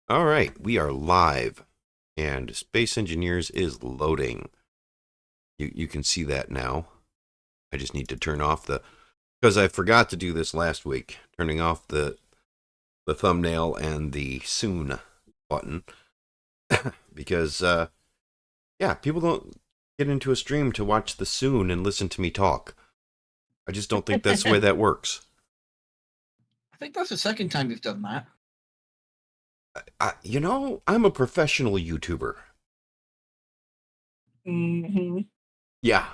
All right, we are live, and Space Engineers is loading. You can see that now. I just need to turn off because I forgot to do this last week, turning off the thumbnail and the soon button, because yeah, people don't get into a stream to watch the soon and listen to me talk. I just don't think that's the way that works. I think that's the second time you've done that. I'm a professional YouTuber. Mm-hmm. Yeah.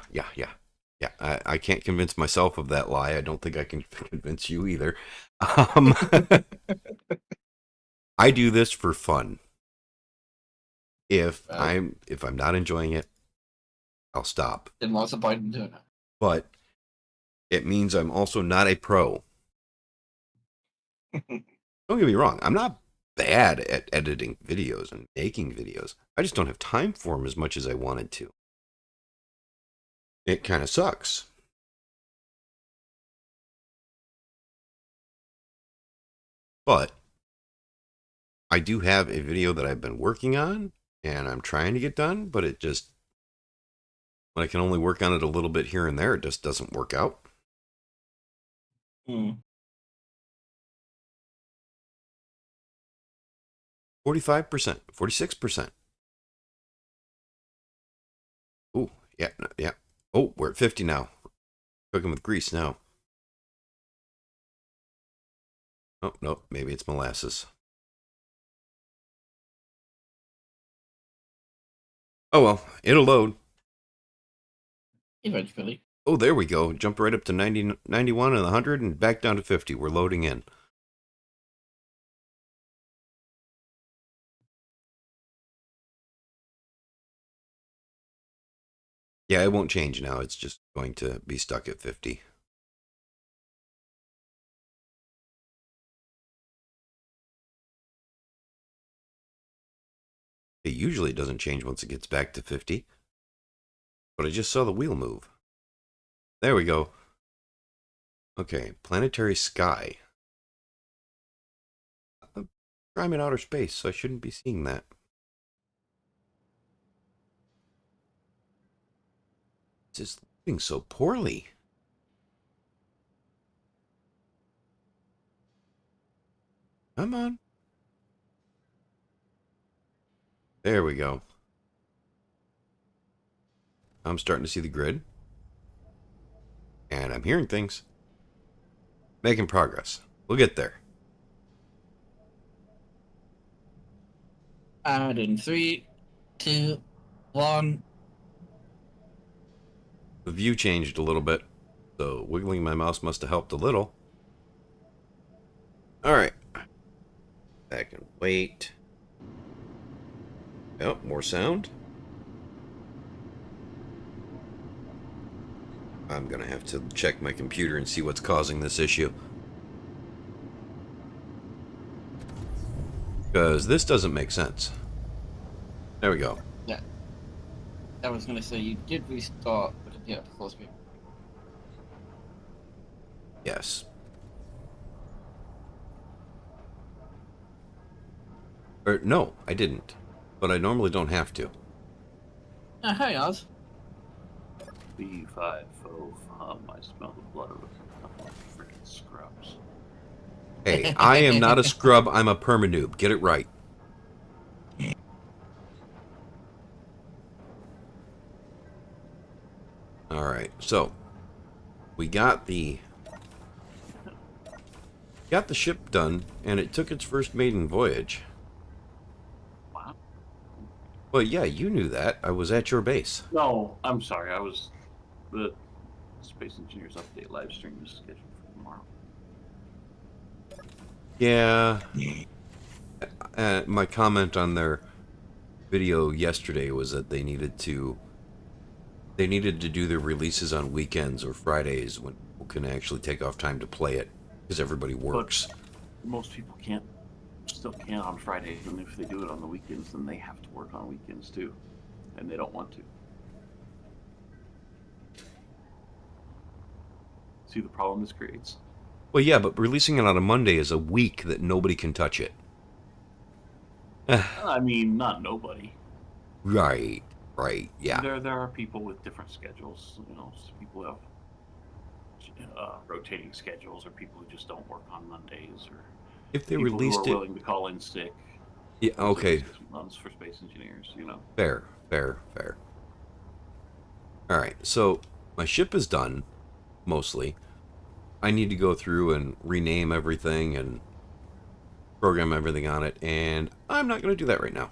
I can't convince myself of that lie. I don't think I can convince you either. I do this for fun. If I'm not enjoying it, I'll stop. Then what's the point in doing it? But it means I'm also not a pro. Don't get me wrong. I'm not bad at editing videos and making videos. I just don't have time for them as much as I wanted to. It kind of sucks. But I do have a video that I've been working on, and I'm trying to get done, but it just, when I can only work on it a little bit here and there, it just doesn't work out. 45%, 46%. Oh, yeah. Oh, we're at 50 now. Cooking with grease now. Oh, no, maybe it's molasses. Oh, well, it'll load. Eventually. Oh, there we go. Jumped right up to 90, 91 and 100 and back down to 50. We're loading in. Yeah, it won't change now. It's just going to be stuck at 50. It usually doesn't change once it gets back to 50. But I just saw the wheel move. There we go. Okay, planetary sky. I'm in outer space, so I shouldn't be seeing that. It's just loading so poorly. Come on. There we go. I'm starting to see the grid. And I'm hearing things. Making progress. We'll get there. And in 3, 2, 1. The view changed a little bit, so wiggling my mouse must have helped a little. Alright. Back and wait. Oh, more sound. I'm gonna have to check my computer and see what's causing this issue. Because this doesn't make sense. There we go. Yeah. I was going to say, you did restart, but yeah, close me. Yes. Or, no, I didn't. But I normally don't have to. Hey, Oz. B5, I smell the blood of a couple of freaking scrubs. Hey, I am not a scrub, I'm a permanoob. Get it right. Alright, so we got the ship done, and it took its first maiden voyage. Wow. Well, yeah, you knew that. I was at your base. No, I'm sorry. The Space Engineers Update live stream is scheduled for tomorrow. Yeah. My comment on their video yesterday was that they needed to do their releases on weekends or Fridays when people can actually take off time to play it, because everybody works. But most people still can't on Fridays, and if they do it on the weekends, then they have to work on weekends too, and they don't want to. See the problem this creates? Well, yeah, but releasing it on a Monday is a week that nobody can touch it. I mean, not nobody. Right, right, yeah. There are people with different schedules. You know, people have rotating schedules, or people who just don't work on Mondays, or If they people who are released it, willing to call in sick yeah, once every okay, 6 months for space engineers. You know. fair, fair, fair. All right, so my ship is done, mostly. I need to go through and rename everything and program everything on it, and I'm not going to do that right now.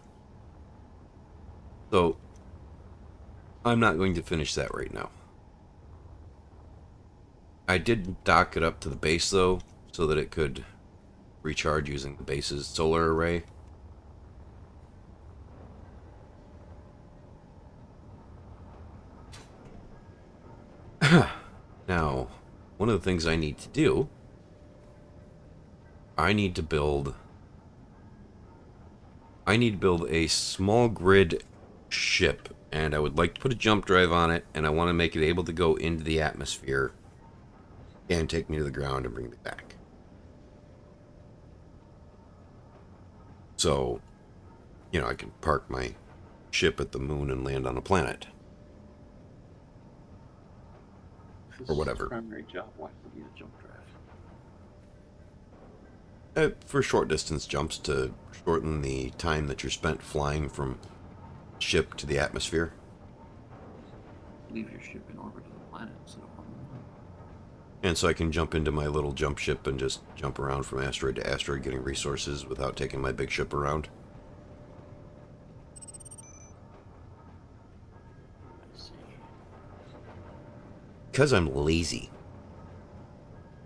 So I'm not going to finish that right now. I did dock it up to the base, though, so that it could recharge using the base's solar array. Now, one of the things I need to do, I need to build a small grid ship, and I would like to put a jump drive on it, and I want to make it able to go into the atmosphere and take me to the ground and bring me back. So, you know, I can park my ship at the moon and land on a planet. Or whatever. Primary job. Why would you need a jump drive? For short distance jumps to shorten the time that you're spent flying from ship to the atmosphere. Leave your ship in orbit of the planet instead of on the moon. And so I can jump into my little jump ship and just jump around from asteroid to asteroid getting resources without taking my big ship around. I see. Because I'm lazy.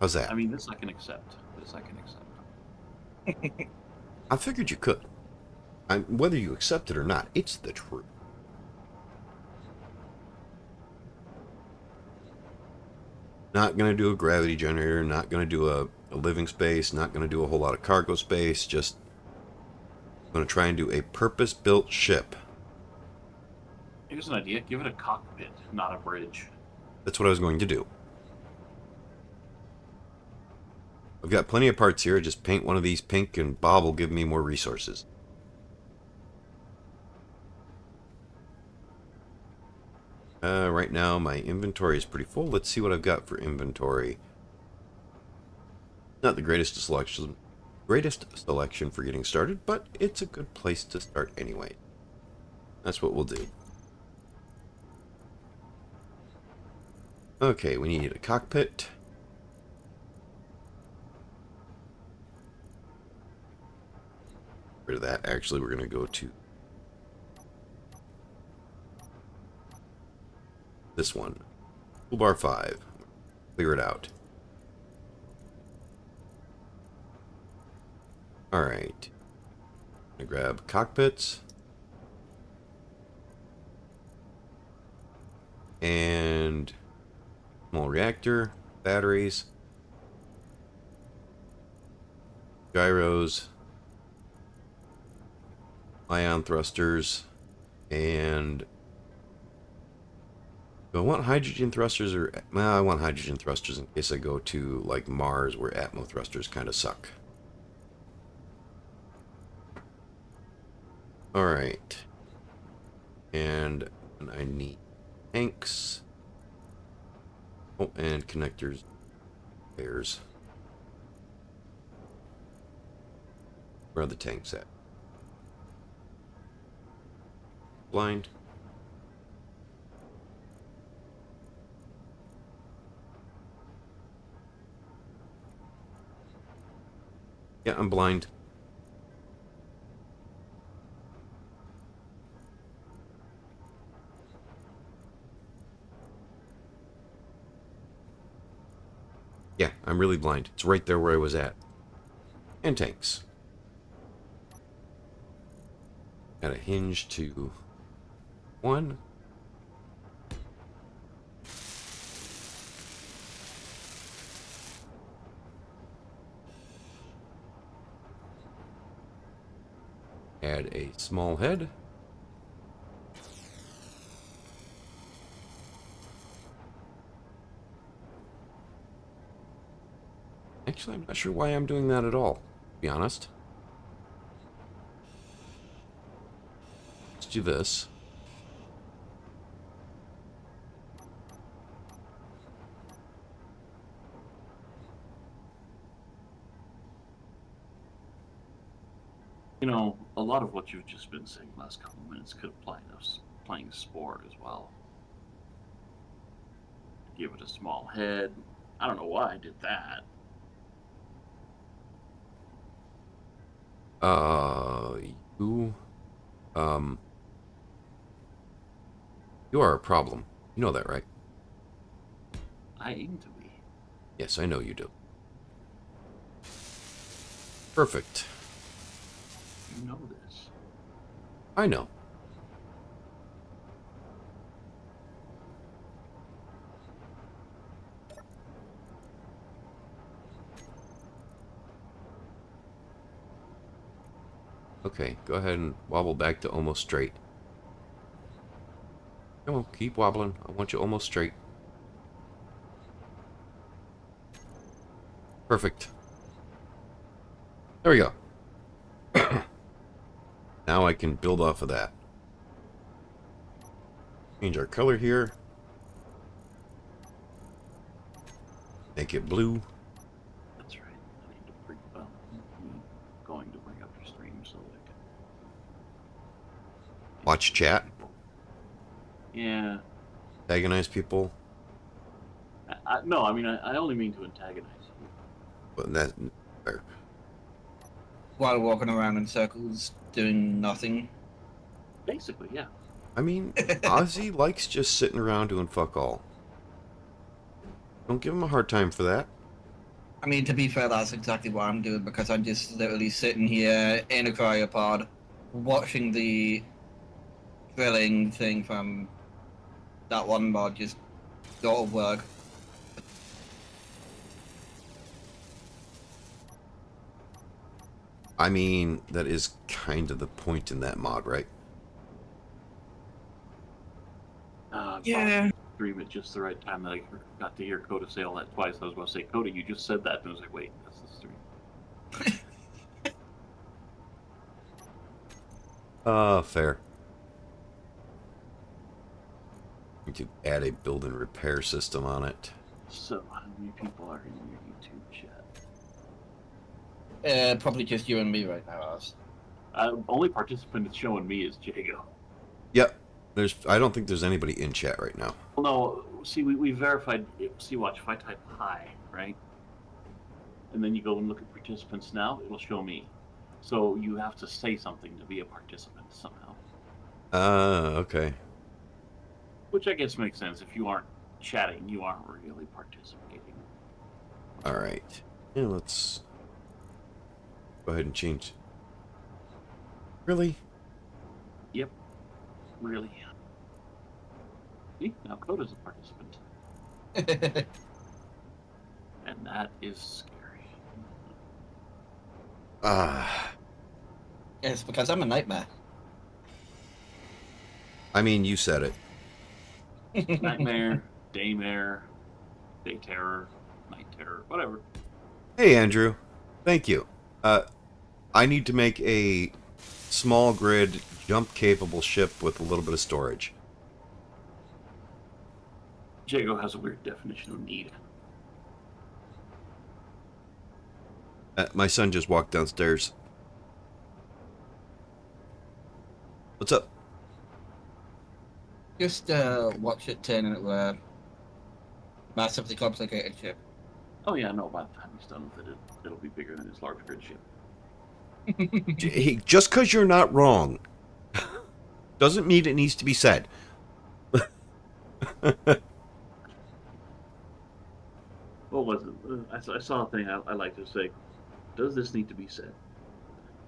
How's that? I mean, this I can accept. This I can accept. I figured you could. Whether you accept it or not, it's the truth. Not going to do a gravity generator, not going to do a living space, not going to do a whole lot of cargo space, just going to try and do a purpose-built ship. Here's an idea. Give it a cockpit, not a bridge. That's what I was going to do. I've got plenty of parts here. Just paint one of these pink and Bob will give me more resources. Right now my inventory is pretty full. Let's see what I've got for inventory. Not the greatest selection for getting started, but it's a good place to start anyway. That's what we'll do. Okay, we need a cockpit. Rid of that. Actually, we're going to go to this one. Toolbar 5. Clear it out. Alright. I'm going to grab cockpits. And small reactor, batteries, gyros, ion thrusters, and do I want hydrogen thrusters or... Well, I want hydrogen thrusters in case I go to like Mars where atmo thrusters kind of suck. Alright. And I need tanks. Oh, and connectors. Pairs. Where are the tanks at? Blind. Yeah, I'm blind. Yeah, I'm really blind. It's right there where I was at. And tanks. Got a hinge to 1. Add a small head. Actually, I'm not sure why I'm doing that at all, to be honest. do this. You know, a lot of what you've just been saying the last couple of minutes could apply to playing Spore as well. Give it a small head. I don't know why I did that. You, you are a problem. You know that, right? I aim to be. Yes, I know you do. Perfect. You know this. I know. Okay, go ahead and wobble back to almost straight. Come on, keep wobbling. I want you almost straight. Perfect. There we go. Now I can build off of that. Change our color here. Make it blue. That's right. I need to bring I'm going to bring up your stream so that I can Watch chat. Yeah. Antagonize people. No, I mean, I only mean to antagonize you. But that. While walking around in circles, doing nothing. Basically, yeah. I mean, Ozzy likes just sitting around doing fuck all. Don't give him a hard time for that. I mean, to be fair, that's exactly what I'm doing, because I'm just literally sitting here in a cryopod, watching the drilling thing from that one mod just go to work. I mean, that is kind of the point in that mod, right? Yeah. Stream at just the right time that I got to hear Coda say all that twice. I was going to say, Coda, you just said that. And I was like, wait, that's the stream. Fair. We could add a build and repair system on it. So, how many people are in your YouTube chat? Probably just you and me right now, Oz. Only participant it's showing me is Jago. Yep. I don't think there's anybody in chat right now. Well, no, see, we verified, see, watch, if I type hi, right? And then you go and look at participants now, it'll show me. So you have to say something to be a participant somehow. Okay. Which I guess makes sense. If you aren't chatting, you aren't really participating. Alright. Yeah, let's go ahead and change. Really? Yep. Really. See, now Coda's a participant. And that is scary. It's because I'm a nightmare. I mean, you said it. Nightmare, daymare, day terror, night terror, whatever. Hey, Andrew. Thank you. I need to make a small grid jump-capable ship with a little bit of storage. Jago has a weird definition of need. My son just walked downstairs. What's up? Just watch it turn into a massively complicated ship. Oh yeah, no, by the time he's done with it, it'll be bigger than his large grid ship. Hey, just because you're not wrong doesn't mean it needs to be said. What was it? I saw a thing I like to say. Does this need to be said?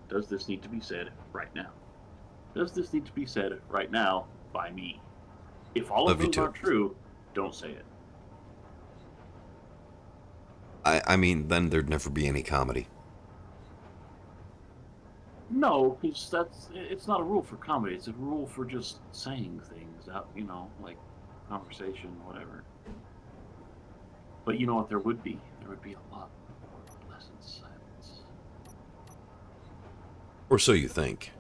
Does this need to be said right now? Does this need to be said right now by me? If all of those are true, don't say it. I mean, then there'd never be any comedy. No, because it's not a rule for comedy. It's a rule for just saying things out, like conversation, whatever. But you know what? There would be a lot more pleasant silence. Or so you think.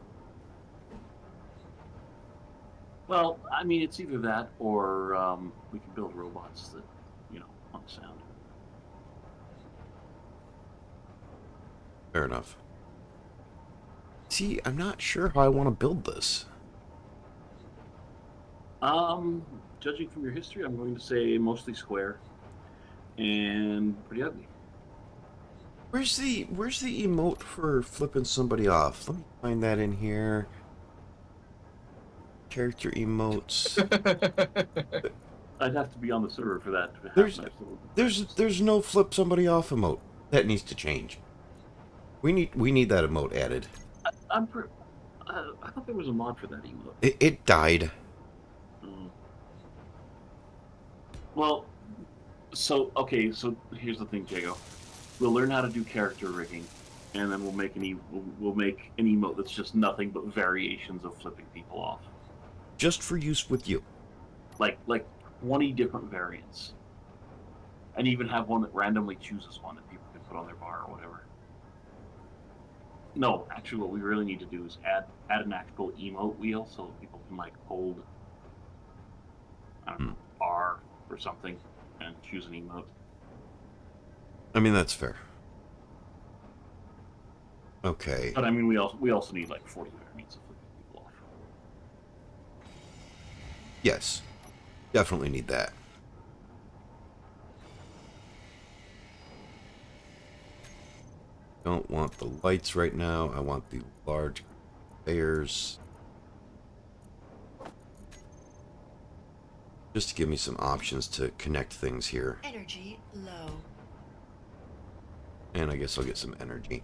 Well, I mean, it's either that or we can build robots that, want sound. Fair enough. See, I'm not sure how I want to build this. Judging from your history, I'm going to say mostly square and pretty ugly. Where's the emote for flipping somebody off? Let me find that in here. Character emotes. I'd have to be on the server for that. To have There's nice little there's no flip somebody off emote. That needs to change. We need that emote added. I thought there was a mod for that emote. It died. Well, so here's the thing, Jago. We'll learn how to do character rigging, and then we'll make we'll make an emote that's just nothing but variations of flipping people off. Just for use with you. Like 20 different variants, and even have one that randomly chooses one that people can put on their bar or whatever. No, actually, what we really need to do is add an actual emote wheel so that people can hold R or something and choose an emote. I mean, that's fair. Okay. But I mean, we also need 40 variants of flipping people off. Yes. Definitely need that. Don't want the lights right now. I want the large conveyors. Just to give me some options to connect things here. Energy low. And I guess I'll get some energy.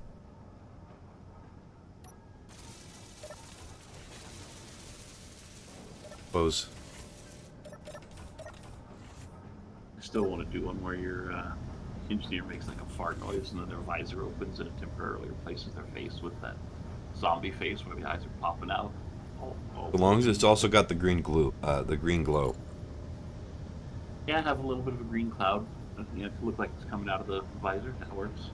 Close. I still want to do one where your engineer makes a fart noise and then their visor opens and it temporarily replaces their face with that zombie face where the eyes are popping out. As long as it's also got the green glue, the green glow. Yeah, have a little bit of a green cloud. To look like it's coming out of the visor. That works.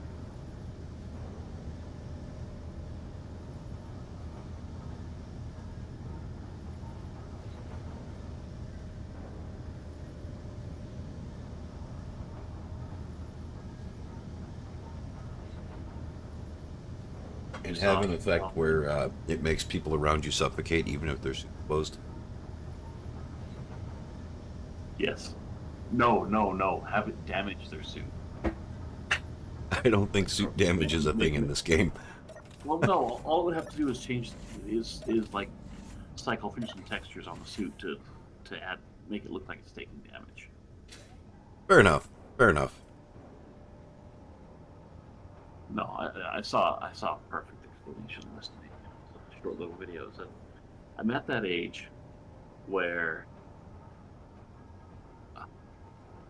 And have an effect where it makes people around you suffocate even if they're closed. Yes. No. Have it damage their suit. I don't think suit damage is a thing in this game. Well, no. All it would have to do is cycle through some textures on the suit to make it look like it's taking damage. Fair enough. Fair enough. No, I saw a perfect explanation listening to short little videos, and I'm at that age where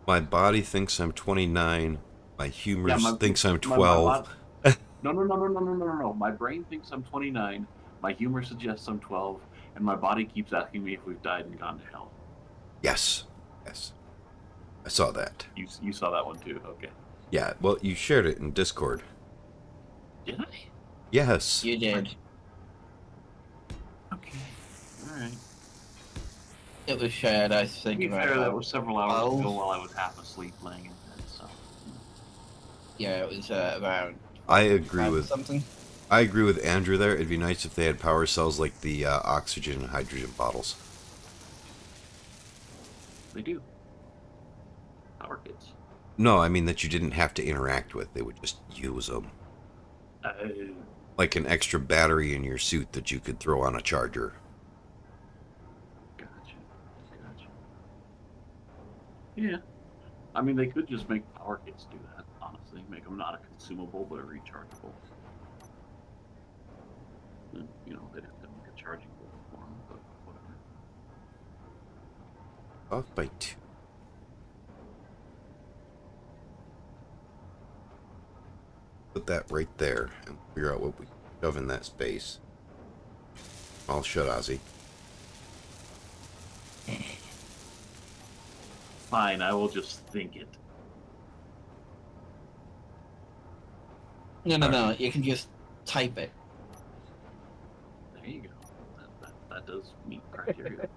My body thinks I'm 29. My humor thinks I'm 12. No. My brain thinks I'm 29. My humor suggests I'm 12, and my body keeps asking me if we've died and gone to hell. Yes. I saw that. You saw that one too. Okay. Yeah. Well, you shared it in Discord. Did I? Yes. You did. Okay. All right. It was shared, I think. To be fair, that was several hours ago while I was half asleep laying in bed. So. Yeah, it was around. I agree with something. I agree with Andrew there. It'd be nice if they had power cells like the oxygen and hydrogen bottles. They do. Power kits. No, I mean that you didn't have to interact with. They would just use them. Like an extra battery in your suit that you could throw on a charger. Gotcha. Yeah. I mean, they could just make power kits do that, honestly. Make them not a consumable, but a rechargeable. And, they'd have to make a charging port for them, but whatever. Off by 2. Put that right there and figure out what we shove in that space. I'll shut Ozzy. Fine, I will just think it. No. You can just type it. There you go. That does meet criteria.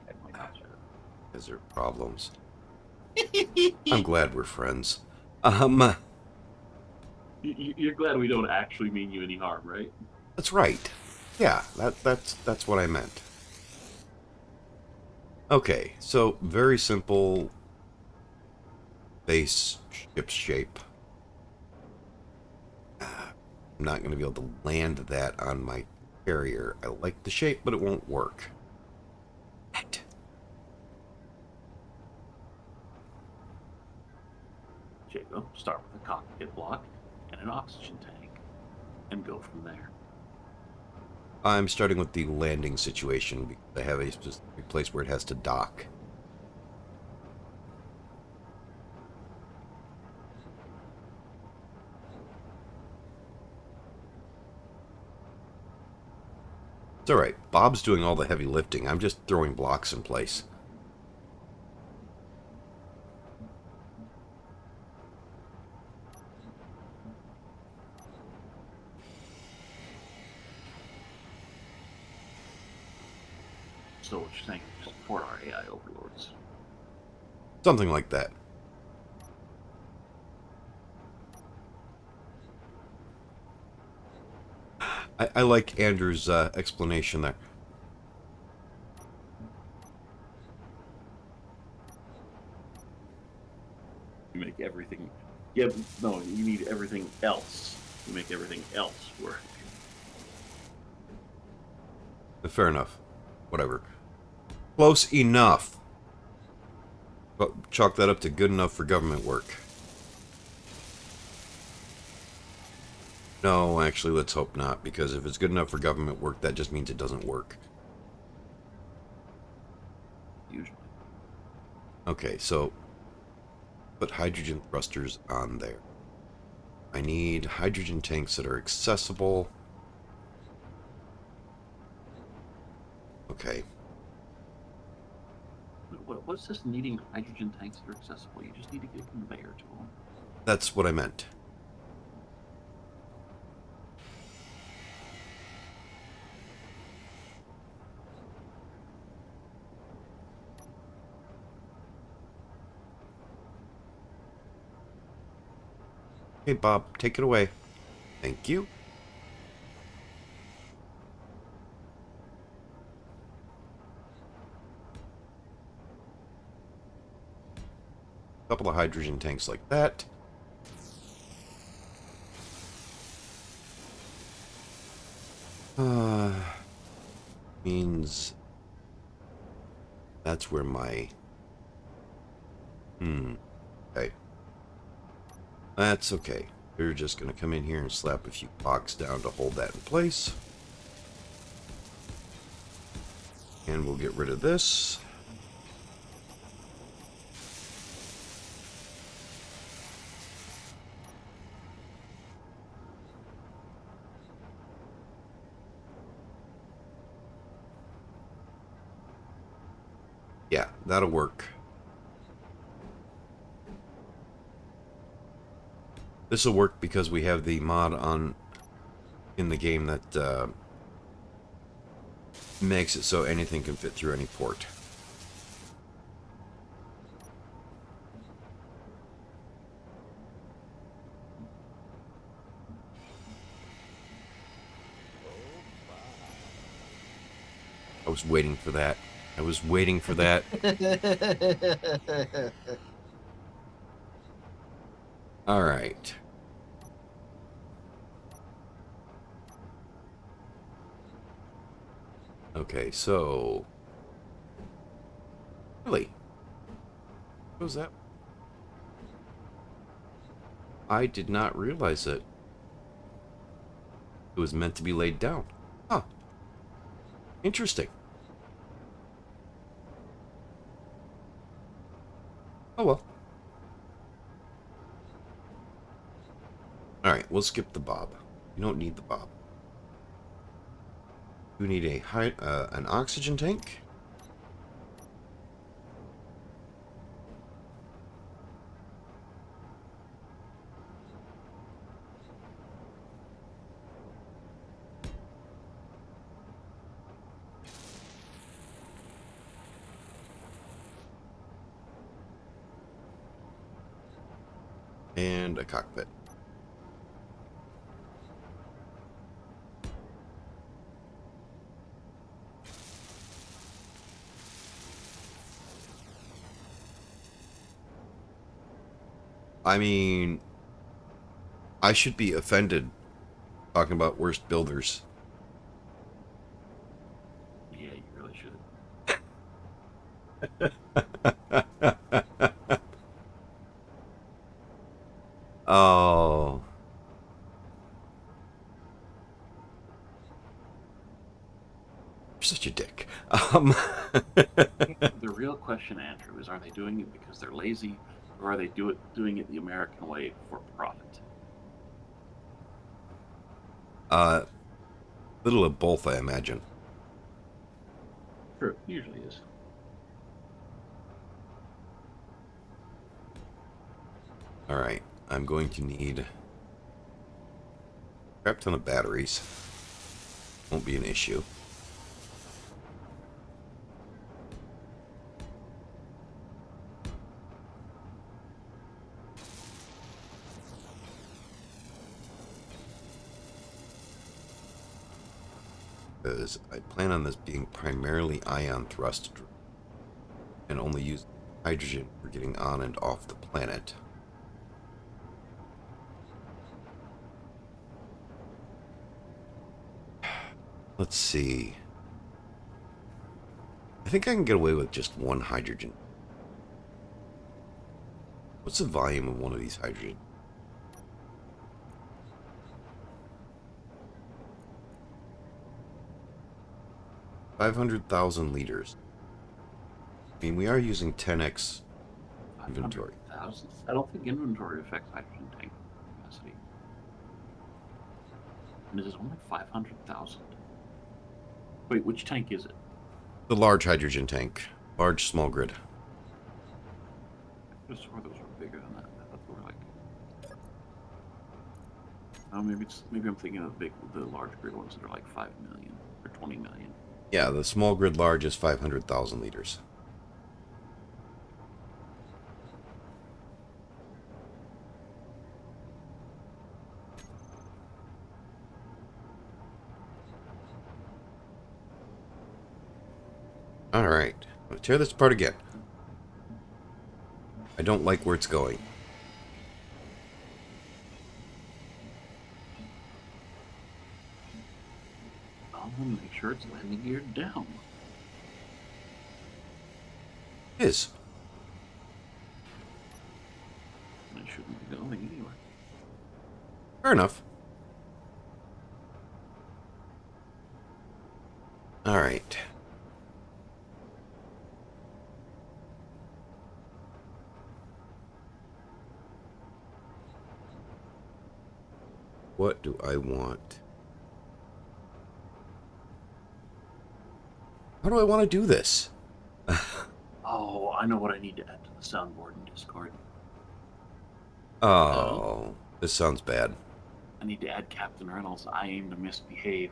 Is there problems? I'm glad we're friends. You're glad we don't actually mean you any harm, right? That's right. Yeah, that's what I meant. Okay, so very simple base ship shape. I'm not going to be able to land that on my carrier. I like the shape, but it won't work. Jacob, start with a cockpit block and an oxygen tank, and go from there. I'm starting with the landing situation because I have a specific place where it has to dock. It's alright. Bob's doing all the heavy lifting. I'm just throwing blocks in place. So what you're saying is support our AI overlords. Something like that. I like Andrew's explanation there. You make everything... Yeah, no, you need everything else. You make everything else work. Fair enough. Whatever. Close enough. But chalk that up to good enough for government work. No, actually, let's hope not, because if it's good enough for government work, that just means it doesn't work. Usually. Okay, so put hydrogen thrusters on there. I need hydrogen tanks that are accessible. Okay. What's this needing hydrogen tanks that are accessible? You just need to get a conveyor to them. That's what I meant. Hey, Bob, take it away. Thank you. A couple of hydrogen tanks like that. Means that's where my... Okay. That's okay. We're just going to come in here and slap a few blocks down to hold that in place. And we'll get rid of this. Yeah, that'll work. This will work because we have the mod on in the game that makes it so anything can fit through any port. I was waiting for that. I was waiting for that. All right. Okay, so... Really? What was that? I did not realize it. It was meant to be laid down. Huh. Interesting. Oh well. Alright, we'll skip the bob. You don't need the bob. You need an oxygen tank. and a cockpit. I mean, I should be offended talking about worst builders. Yeah, you really should. Oh. You're such a dick. The real question, Andrew, is: are they doing it because they're lazy, or are they doing it the American way for profit? Little of both, I imagine. True, usually is. All right, I'm going to need a crap ton of batteries. Won't be an issue. Because I plan on this being primarily ion thrust and only use hydrogen for getting on and off the planet. Let's see. I think I can get away with just one hydrogen. What's the volume of one of these hydrogen? $500,000 liters. I mean, we are using 10x inventory. 500,000. I don't think inventory affects hydrogen tank capacity. And it is only 500,000. Wait, which tank is it? The large hydrogen tank. Large small grid. I just swore those were bigger than that. I thought they were like. Oh, maybe I'm thinking of the large grid ones that are like 5 million or 20 million. Yeah, the small grid large is 500,000 liters. All right, I'm going to tear this apart again. I don't like where it's going. I'm gonna make sure it's landing geared down. It is. And it shouldn't be going anywhere. Fair enough. All right. What do I want? How do I want to do this? Oh, I know what I need to add to the soundboard in Discord. Oh, this sounds bad. I need to add Captain Reynolds' I aim to misbehave.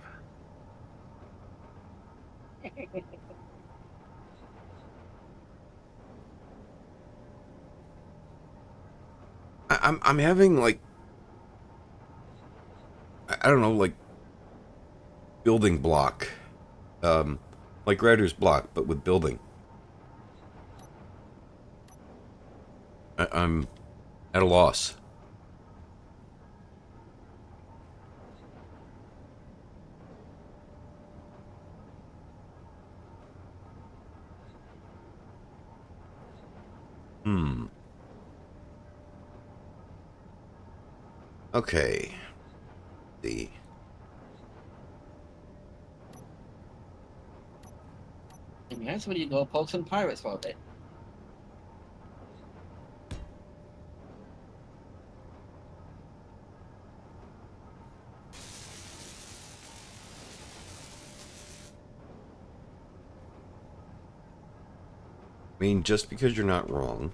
I'm having like, I don't know, like building block, like writer's block, but with building. I'm at a loss. Okay. The And that's when you go poke some pirates for a bit. I mean, just because you're not wrong.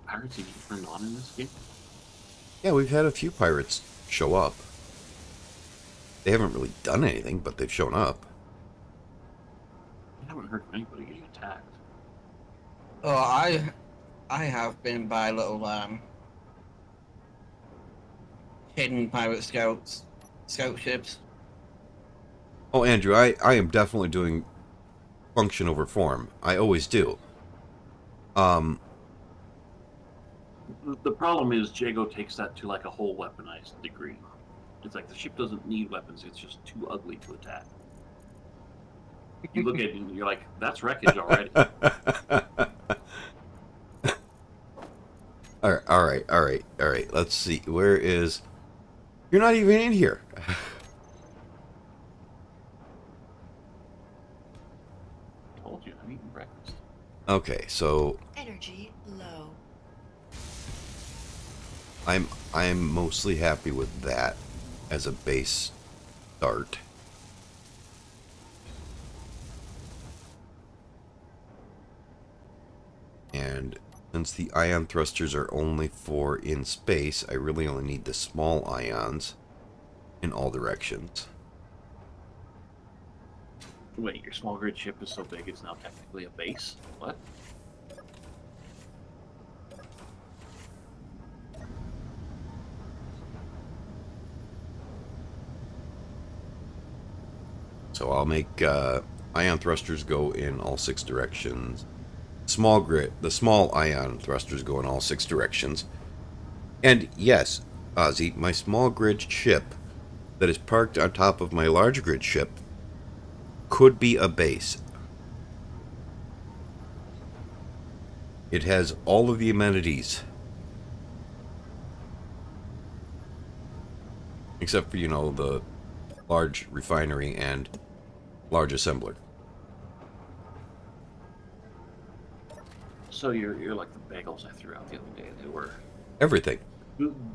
Pirates even turned on in this game? Yeah, we've had a few pirates show up. They haven't really done anything, but they've shown up. I haven't heard of anybody getting attacked. Oh, I have been by little hidden pirate scout ships. Oh, Andrew, I am definitely doing function over form. I always do. The problem is Jago takes that to like a whole weaponized degree. It's like the ship doesn't need weapons; it's just too ugly to attack. You look at it and you're like, "That's wreckage already." All right. Let's see. Where is... You're not even in here. Told you, I'm eating breakfast. Okay, so Energy low. I'm mostly happy with that as a base start. And since the ion thrusters are only for in space, I really only need the small ions in all directions. Wait, your small grid ship is so big it's now technically a base? What? So I'll make ion thrusters go in all 6 directions. The small ion thrusters go in all 6 directions. And yes, Ozzy, my small grid ship that is parked on top of my large grid ship could be a base. It has all of the amenities. Except for, the large refinery and large assembler. So you're like the bagels I threw out the other day. They were Everything.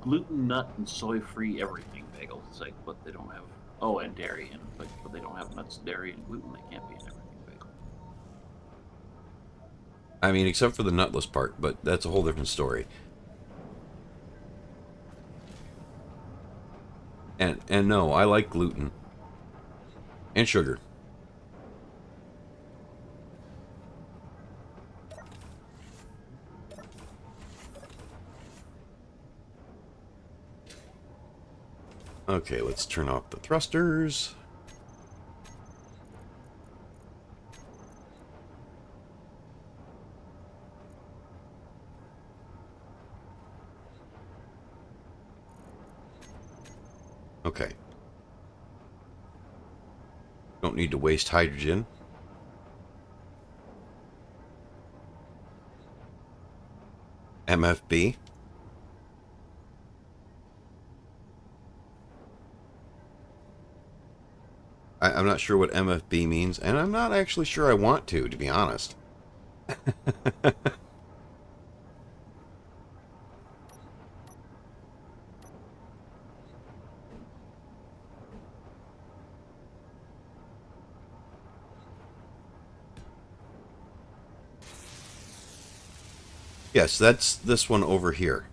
gluten, nut, and soy-free everything bagels. It's like, but they don't have... Oh, and dairy. But they don't have nuts, dairy, and gluten. They can't be in everything bagel. I mean, except for the nutless part, but that's a whole different story. And no, I like gluten. And sugar. Okay, let's turn off the thrusters. Okay. Don't need to waste hydrogen. MFB. I'm not sure what MFB means, and I'm not actually sure I want to be honest. Yes, that's this one over here.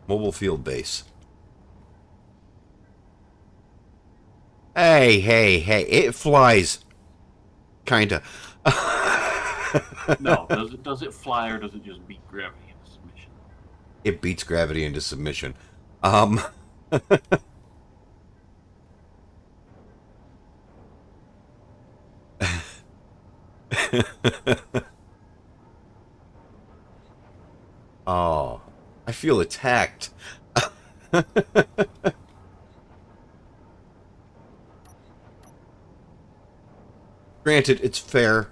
Mobile Field Base. Hey, it flies. Kinda. No, does it fly or does it just beat gravity into submission? It beats gravity into submission. Um... Oh, I feel attacked. Granted, it's fair,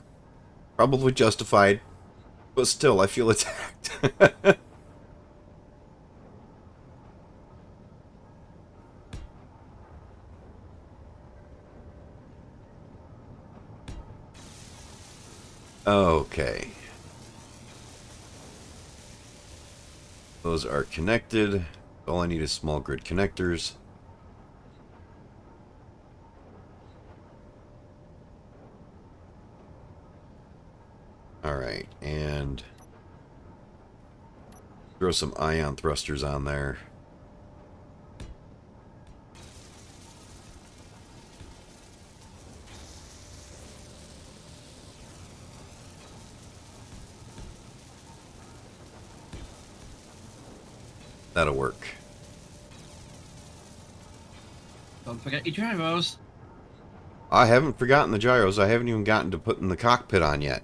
probably justified, but still, I feel attacked. Okay. Those are connected. All I need is small grid connectors. Alright, and throw some ion thrusters on there. That'll work. Don't forget your gyros. I haven't forgotten the gyros. I haven't even gotten to putting the cockpit on yet.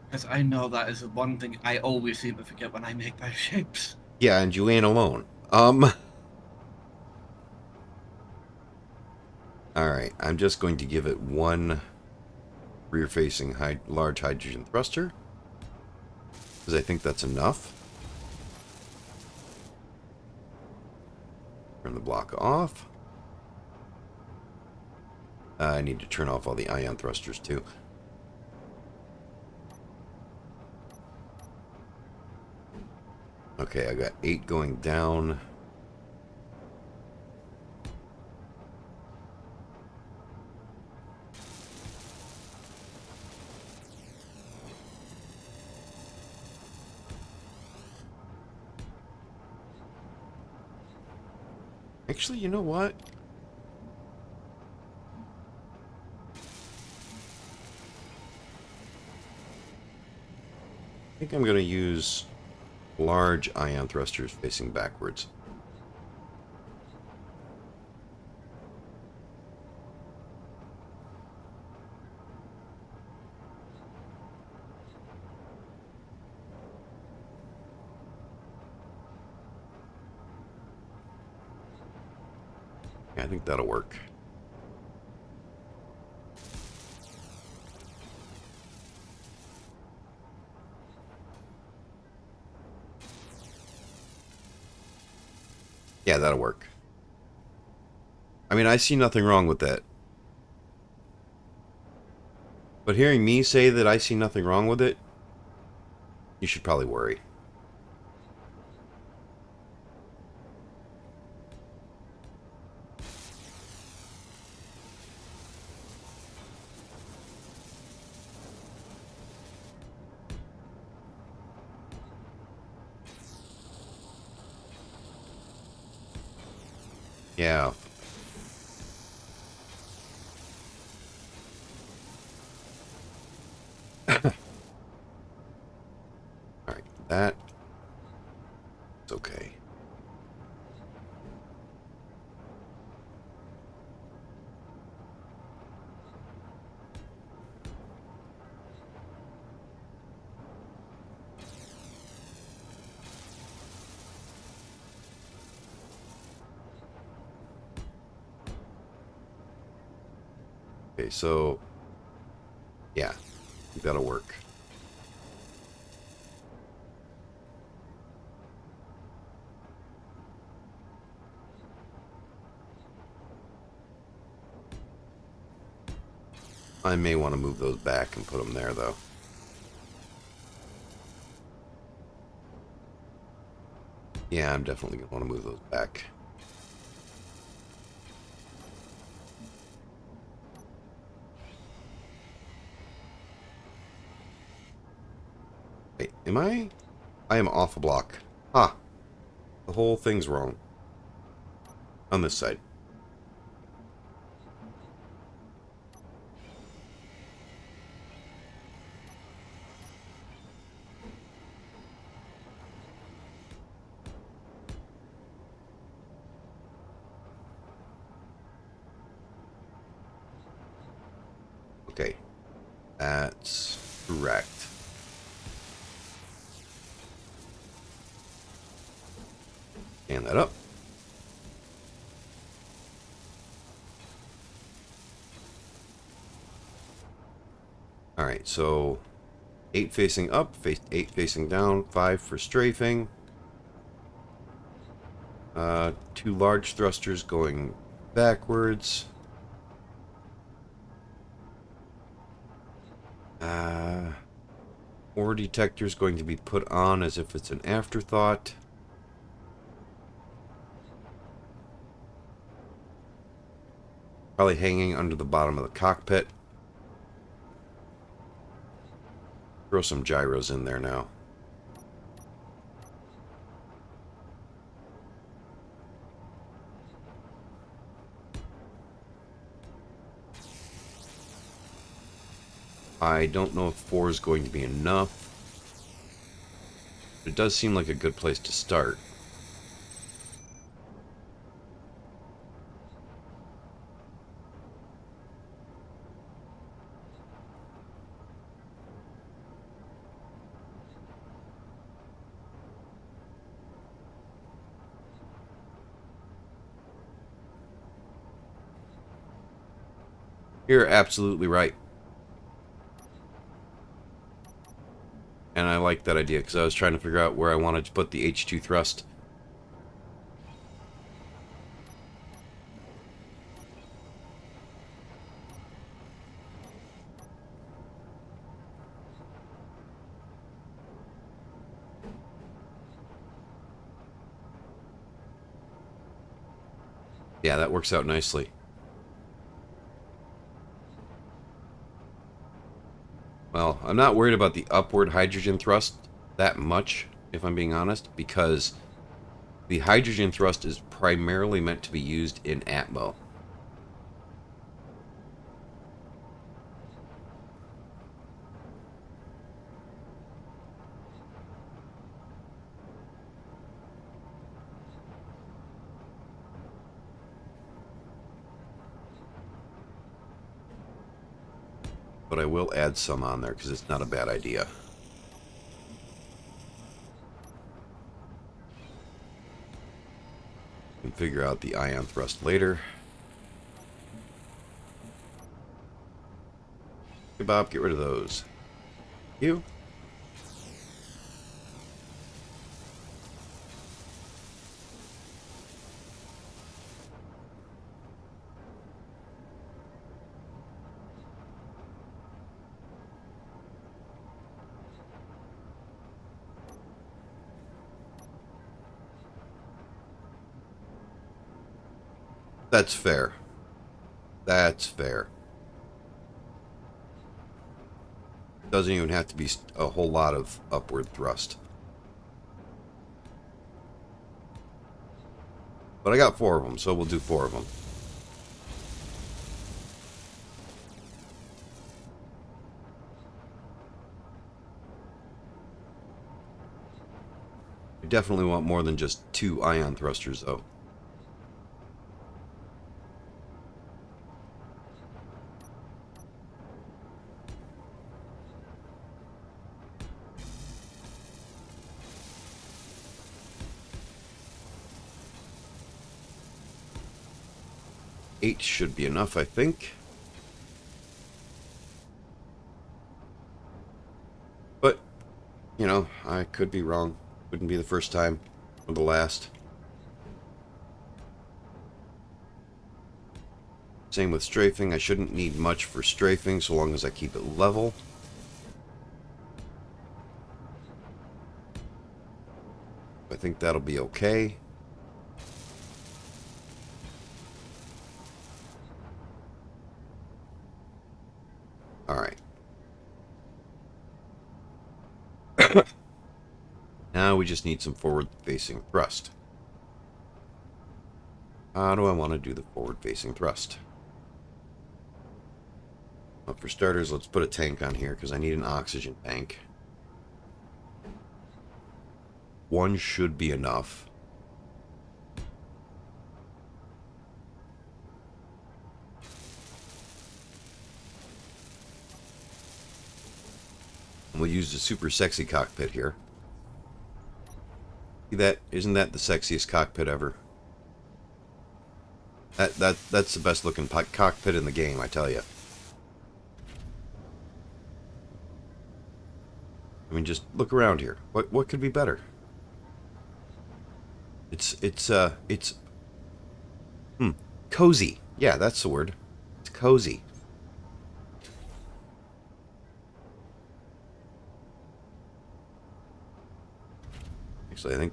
Because I know that is the one thing I always seem to forget when I make my shapes. Yeah, and you ain't alone. Alright, I'm just going to give it one rear-facing large hydrogen thruster, because I think that's enough. Turn the block off. I need to turn off all the ion thrusters too. Okay, I got 8 going down. Actually, you know what? I think I'm going to use large ion thrusters facing backwards. I think that'll work. Yeah, that'll work. I mean, I see nothing wrong with that. But hearing me say that I see nothing wrong with it, you should probably worry. Yeah. Alright, that it's okay. Okay, so yeah, I think that'll work. I may want to move those back and put them there, though. Yeah, I'm definitely going to want to move those back. Wait, am I? I am off a block. Ah, the whole thing's wrong. On this side. Okay, that's correct. Stand that up. Alright, so 8 facing up, 8 facing down, 5 for strafing. 2 large thrusters going backwards. Ore detector is going to be put on as if it's an afterthought. Probably hanging under the bottom of the cockpit. Throw some gyros in there now. I don't know if 4 is going to be enough. It does seem like a good place to start. You're absolutely right. And I like that idea because I was trying to figure out where I wanted to put the H2 thrust. Yeah, that works out nicely. Well, I'm not worried about the upward hydrogen thrust that much, if I'm being honest, because the hydrogen thrust is primarily meant to be used in Atmo. But I will add some on there because it's not a bad idea. We can figure out the ion thrust later. Hey Bob, get rid of those. You? That's fair. That's fair. Doesn't even have to be a whole lot of upward thrust. But I got 4 of them, so we'll do 4 of them. I definitely want more than just 2 ion thrusters, though. Eight should be enough, I think. But, you know, I could be wrong. Wouldn't be the first time or the last. Same with strafing. I shouldn't need much for strafing so long as I keep it level. I think that'll be okay. Alright. Now we just need some forward-facing thrust. How do I want to do the forward-facing thrust? Well, for starters, let's put a tank on here because I need an oxygen tank. 1 should be enough. And we'll use the super sexy cockpit here. See that? Isn't that the sexiest cockpit ever? That's the best looking cockpit in the game, I tell you. I mean, just look around here. What could be better? It's cozy. Yeah, that's the word. It's cozy. Actually, I think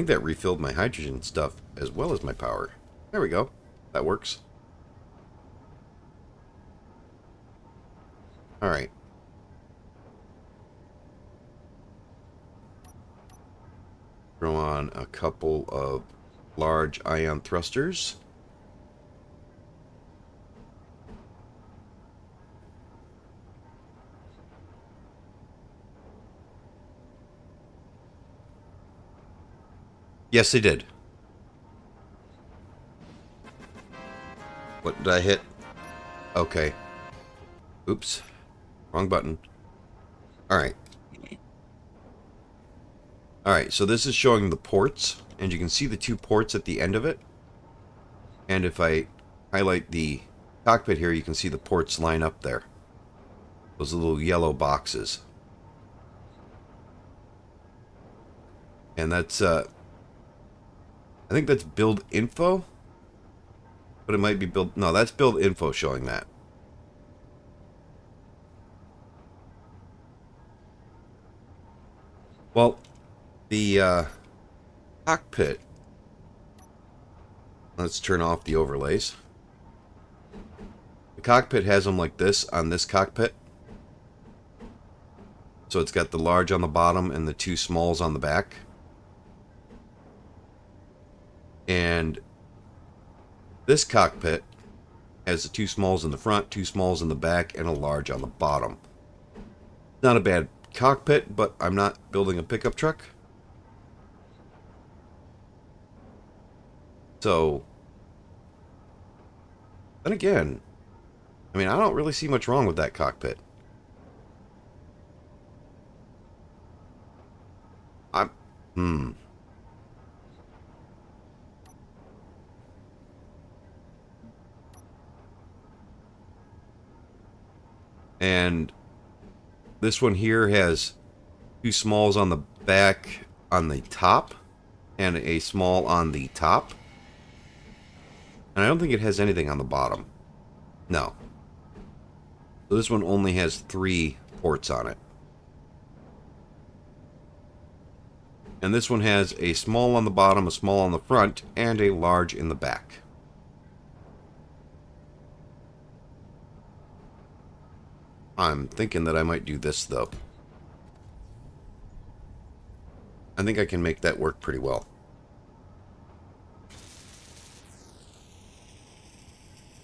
that refilled my hydrogen stuff as well as my power. There we go. That works. All right. Throw on a couple of large ion thrusters. Yes, they did. What did I hit? Okay. Oops. Wrong button. Alright. Alright, so this is showing the ports, and you can see the 2 ports at the end of it. And if I highlight the cockpit here, you can see the ports line up there. Those little yellow boxes. And that's, I think that's build info. But it might be build, no, that's build info showing that. Well, the cockpit, let's turn off the overlays. The cockpit has them like this on this cockpit. So it's got the large on the bottom and the 2 smalls on the back. And this cockpit has the 2 smalls in the front, 2 smalls in the back, and a large on the bottom. Not a bad cockpit, but I'm not building a pickup truck. So, then again, I mean, I don't really see much wrong with that cockpit. And this one here has 2 smalls on the back on the top and a small on the top. And I don't think it has anything on the bottom. No. So this one only has 3 ports on it. And this one has a small on the bottom, a small on the front, and a large in the back. I'm thinking that I might do this, though. I think I can make that work pretty well.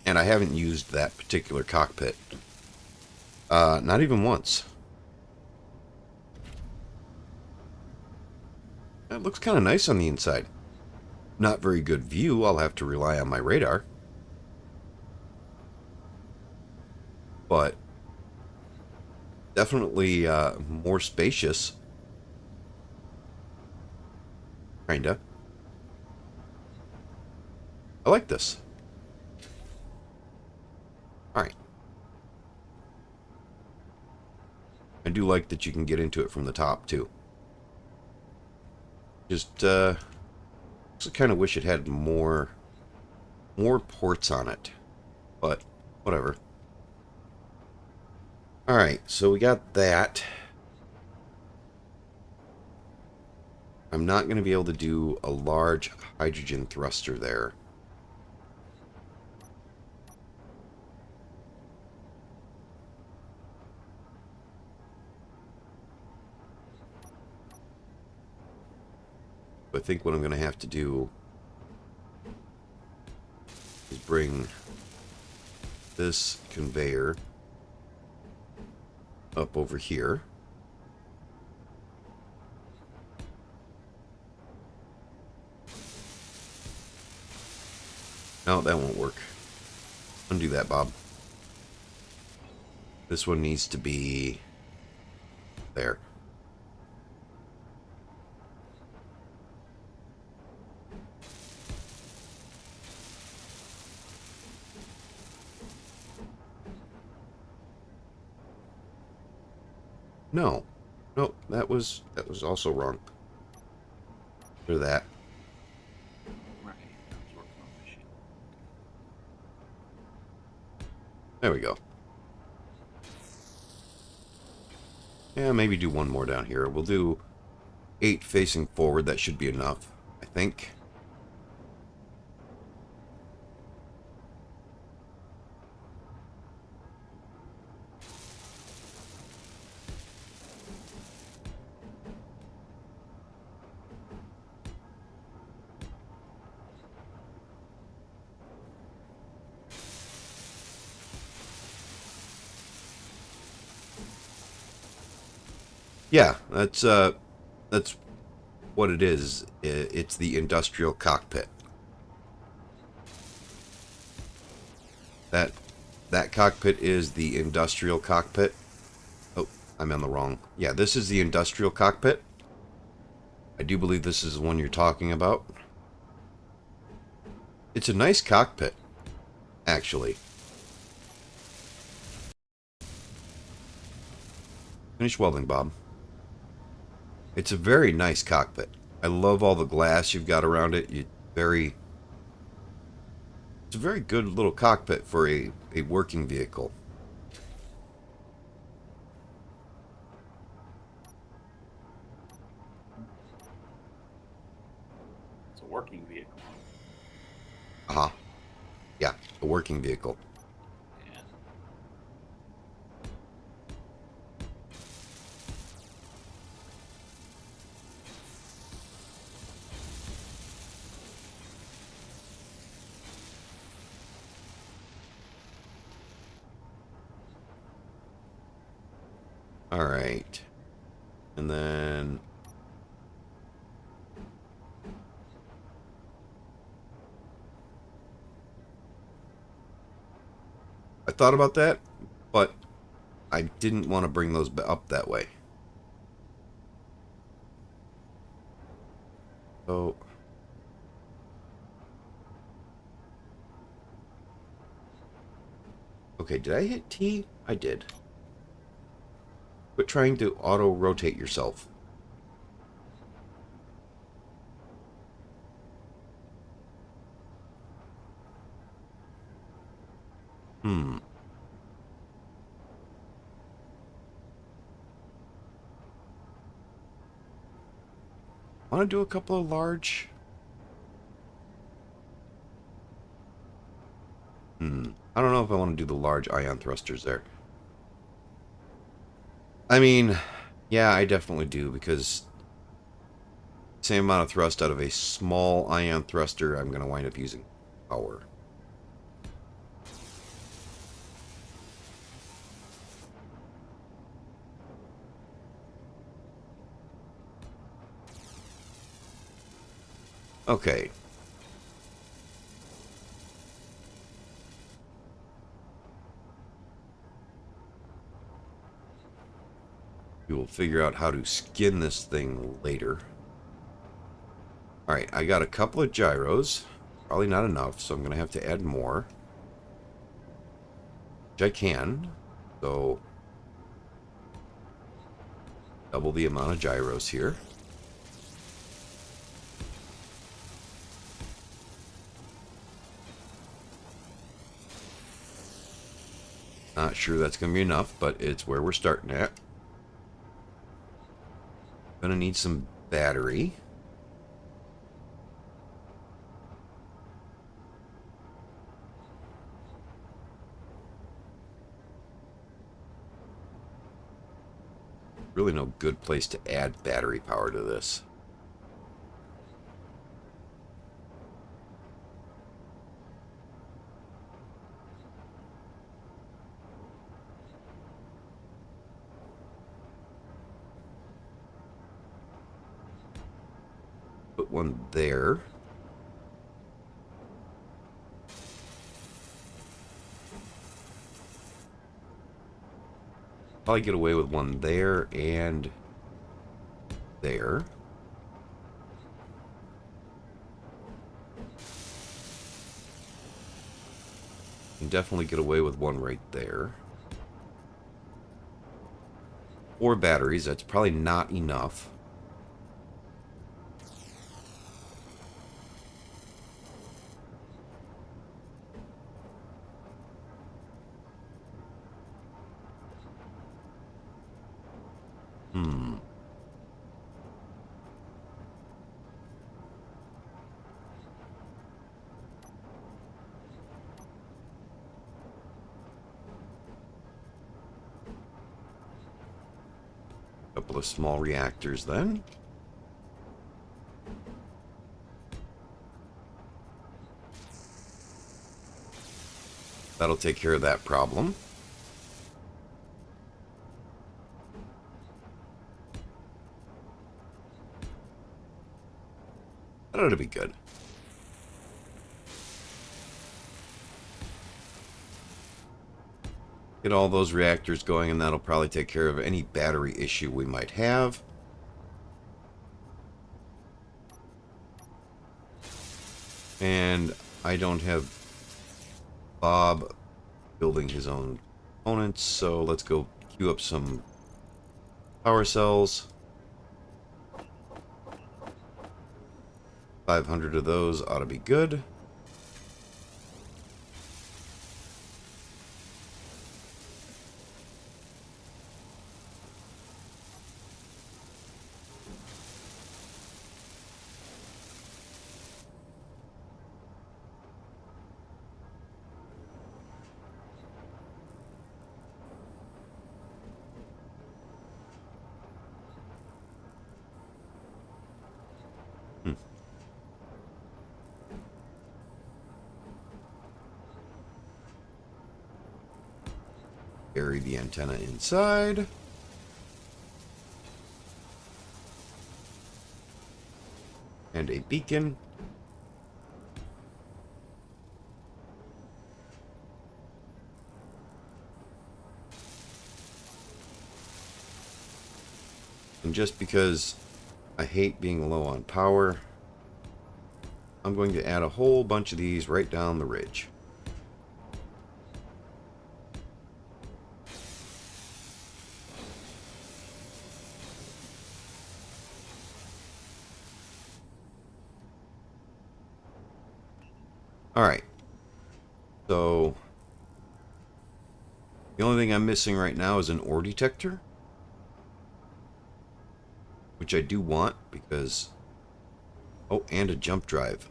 And I haven't used that particular cockpit. Not even once. It looks kind of nice on the inside. Not very good view. I'll have to rely on my radar. But definitely more spacious. Kinda. I like this. Alright. I do like that you can get into it from the top, too. Just kind of wish it had more ports on it. But, whatever. Alright, so we got that. I'm not going to be able to do a large hydrogen thruster there. I think what I'm going to have to do is bring this conveyor up over here. No, that won't work. Undo that, Bob. This one needs to be there. No. No, that was also wrong. For that. There we go. Yeah, maybe do one more down here. We'll do 8 facing forward. That should be enough, I think. Yeah, that's what it is. It's the industrial cockpit. That cockpit is the industrial cockpit. Oh, I'm on the wrong. Yeah, this is the industrial cockpit. I do believe this is the one you're talking about. It's a nice cockpit, actually. Finish welding, Bob. It's a very nice cockpit. I love all the glass you've got around it. It's a very good little cockpit for a working vehicle. It's a working vehicle. Uh-huh. Yeah, a working vehicle. Yeah. All right. And then I thought about that, but I didn't want to bring those up that way. So okay, did I hit T? I did. Quit trying to auto-rotate yourself. Want to do a couple of large? I don't know if I want to do the large ion thrusters there. I mean, yeah, I definitely do, because same amount of thrust out of a small ion thruster, I'm going to wind up using power. Okay. We will figure out how to skin this thing later. Alright, I got a couple of gyros. Probably not enough, so I'm going to have to add more. Which I can. So, double the amount of gyros here. Not sure that's going to be enough, but it's where we're starting at. Going to need some battery. Really no good place to add battery power to this. Put one there. Probably get away with one there and there. Can definitely get away with one right there. 4 batteries, that's probably not enough. Couple of small reactors then. That'll take care of that problem. That ought to be good. Get all those reactors going, and that'll probably take care of any battery issue we might have. And I don't have Bob building his own components, so let's go queue up some power cells. 500 of those ought to be good. Bury the antenna inside. And a beacon. And just because I hate being low on power, I'm going to add a whole bunch of these right down the ridge. Alright, so the only thing I'm missing right now is an ore detector, which I do want because, oh, and a jump drive.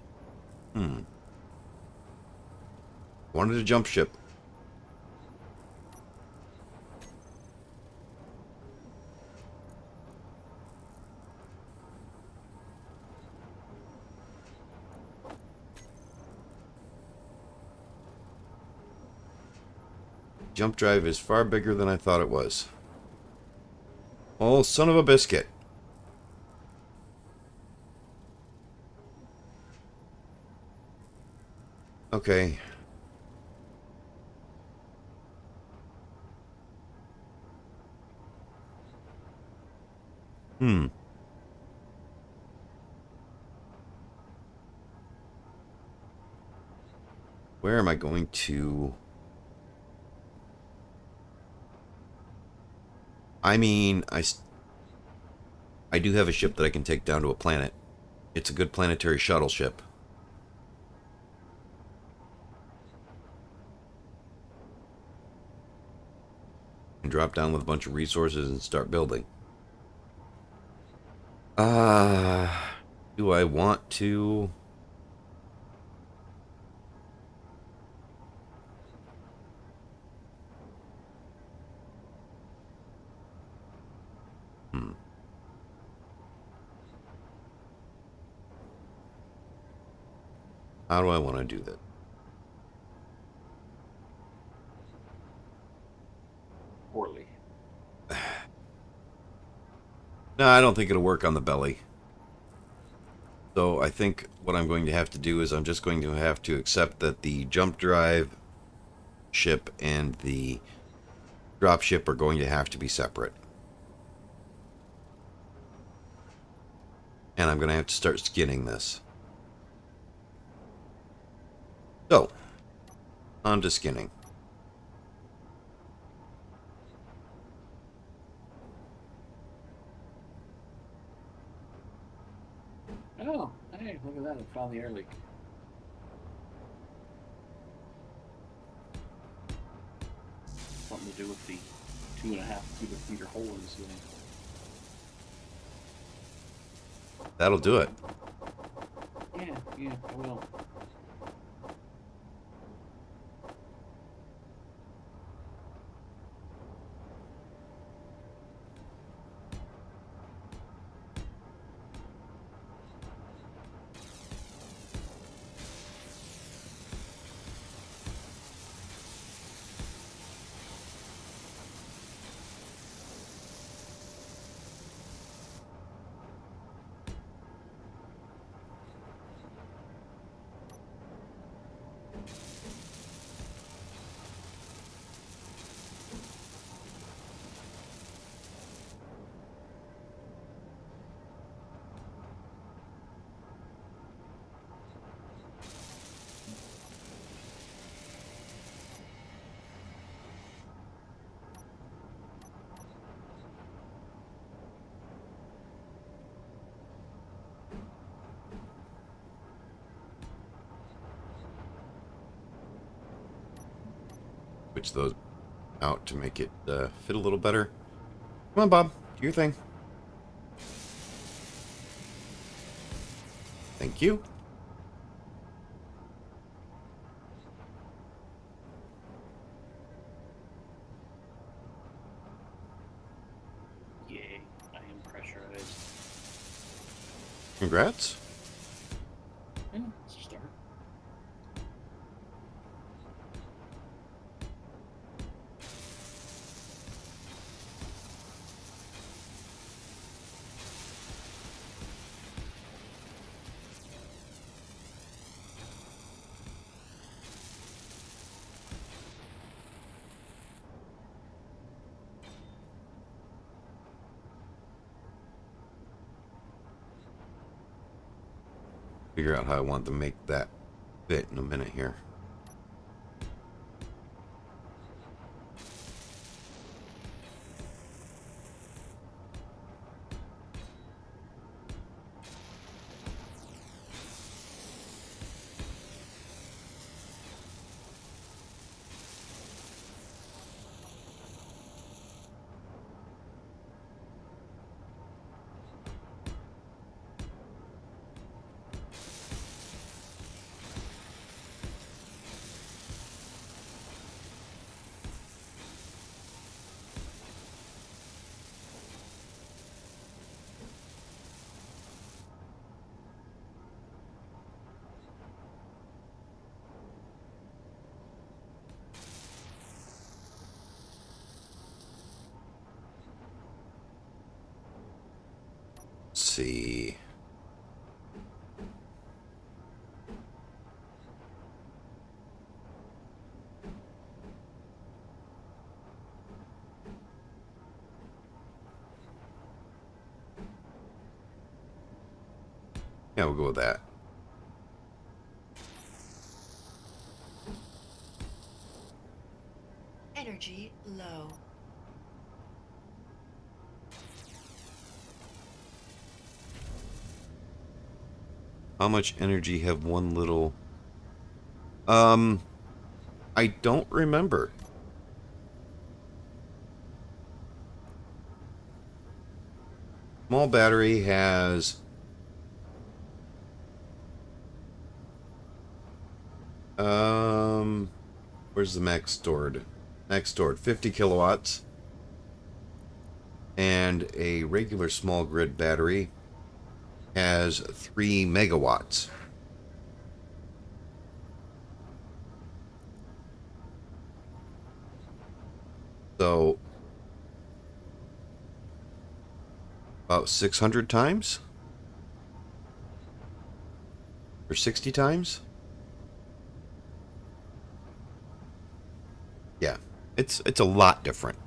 Wanted a jump ship. Jump drive is far bigger than I thought it was. Oh, son of a biscuit. Okay. Where am I going to... I mean, I do have a ship that I can take down to a planet. It's a good planetary shuttle ship. And drop down with a bunch of resources and start building. Do I want to... How do I want to do that? Poorly. No, I don't think it'll work on the belly. So I think what I'm going to have to do is I'm just going to have to accept that the jump drive ship and the drop ship are going to have to be separate. And I'm going to have to start skinning this. So, on to skinning. Oh, hey, look at that. I found the air leak. Something to do with the 2.5 cubic meter hole in the ceiling. That'll do it. Yeah, I will. switch those out to make it fit a little better. Come on, Bob. Do your thing. Thank you. Yay, I am pressurized. Congrats. Yeah, it's a start. Figure out how I want to make that fit in a minute here. Let's see. Yeah, we'll go with that. Energy low. How much energy have one little... I don't remember. Small battery has... where's the max stored? Max stored 50 kilowatts. And a regular small grid battery has 3 megawatts. So about 600 times? Or 60 times? Yeah, it's a lot different.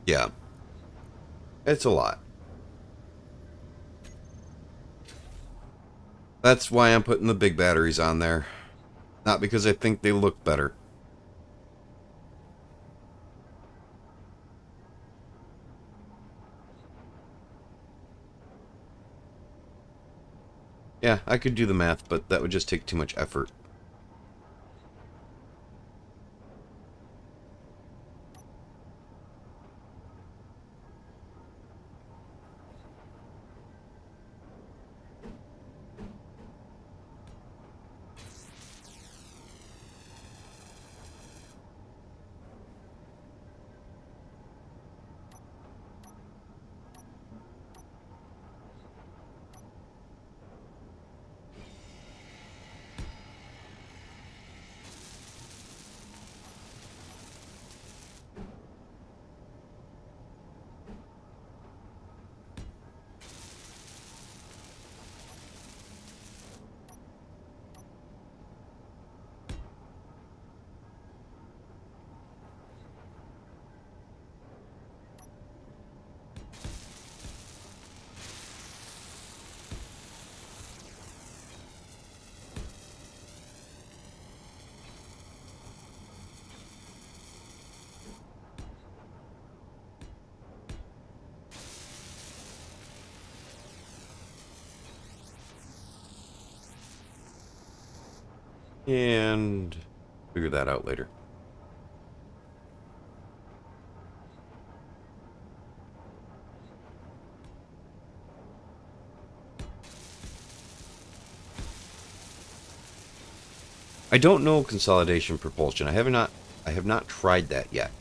Yeah, it's a lot. That's why I'm putting the big batteries on there. Not because I think they look better. Yeah, I could do the math, but that would just take too much effort. And figure that out later. I don't know consolidation propulsion. I have not tried that yet.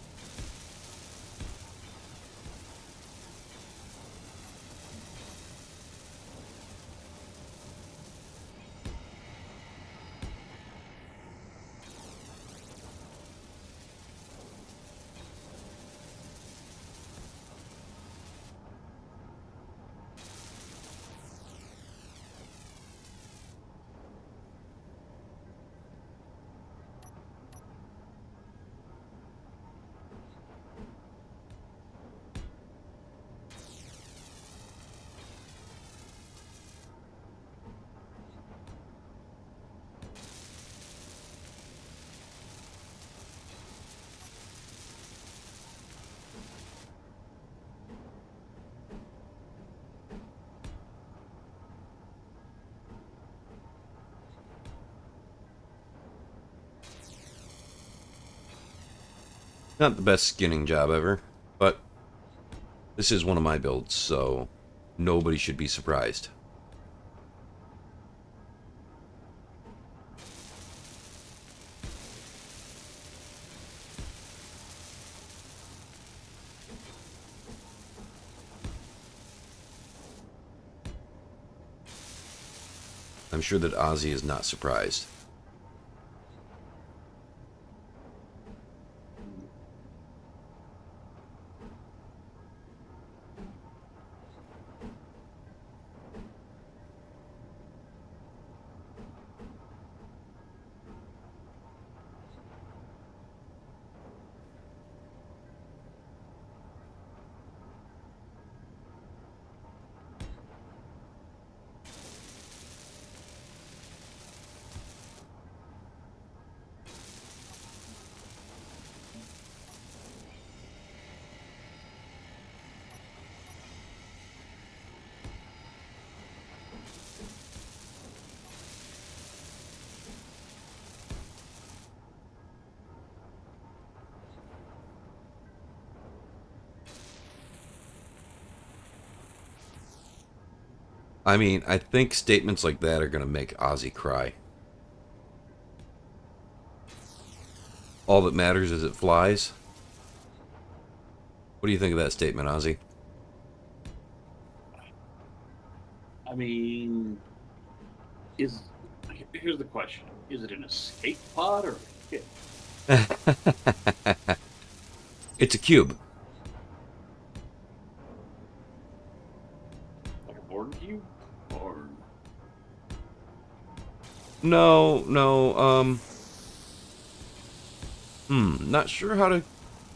Not the best skinning job ever, but this is one of my builds, so nobody should be surprised. I'm sure that Ozzy is not surprised. I mean, I think statements like that are going to make Ozzy cry. All that matters is it flies. What do you think of that statement, Ozzy? I mean, here's the question: is it an escape pod or a kit? It's a cube. Like a board cube, or No,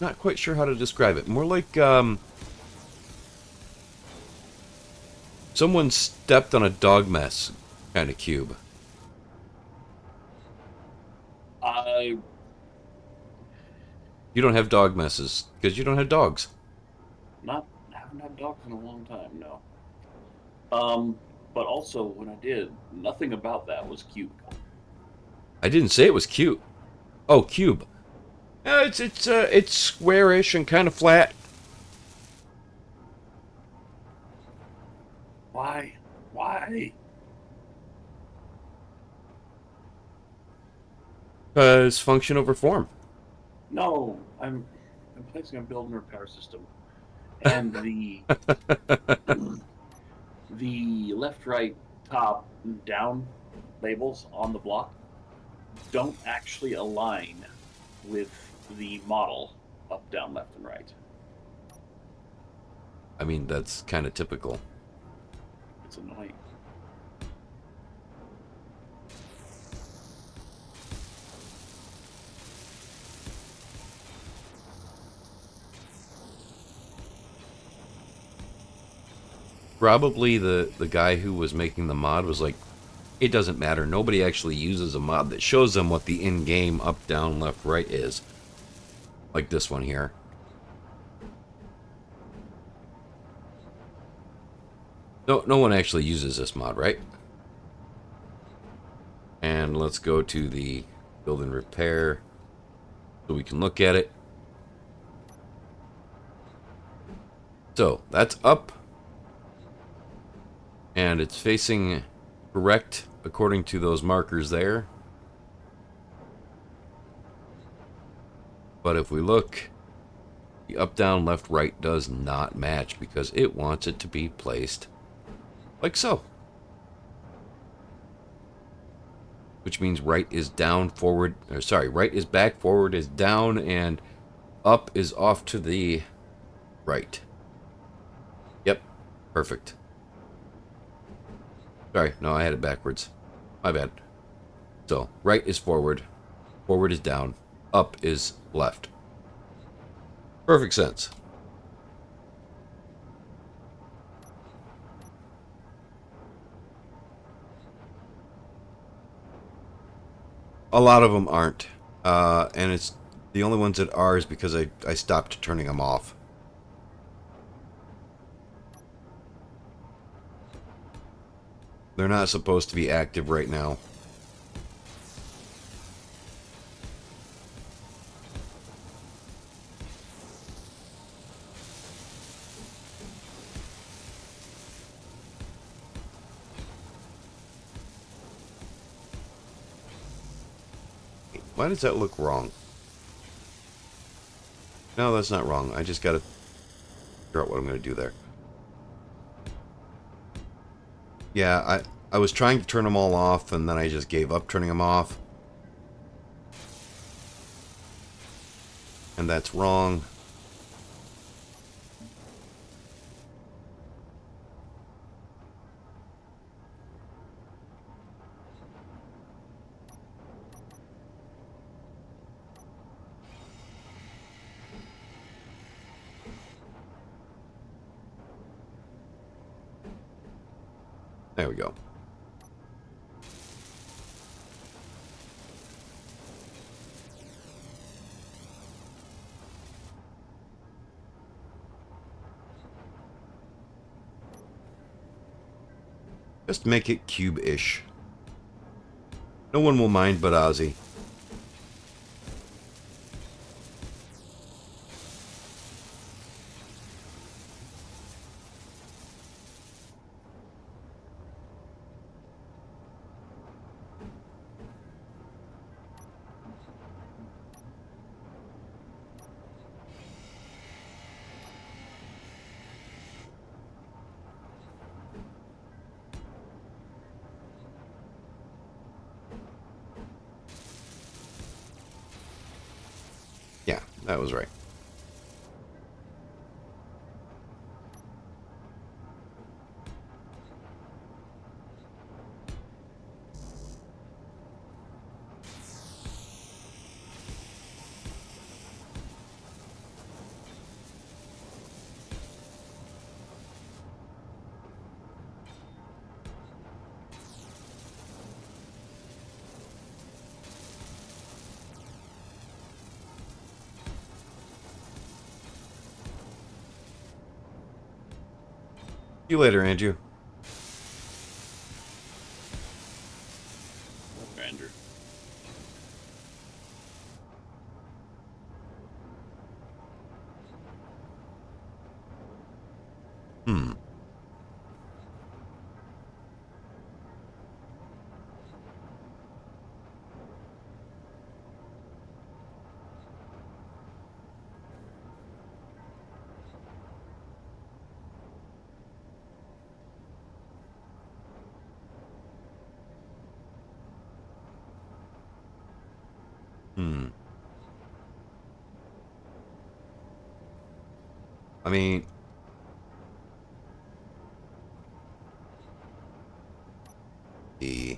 not quite sure how to describe it. More like, someone stepped on a dog mess kind of cube. I You don't have dog messes because you don't have dogs. haven't had dogs in a long time. No. But also when I did, nothing about that was cubical. I didn't say it was cute. Oh, cube. It's squarish and kind of flat. Why? Why? Because function over form. No, I'm placing a build and repair system, and the left, right, top, and down labels on the block don't actually align with the model up, down, left, and right. I mean, that's kind of typical. It's annoying. Probably the guy who was making the mod was like, it doesn't matter. Nobody actually uses a mod that shows them what the in-game up, down, left, right is. Like this one here. No one actually uses this mod, right? And let's go to the build and repair so we can look at it. So that's up. And it's facing correct according to those markers there. But if we look, the up, down, left, right does not match because it wants it to be placed like so. Which means right is down, forward, or sorry, right is back, forward is down, and up is off to the right. Yep, perfect. Sorry, no, I had it backwards. My bad. So, right is forward, forward is down, up is left. Perfect sense. A lot of them aren't. And it's the only ones that are is because I stopped turning them off. They're not supposed to be active right now. Why does that look wrong? No, that's not wrong. I just gotta figure out what I'm gonna do there. Yeah, I was trying to turn them all off, and then I just gave up turning them off. And that's wrong. There we go. Just make it cube-ish. No one will mind but Ozzy. Yeah, that was right. See you later, Andrew. Andrew. Hmm. Hmm. I mean, the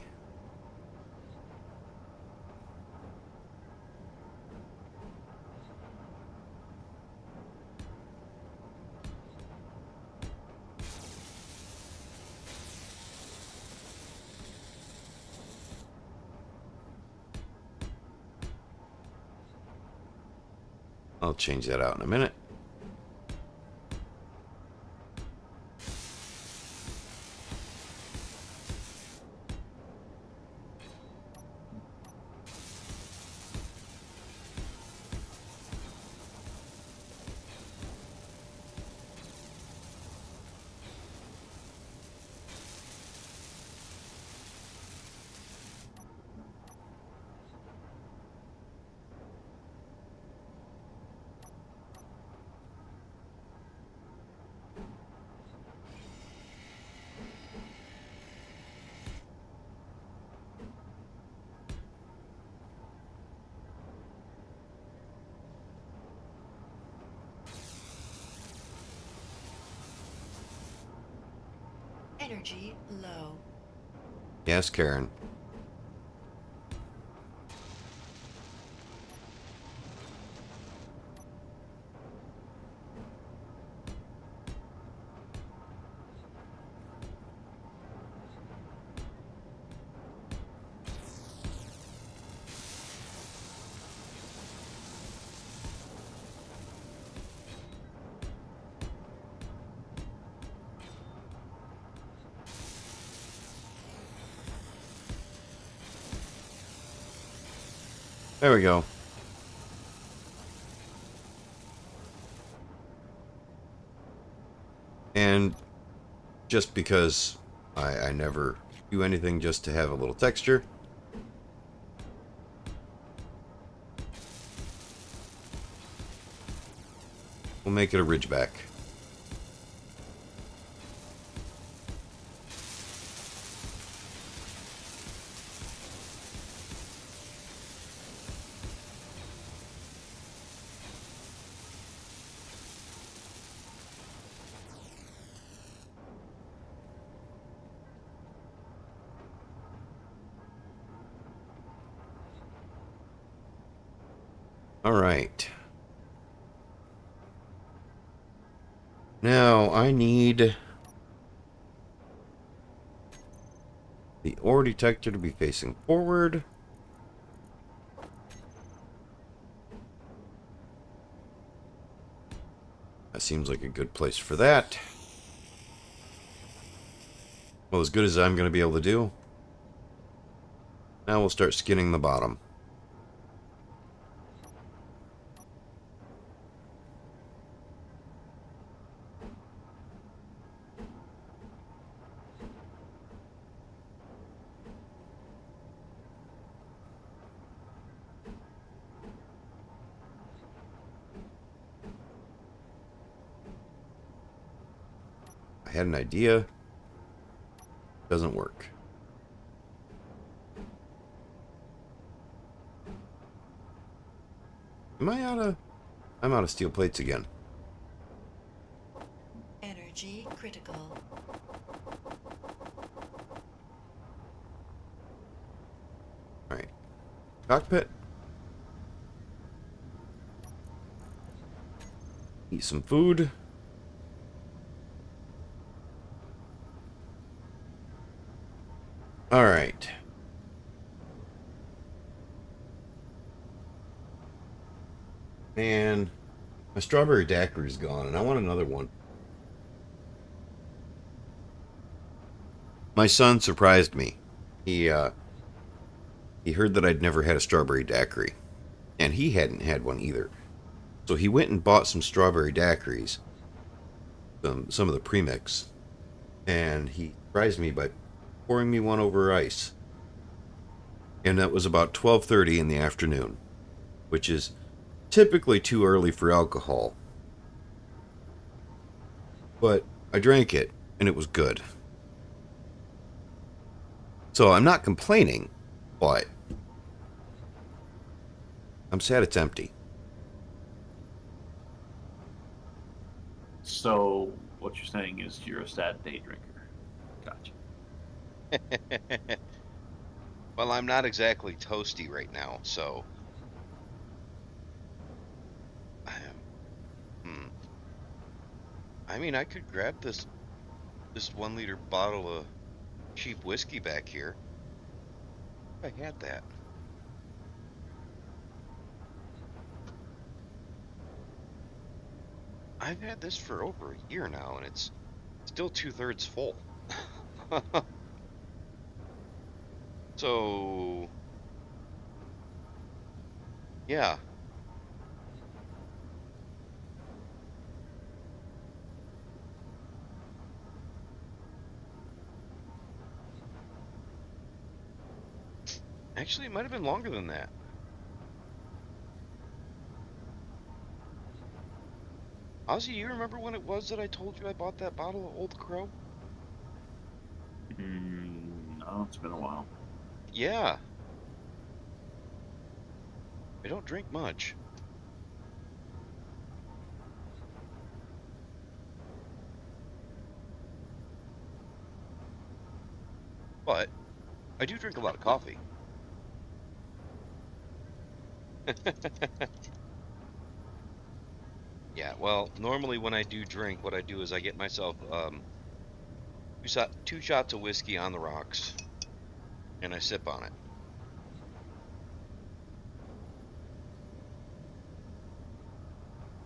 I'll change that out in a minute. Energy low. Yes, Karen. There we go. And just because I never do anything just to have a little texture, we'll make it a ridgeback. All right. Now I need the ore detector to be facing forward. That seems like a good place for that. Well, as good as I'm going to be able to do. Now we'll start skinning the bottom. I had an idea. Doesn't work. Am I out of... I'm out of steel plates again. Energy critical. Alright. Cockpit. Eat some food. Alright. Man, my strawberry daiquiri is gone, and I want another one. My son surprised me. He heard that I'd never had a strawberry daiquiri, and he hadn't had one either. So he went and bought some strawberry daiquiris, some of the premix, and he surprised me by pouring me one over ice. And that was about 12:30 in the afternoon, which is typically too early for alcohol. But I drank it, and it was good. So I'm not complaining, but I'm sad it's empty. So what you're saying is you're a sad day drinker. Gotcha. Well, I'm not exactly toasty right now, so I am. I mean, I could grab this 1 liter bottle of cheap whiskey back here. If I had that. I've had this for over a year now, and it's still 2/3 full. So, yeah. Actually, it might have been longer than that. Ozzy, you remember when it was that I told you I bought that bottle of Old Crow? No, it's been a while. Yeah. I don't drink much. But I do drink a lot of coffee. Yeah, well, normally when I do drink, what I do is I get myself two shots of whiskey on the rocks, and I sip on it.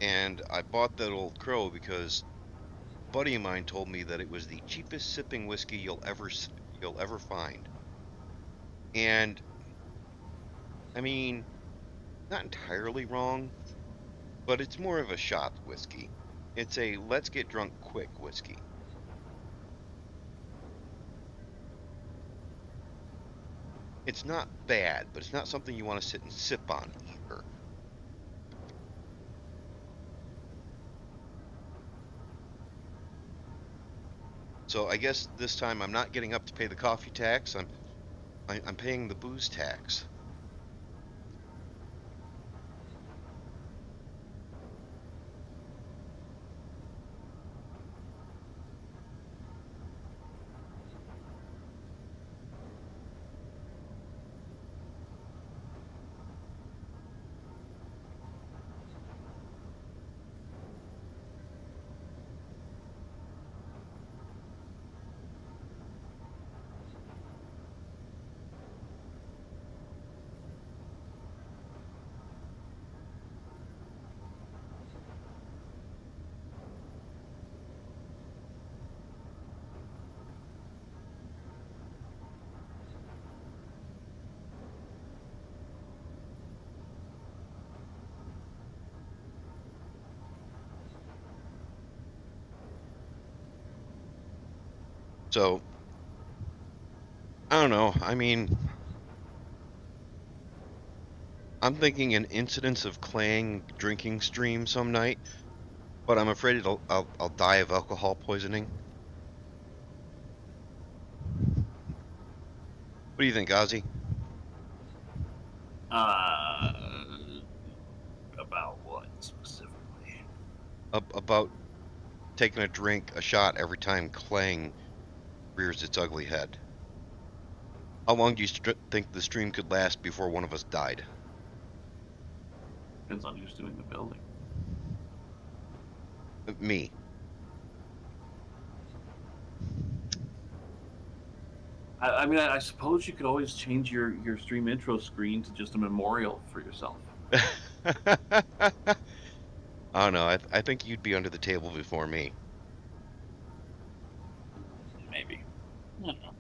And I bought that Old Crow because a buddy of mine told me that it was the cheapest sipping whiskey you'll ever find. And I mean, not entirely wrong, but it's more of a shot whiskey. It's a let's get drunk quick whiskey. It's not bad, but it's not something you want to sit and sip on either. So I guess this time I'm not getting up to pay the coffee tax. I'm paying the booze tax. So I don't know. I mean, I'm thinking an incidence of clang drinking stream some night, but I'm afraid I'll die of alcohol poisoning. What do you think, Ozzy? About what specifically? About taking a shot every time clang rears its ugly head. How long do you think the stream could last before one of us died? Depends on who's doing the building. Me. I mean, I suppose you could always change your stream intro screen to just a memorial for yourself. I don't know. I think you'd be under the table before me. Maybe. I don't know.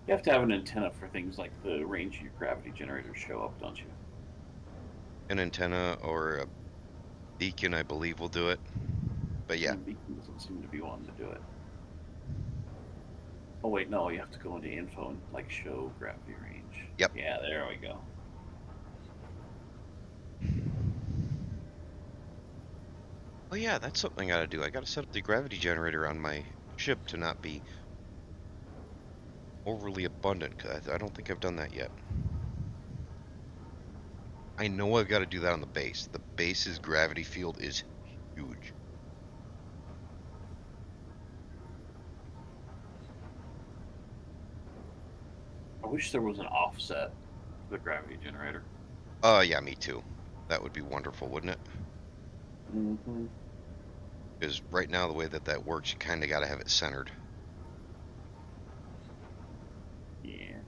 You have to have an antenna for things like the range of your gravity generators show up, don't you? An antenna or a beacon, I believe, will do it. But yeah. Beacon doesn't seem to be wanting to do it. Oh wait, no, you have to go into info and like show gravity range. Yep. Yeah, there we go. Oh yeah, that's something I gotta do. I gotta set up the gravity generator on my ship to not be overly abundant, 'cause I don't think I've done that yet. I know I've got to do that on the base. The base's gravity field is huge. I wish there was an offset for the gravity generator. Yeah, me too. That would be wonderful, wouldn't it? Mm-hmm. Because right now, the way that works, you kind of got to have it centered. Yeah.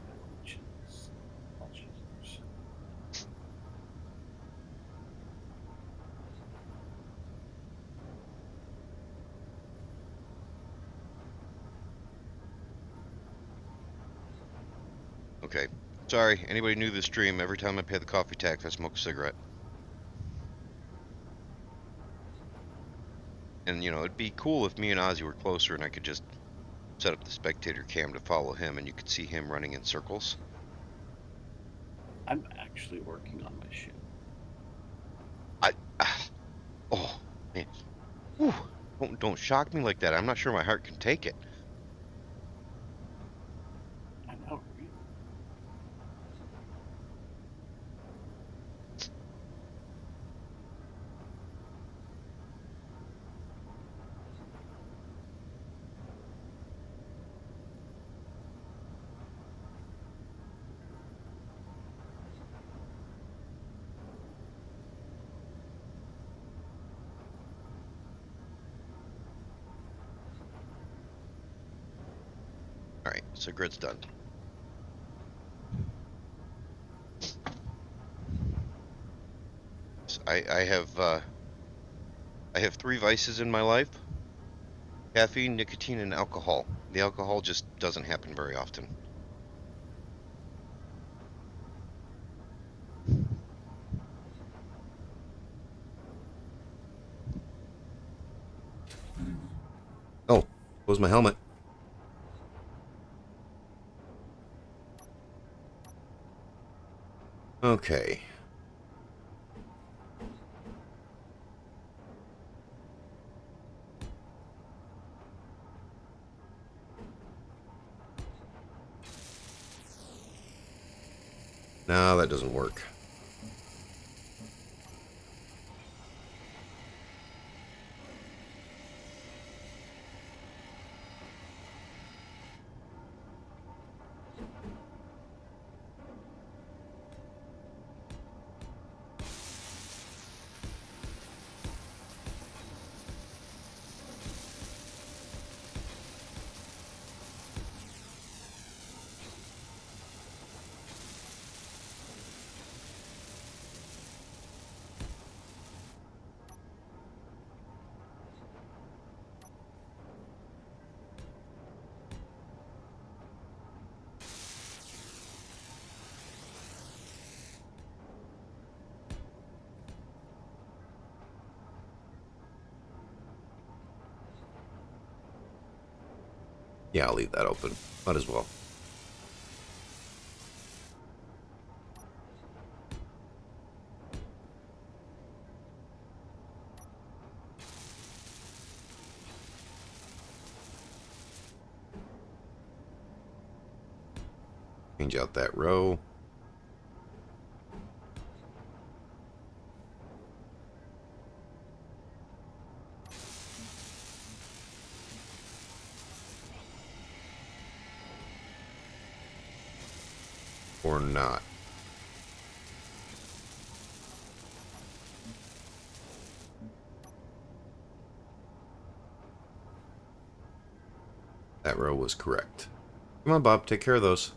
Okay. Sorry, anybody new to the stream, every time I pay the coffee tax, I smoke a cigarette. And, you know, it'd be cool if me and Ozzy were closer and I could just set up the spectator cam to follow him and you could see him running in circles. I'm actually working on my ship. Oh, man. Whew. Don't shock me like that. I'm not sure my heart can take it. I know. Alright, so grid's done. So I have 3 vices in my life: caffeine, nicotine, and alcohol. The alcohol just doesn't happen very often. Oh, close my helmet. Okay. No, that doesn't work. Yeah, I'll leave that open. Might as well. Change out that row. Or not. That row was correct. Come on, Bob, take care of those.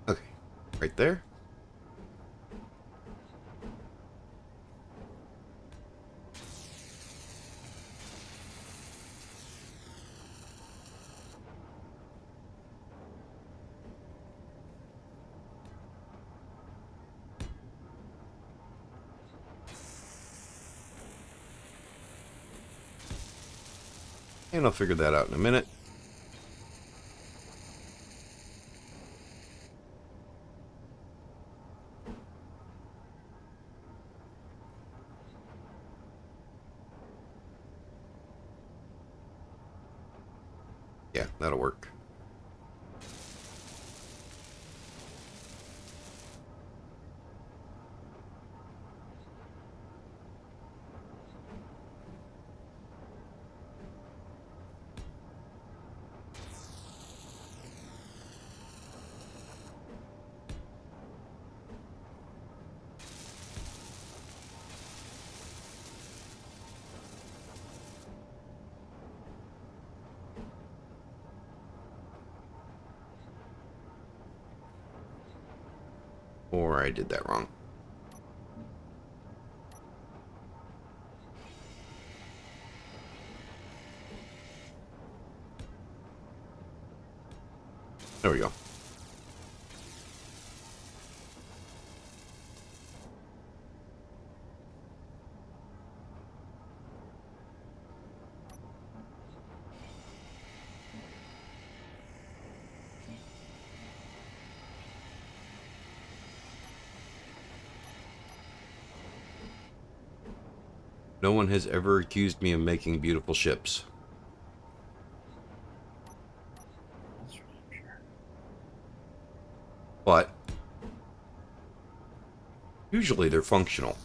Okay, right there. And I'll figure that out in a minute. Yeah, that'll work. Or I did that wrong. There we go. No one has ever accused me of making beautiful ships. That's for damn sure. But usually they're functional.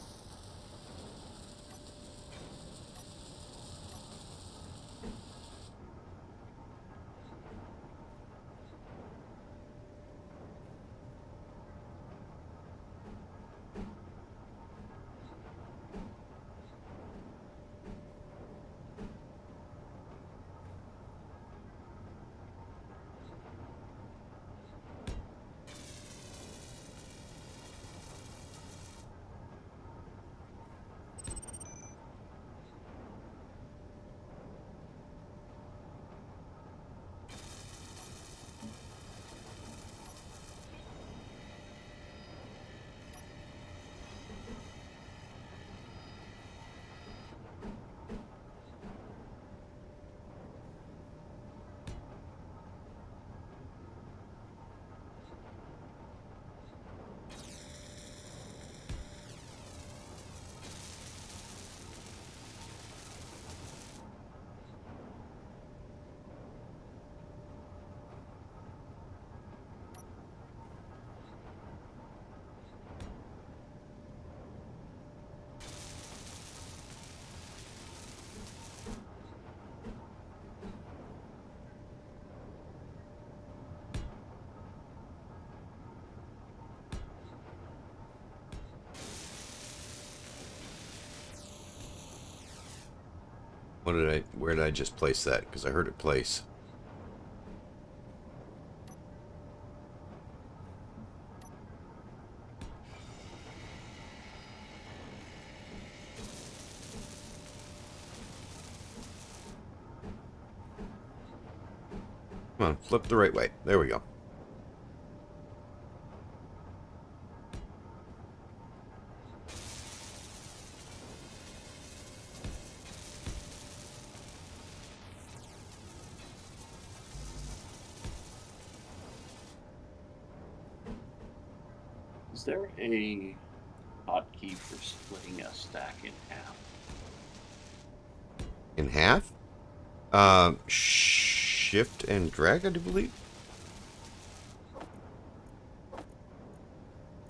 Where did I just place that? Because I heard it place. Come on, flip the right way. There we go. Is there a hotkey for splitting a stack in half? In half? Shift and drag, I do believe.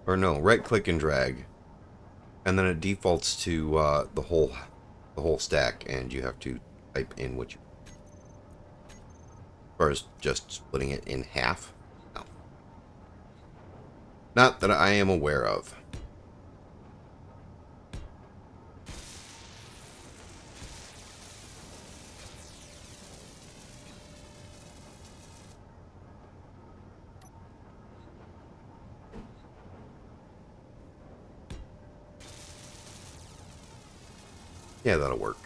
Or no, right click and drag. And then it defaults to the whole stack, and you have to type in what you. As far as just splitting it in half. No. Not that I am aware of. Yeah, that'll work.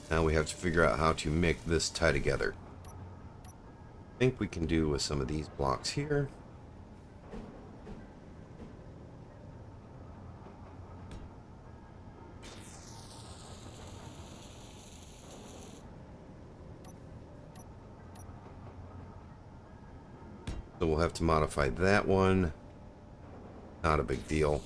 Now we have to figure out how to make this tie together. I think we can do with some of these blocks here. So we'll have to modify that one. Not a big deal.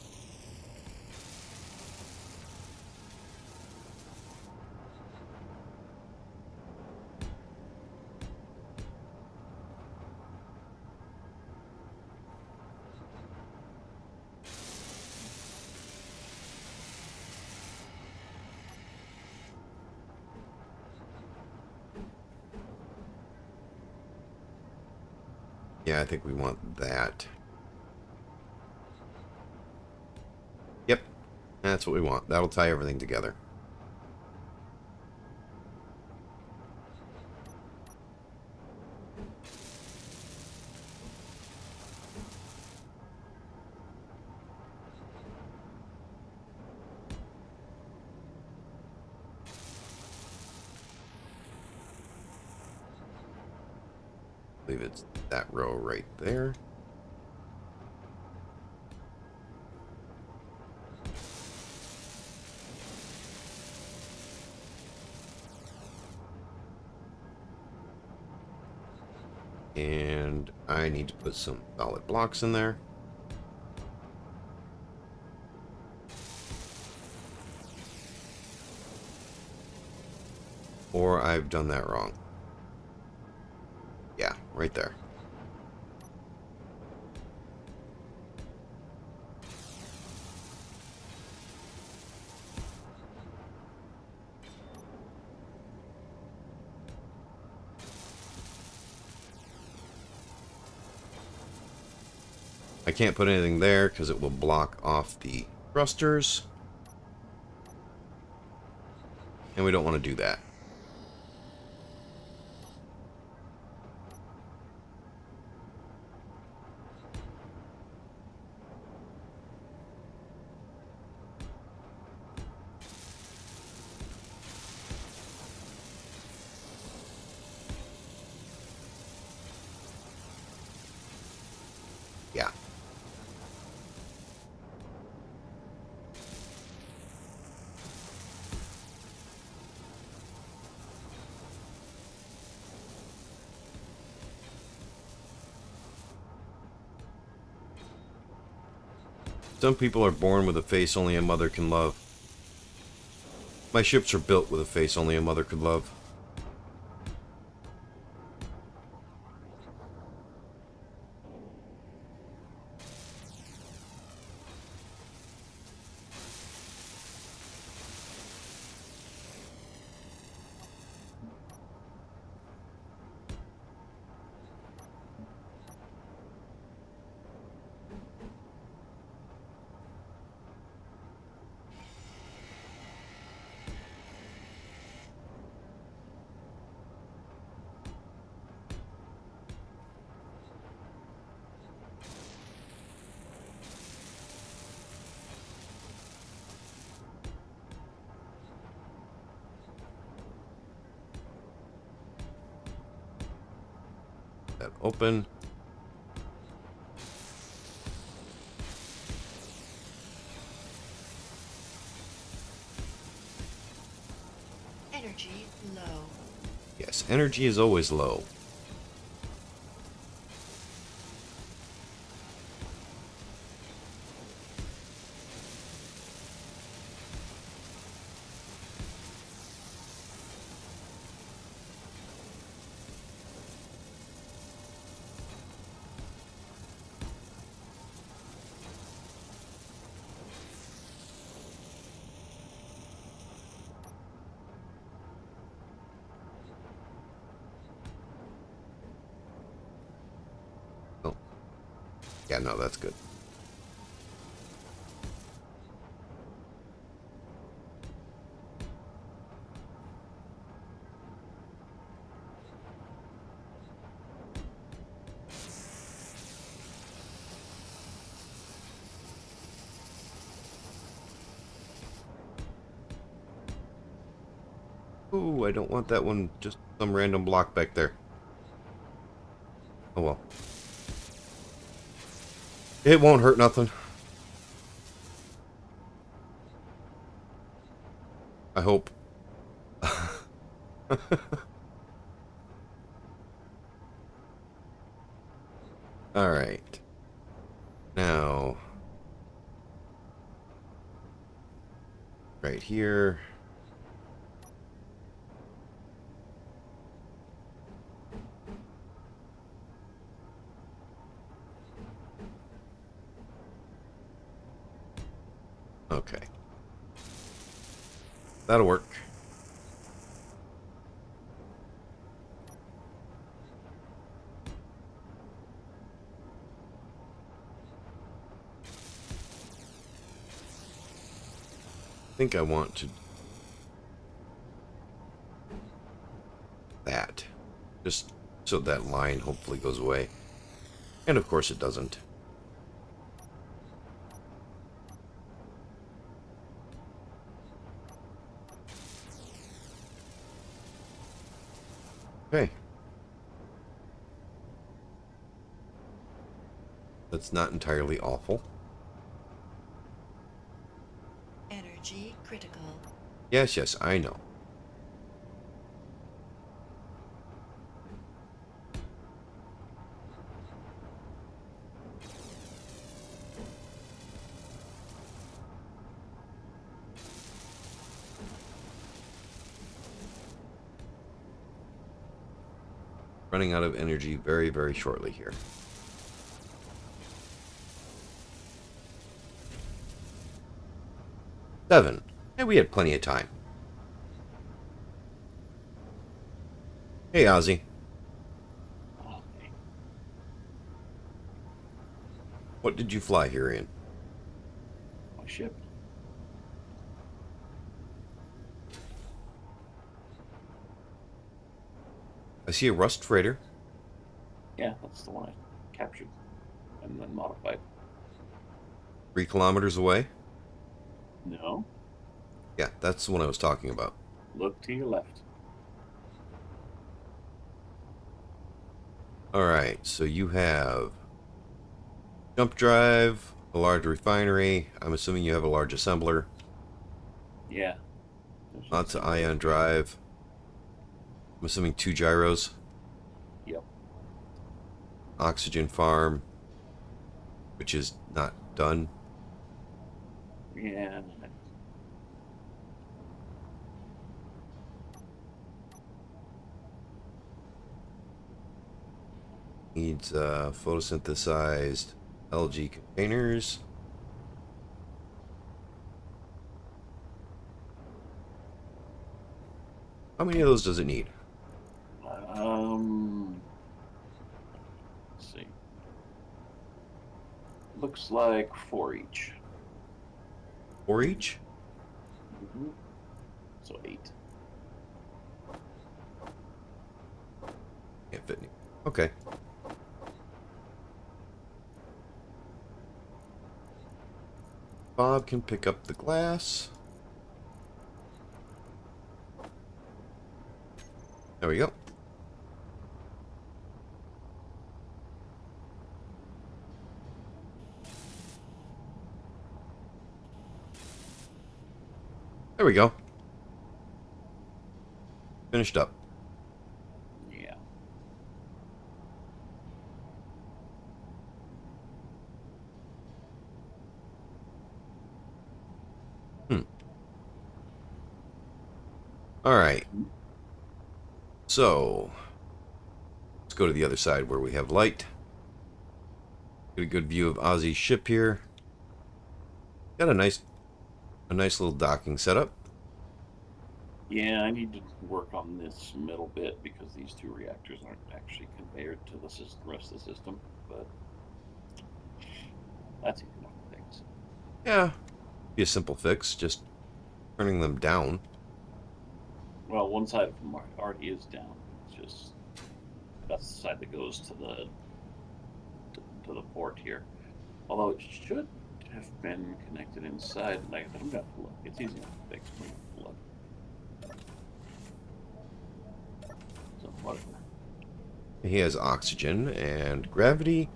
Yeah, I think we want that. Yep, that's what we want. That'll tie everything together. I believe it's that row right there. And I need to put some solid blocks in there. Or I've done that wrong. Yeah, right there. I can't put anything there because it will block off the thrusters. And we don't want to do that. Yeah. Some people are born with a face only a mother can love. My ships are built with a face only a mother could love. That open. Energy low. Yes, energy is always low. Oh. Yeah, no, that's good. Ooh, I don't want that one, just some random block back there. Oh well. It won't hurt nothing. I hope. Alright. Now, right here. Okay. That'll work. I think I want to that just so that line hopefully goes away, and of course it doesn't. Okay, that's not entirely awful. Energy critical. Yes, I know. Running out of energy very, very shortly here. Seven. And we had plenty of time. Hey, Ozzy. Okay. What did you fly here in? My ship. I see a rust freighter. Yeah, that's the one I captured and then modified. 3 kilometers away. No, Yeah, that's the one I was talking about. look to your left. Alright, so you have jump drive, a large refinery. I'm assuming you have a large assembler. Yeah. Lots of ion drive. I'm assuming 2 gyros. Yep. Oxygen farm, which is not done. Yeah. Needs photosynthesized algae containers. How many of those does it need? Let's see. Looks like 4 each. 4 each? So 8. Can't fit any. Okay. Bob can pick up the glass. There we go. There we go. Finished up. Yeah. All right. So, let's go to the other side where we have light. Get a good view of Ozzy's ship here. Got a nice little docking setup. Yeah, I need to work on this middle bit because these 2 reactors aren't actually conveyed to the rest of the system, but that's easy enough to fix. Yeah, be a simple fix, just turning them down. Well, one side of them already is down. It's just that's the side that goes to the port here. Although it should have been connected inside. I'm gonna have to look. It's easy enough to fix. I'm gonna have to look. So whatever. He has oxygen and gravity.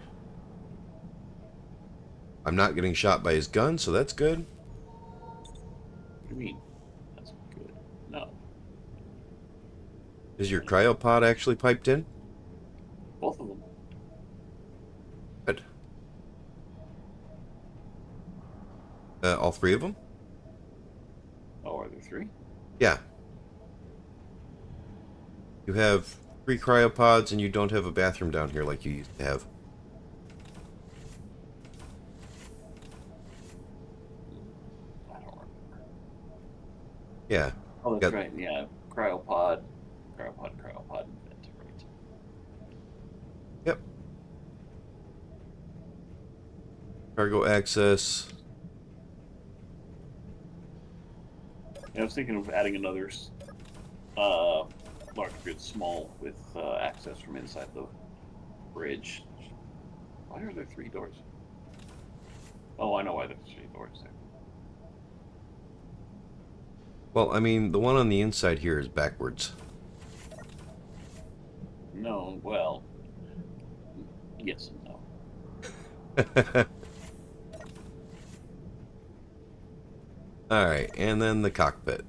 I'm not getting shot by his gun, so that's good. What do you mean? That's good. No. Is your cryopod actually piped in? Both of them. Good. All 3 of them? Oh, are there 3? Yeah. You have 3 cryopods and you don't have a bathroom down here like you used to have. I don't remember. Yeah. Oh, that's Got- right. Yeah, cryopod, and vent, right. Yep. Cargo access. Yeah, I was thinking of adding another large grid small with access from inside the bridge. Why are there 3 doors? Oh, I know why there's 3 doors there. Well, I mean, the one on the inside here is backwards. No, well, yes and no. Alright, and then the cockpit.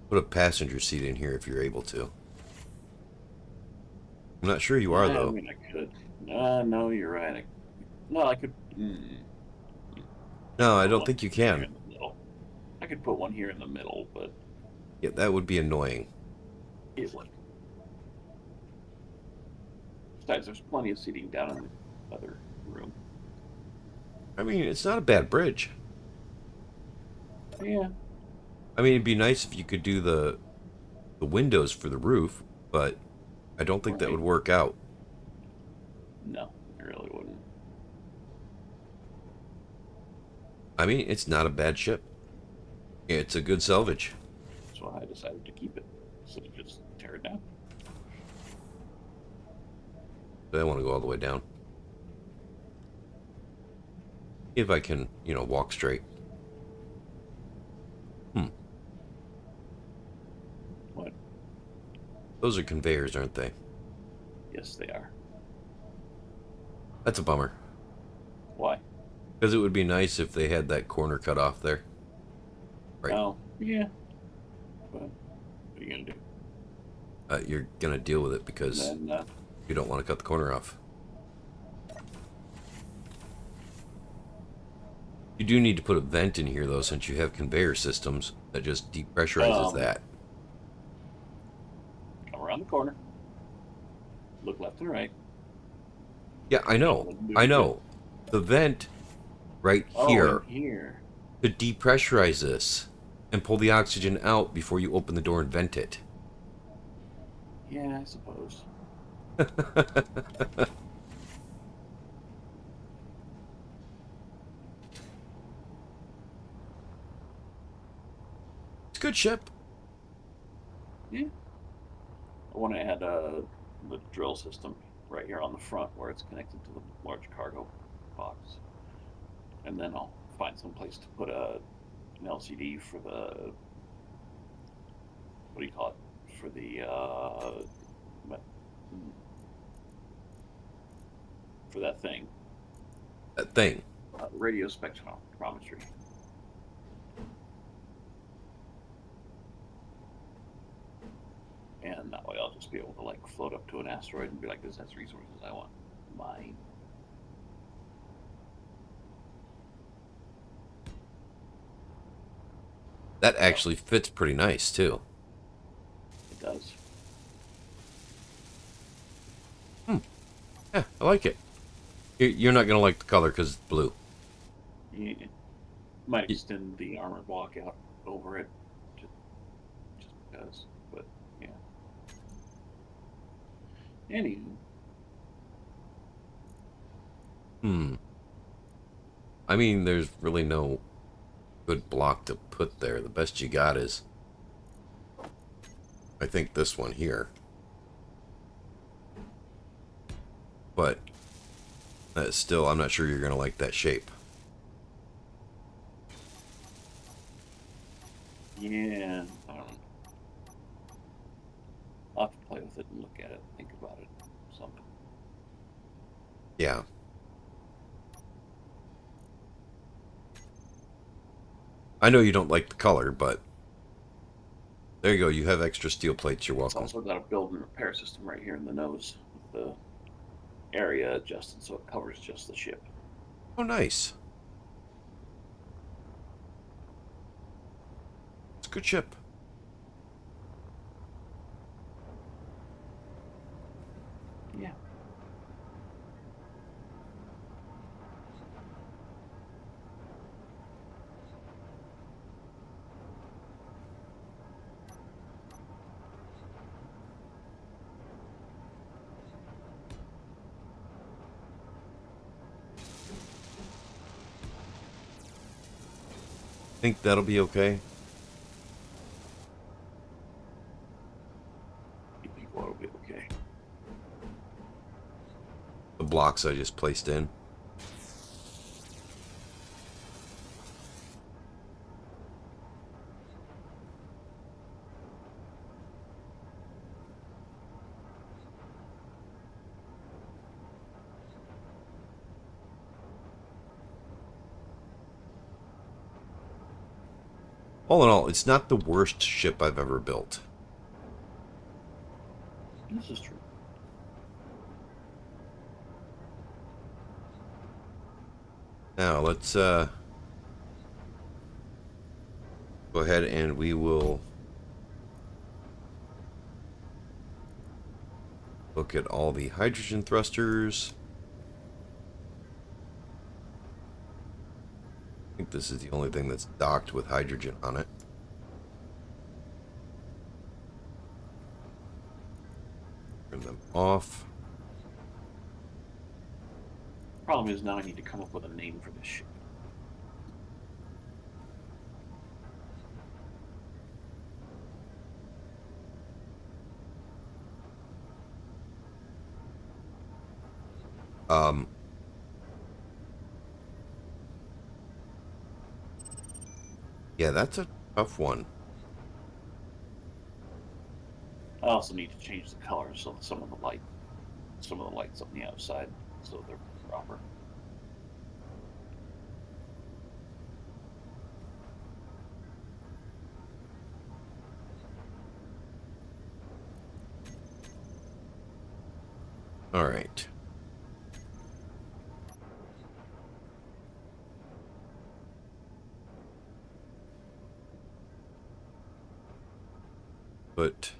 Put a passenger seat in here if you're able to. I'm not sure you are, I though. mean, I could. No, you're right. I could. No, I put don't one think you here can. in the middle. I could put one here in the middle, but Yeah, that would be annoying. it would. Besides, there's plenty of seating down in the other room. I mean, it's not a bad bridge. Yeah. I mean, it'd be nice if you could do the windows for the roof, but I don't think that Right. would work out. No, it really wouldn't. I mean, it's not a bad ship. It's a good salvage. That's why I decided to keep it. Instead of just tear it down. But I want to go all the way down. If I can, you know, walk straight. What? Those are conveyors, aren't they? Yes, they are. That's a bummer. Why? Because it would be nice if they had that corner cut off there. Right. Oh, yeah. But what are you going to do? You're going to deal with it because And then, you don't want to cut the corner off. You do need to put a vent in here, though, since you have conveyor systems that just depressurizes that. come around the corner. Look left and right. Yeah, I know. I know. The vent right here Oh, in here. to depressurize this and pull the oxygen out before you open the door and vent it. Yeah, I suppose. It's a good ship. Yeah. I want to add the drill system right here on the front where it's connected to the large cargo box. And then I'll find some place to put an LCD for the, what do you call it? For the, for that thing. That thing. Radio spectrometry. And that way I'll just be able to like float up to an asteroid and be like, this has resources I want. Mine. That actually fits pretty nice, too. It does. Yeah, I like it. You're not going to like the color because it's blue. Yeah. Might extend the armored block out over it. Just because. But yeah. Anywho. I mean, there's really no good block to put there. The best you got is, I think, this one here. But still, I'm not sure you're going to like that shape. Yeah. I don't know. I'll have to play with it and look at it, think about it. Something. Yeah. I know you don't like the color, but there you go. You have extra steel plates. You're It's welcome. also got a build and repair system right here in the nose with the area adjusted so it covers just the ship. Oh, nice. It's a good ship. Yeah. Think that'll be okay? You think what'll be okay? The blocks I just placed in. All in all, it's not the worst ship I've ever built. This is true. Now, let's go ahead and we will look look at all the hydrogen thrusters. I think this is the only thing that's docked with hydrogen on it. Turn them off. Problem is now I need to come up with a name for this ship. Yeah, that's a tough one. I also need to change the colors so that some of the lights on the outside, so they're proper. All right. But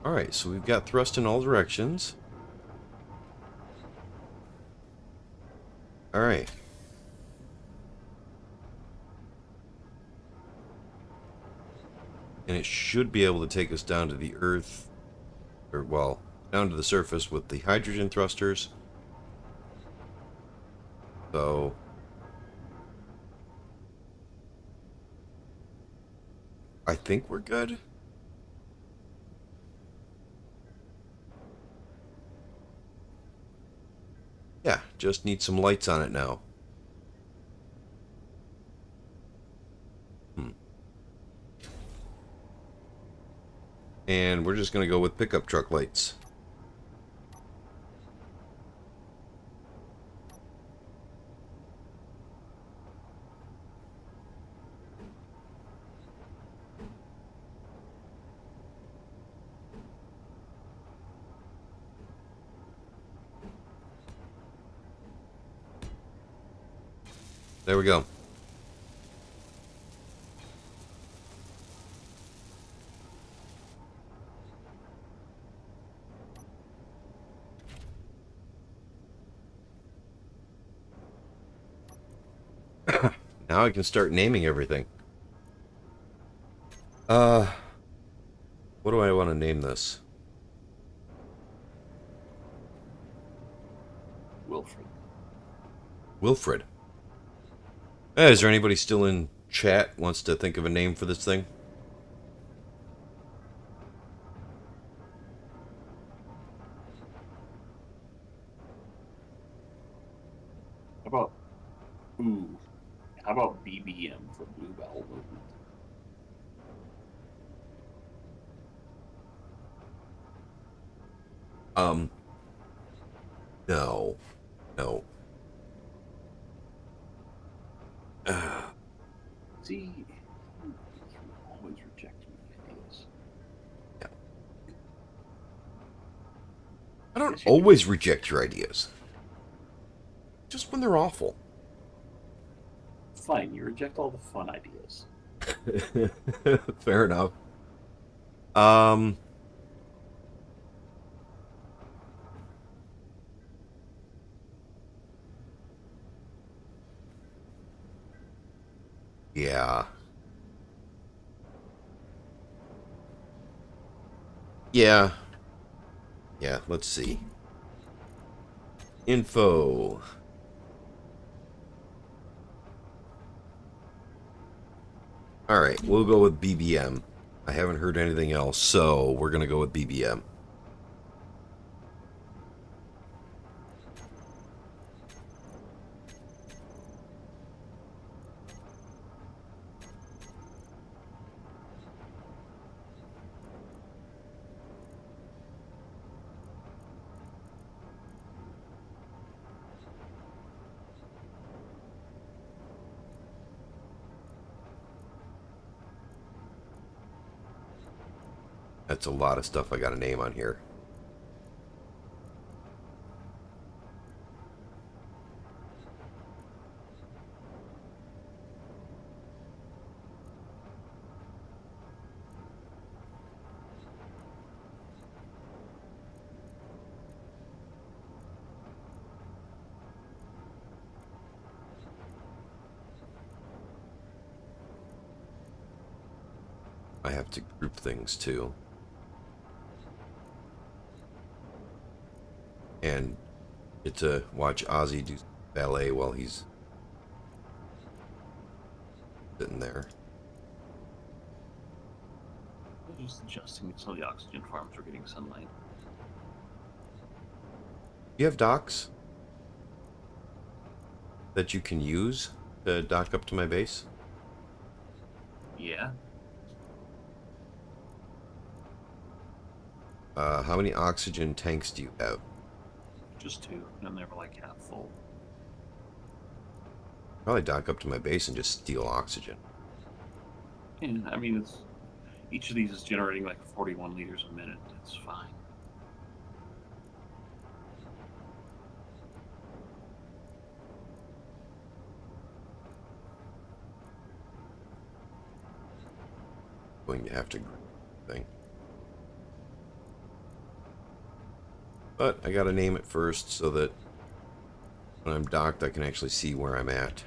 all right, so we've got thrust in all directions. All right. And it should be able to take us down to the Earth, or, well, down to the surface with the hydrogen thrusters. So I think we're good. Yeah, just need some lights on it now. And we're just going to go with pickup truck lights. There we go. Now I can start naming everything. What do I want to name this? Wilfred. Wilfred. Hey, is there anybody still in chat wants to think of a name for this thing? How about BBM for Blue Bowel Movement? No. No. See, you always reject my ideas. Yeah. I don't Yes, you always reject your ideas. Just when they're awful. Fine, you reject all the fun ideas. Fair enough. Yeah. Yeah. Yeah, let's see. Info. Alright, we'll go with BBM. I haven't heard anything else, so we're going to go with BBM. That's a lot of stuff I got to name on here. I have to group things too. And get to watch Ozzy do ballet while he's sitting there. Just adjusting so the oxygen farms are getting sunlight. You have docks that you can use to dock up to my base? Yeah. How many oxygen tanks do you have? Just 2, and they were like half full. Probably dock up to my base and just steal oxygen. And I mean, it's each of these is generating like 41 liters a minute. It's fine. Going to have to group thing. But I gotta name it first so that when I'm docked I can actually see where I'm at.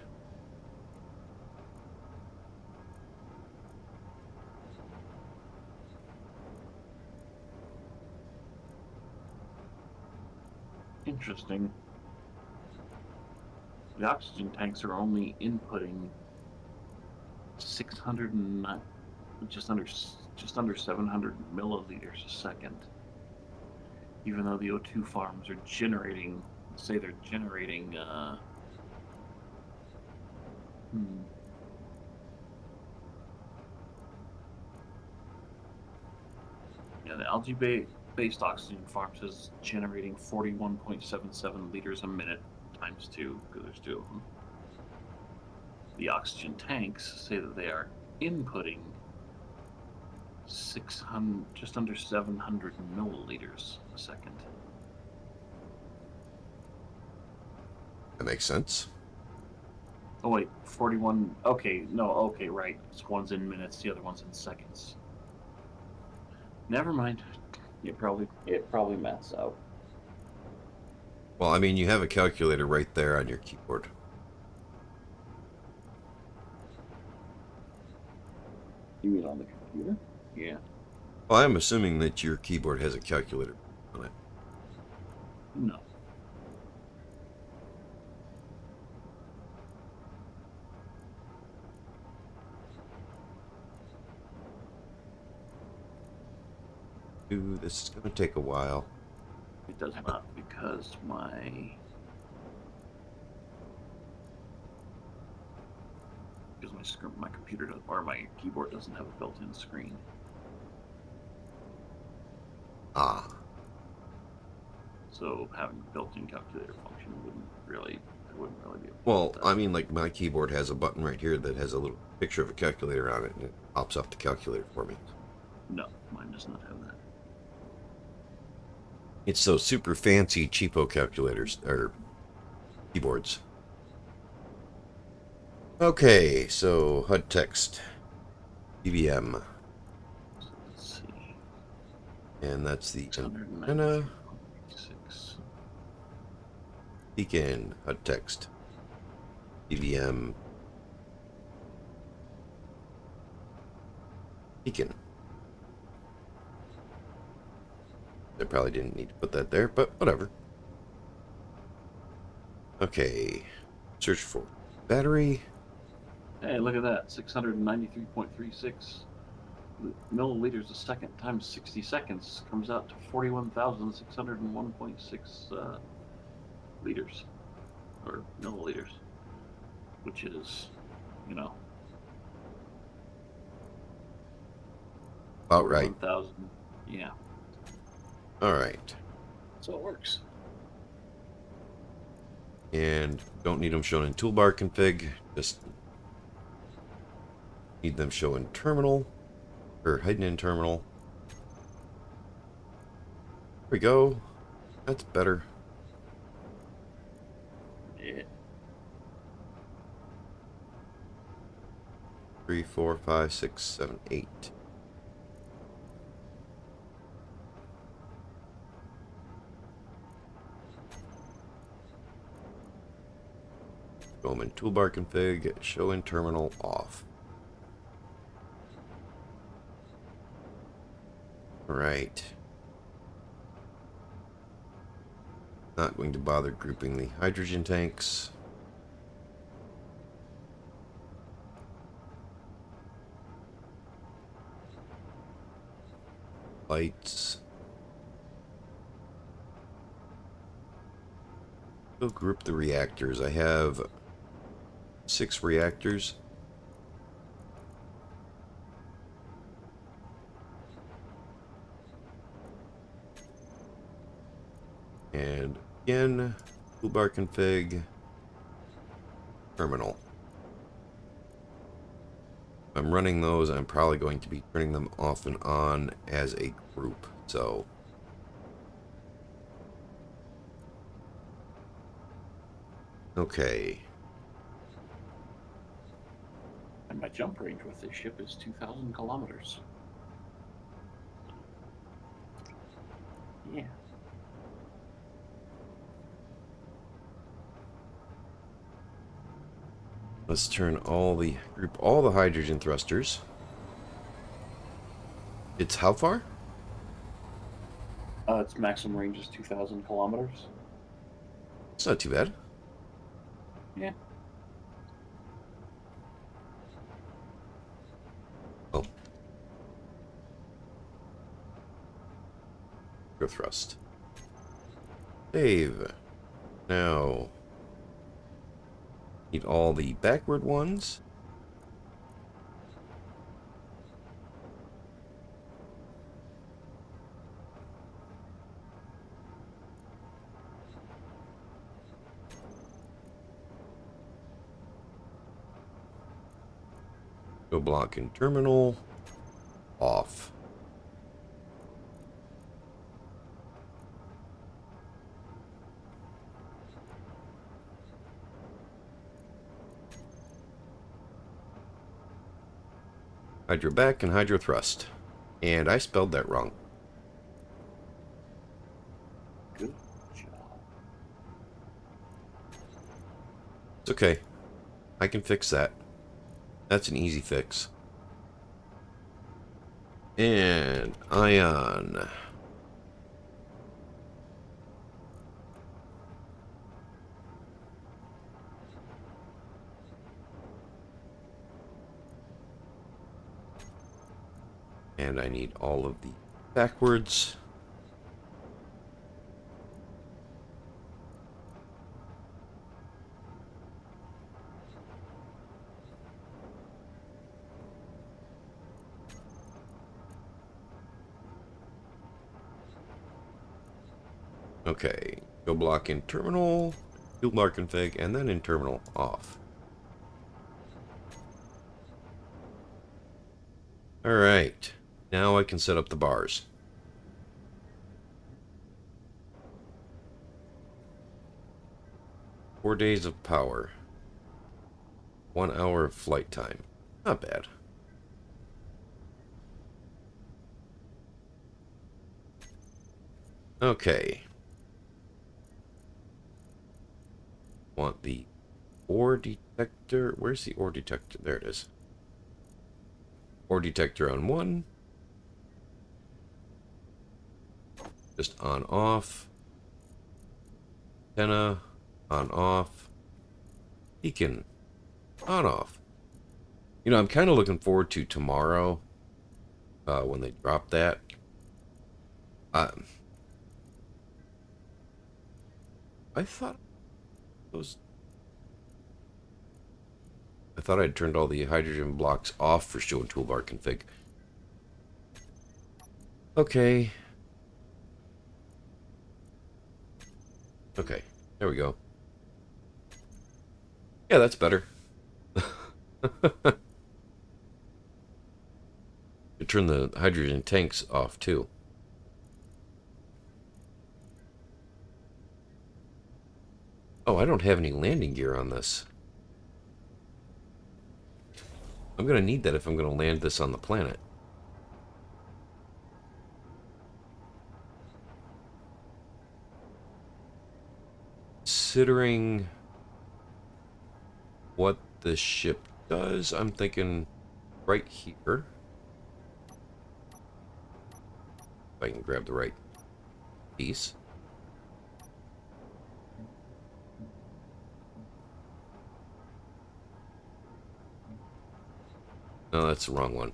Interesting. The oxygen tanks are only inputting 609, just under 700 milliliters a second. Even though the O2 farms are generating, say they're generating, yeah, the algae-based oxygen farms is generating 41.77 liters a minute times 2, because there's 2 of them. The oxygen tanks say that they are inputting 600, just under 700 milliliters a second. That makes sense. Oh wait, 41. Okay, no, okay, right. This one's in minutes, the other one's in seconds. Never mind. It probably maths out. Well, I mean, you have a calculator right there on your keyboard. You mean on the computer? Yeah. Well, I'm assuming that your keyboard has a calculator on it. No. Ooh, this is going to take a while. It does not, because my my computer does, or my keyboard doesn't have a built-in screen. Ah. So having a built-in calculator function wouldn't really be. Well, I mean, like my keyboard has a button right here that has a little picture of a calculator on it, and it pops up the calculator for me. No, mine does not have that. It's those super fancy cheapo calculators or keyboards. Okay, so HUD text, BBM, So let's see. and that's the antenna. 693.6. Beacon, HUD text, BBM, beacon. I probably didn't need to put that there, but whatever. Okay, search for battery. Hey, look at that. 693.36 milliliters a second times 60 seconds comes out to 41,601.6 liters. Or milliliters. Which is, you know, About right. 41,000. Yeah. All right. So it works. And don't need them shown in toolbar config. Just need them shown in terminal, or hidden in terminal. There we go. That's better. Yeah. 3, 4, 5, 6, 7, 8. Go in toolbar config, show in terminal off. All right. Not going to bother grouping the hydrogen tanks. Lights. We'll group the reactors. I have 6 reactors. And again, toolbar config, terminal. If I'm running those, I'm probably going to be turning them off and on as a group. So, okay. And my jump range with this ship is 2,000 kilometers. Yeah. Let's turn group all the hydrogen thrusters. It's how far? Its maximum range is 2,000 kilometers. It's not too bad. Yeah. Oh. Go thrust. Save. Now. Need all the backward ones. Go block in terminal. Off. Hydro back and hydro thrust. And I spelled that wrong. Good job. It's okay. I can fix that. That's an easy fix. And ion. And I need all of the backwards. Okay, go block in terminal, toolbar config, and then in terminal off. Alright, now I can set up the bars. Four days of power. 1 hour of flight time. Not bad. Okay. Want the ore detector. Where's the ore detector? There it is. Ore detector on 1. Just on off. Antenna on off. Beacon on off. You know, I'm kind of looking forward to tomorrow when they drop that. I thought I'd turned all the hydrogen blocks off for show and toolbar config. Okay. Okay, there we go. Yeah, that's better. You turn the hydrogen tanks off too. Oh, I don't have any landing gear on this. I'm going to need that if I'm going to land this on the planet. Considering what the ship does, I'm thinking right here. If I can grab the right piece. No, that's the wrong one.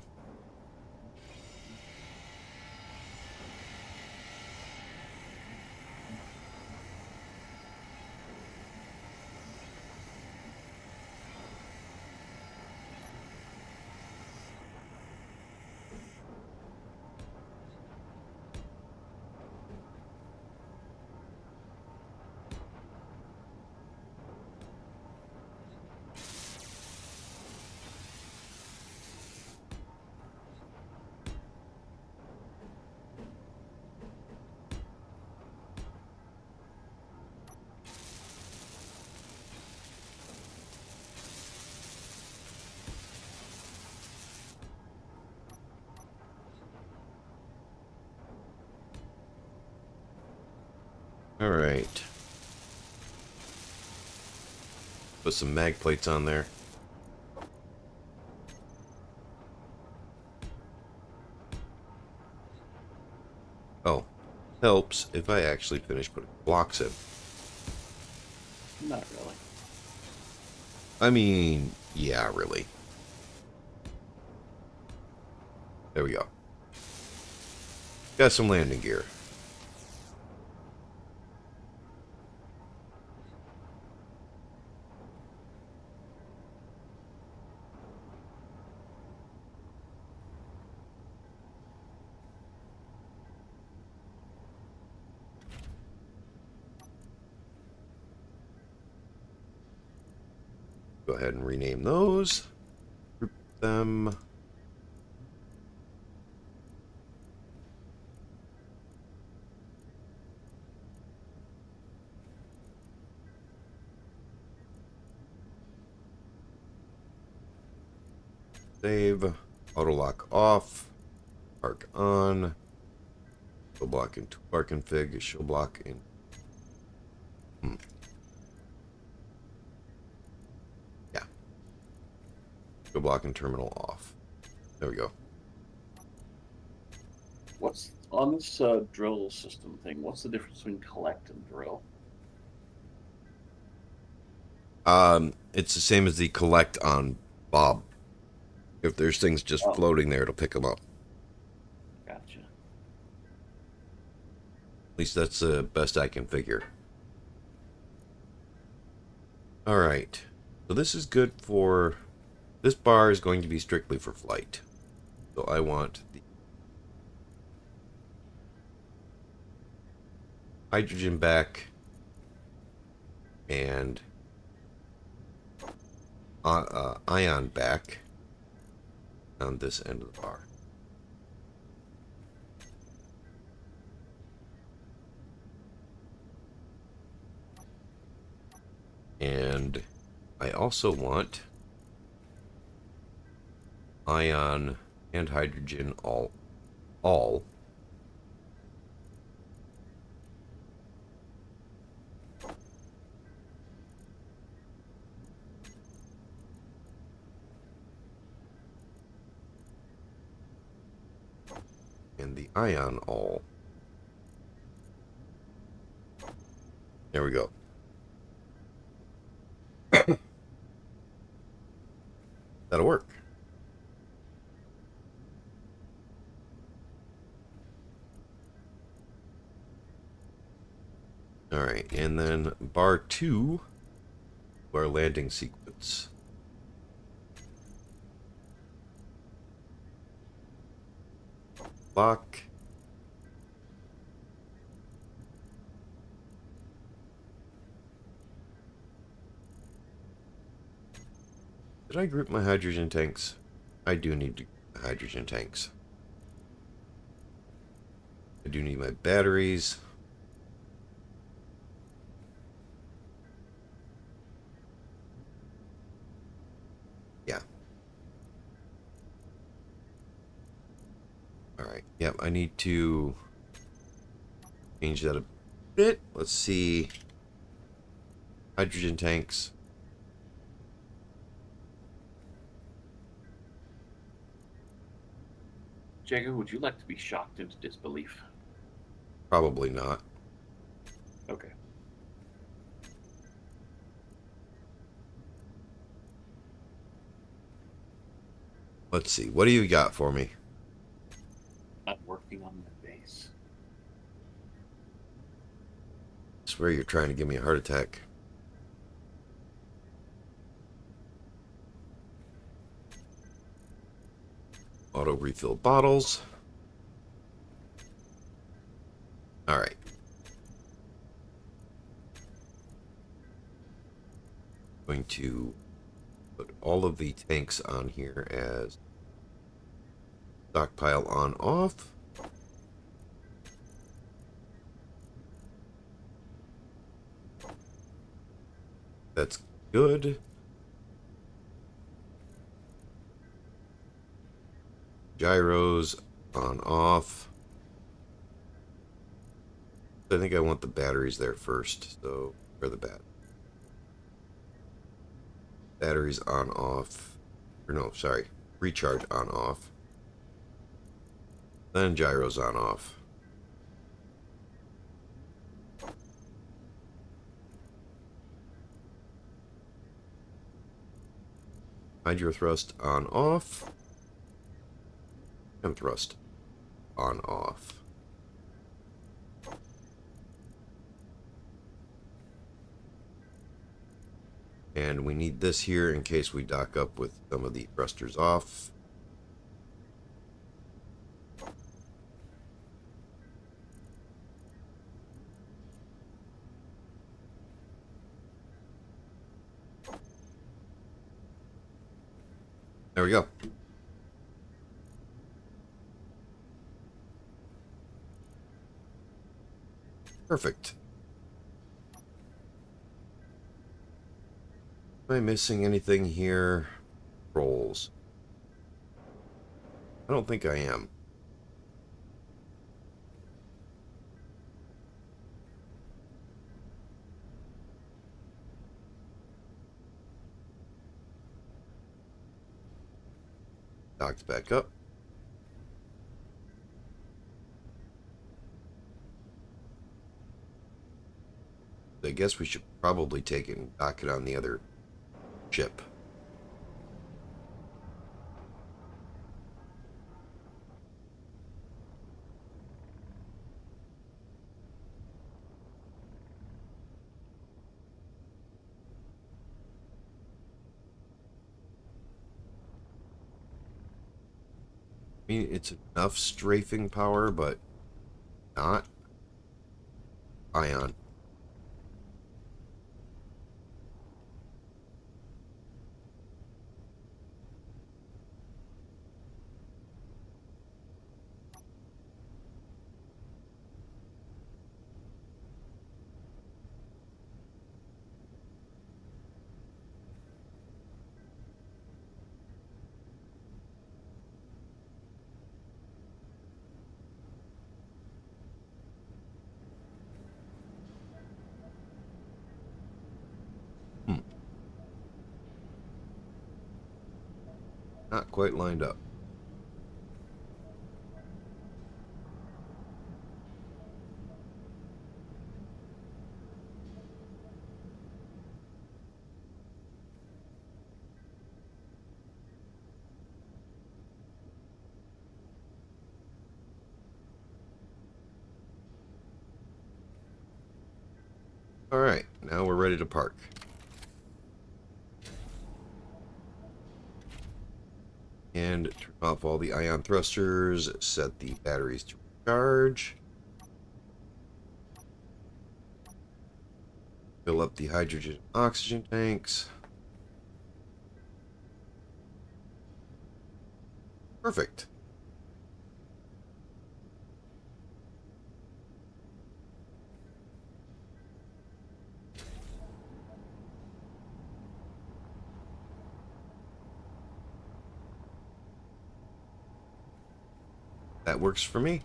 All right. Put some mag plates on there. Oh, helps if I actually finish putting blocks in. Not really. I mean, yeah, really. There we go. Got some landing gear. Go ahead and rename those. Group them. Save. Auto lock off. Arc on. Show block in toolbar config. Show block in. Yeah. Show block in terminal off. There we go. What's on this drill system thing? What's the difference between collect and drill? It's the same as the collect on Bob. If there's things just Oh. floating there, it'll pick them up. Gotcha. At least that's the best I can figure. Alright. So this is good for... This bar is going to be strictly for flight. So I want the hydrogen back and ion back on this end of the bar. And I also want ion and hydrogen all and the ion all. There we go. That'll work. All right, and then bar 2, our landing sequence. Lock. Did I group my hydrogen tanks? I do need to hydrogen tanks. I do need my batteries. Yeah. Alright, yep, I need to change that a bit. Let's see. Hydrogen tanks. Jacob, would you like to be shocked into disbelief? Probably not. Okay. Let's see. What do you got for me? I'm working on the base. I swear you're trying to give me a heart attack. Auto refill bottles. All right. Going to put all of the tanks on here as stockpile on off. That's good. Gyros on off. I think I want the batteries there first. So where are the batteries on off? Or no, sorry, recharge on off. Then gyros on off. Hydro thrust on off. And thrust on off. And we need this here in case we dock up with some of the thrusters off. There we go. Perfect. Am I missing anything here? Rolls. I don't think I am. Docked back up. I guess we should probably take it and dock it on the other ship. I mean, it's enough strafing power, but not ion. Not quite lined up. All right, now we're ready to park. And turn off all the ion thrusters, set the batteries to recharge. Fill up the hydrogen and oxygen tanks. Perfect. That works for me.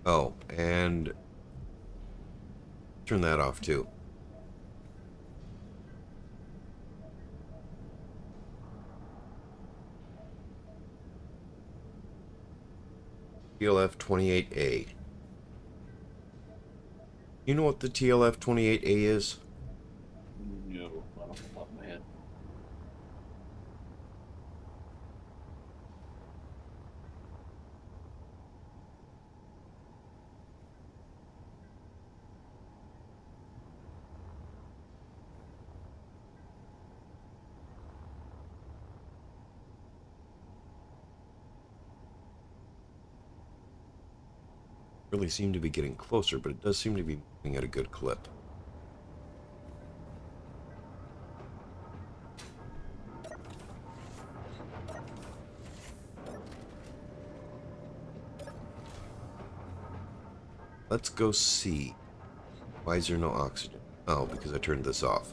Oh, and turn that off too. TLF 28A. You know what the TLF 28A is? No, not off the top of my head. Really seem to be getting closer, but it does seem to be moving at a good clip. Let's go see. Why is there no oxygen? Oh, because I turned this off.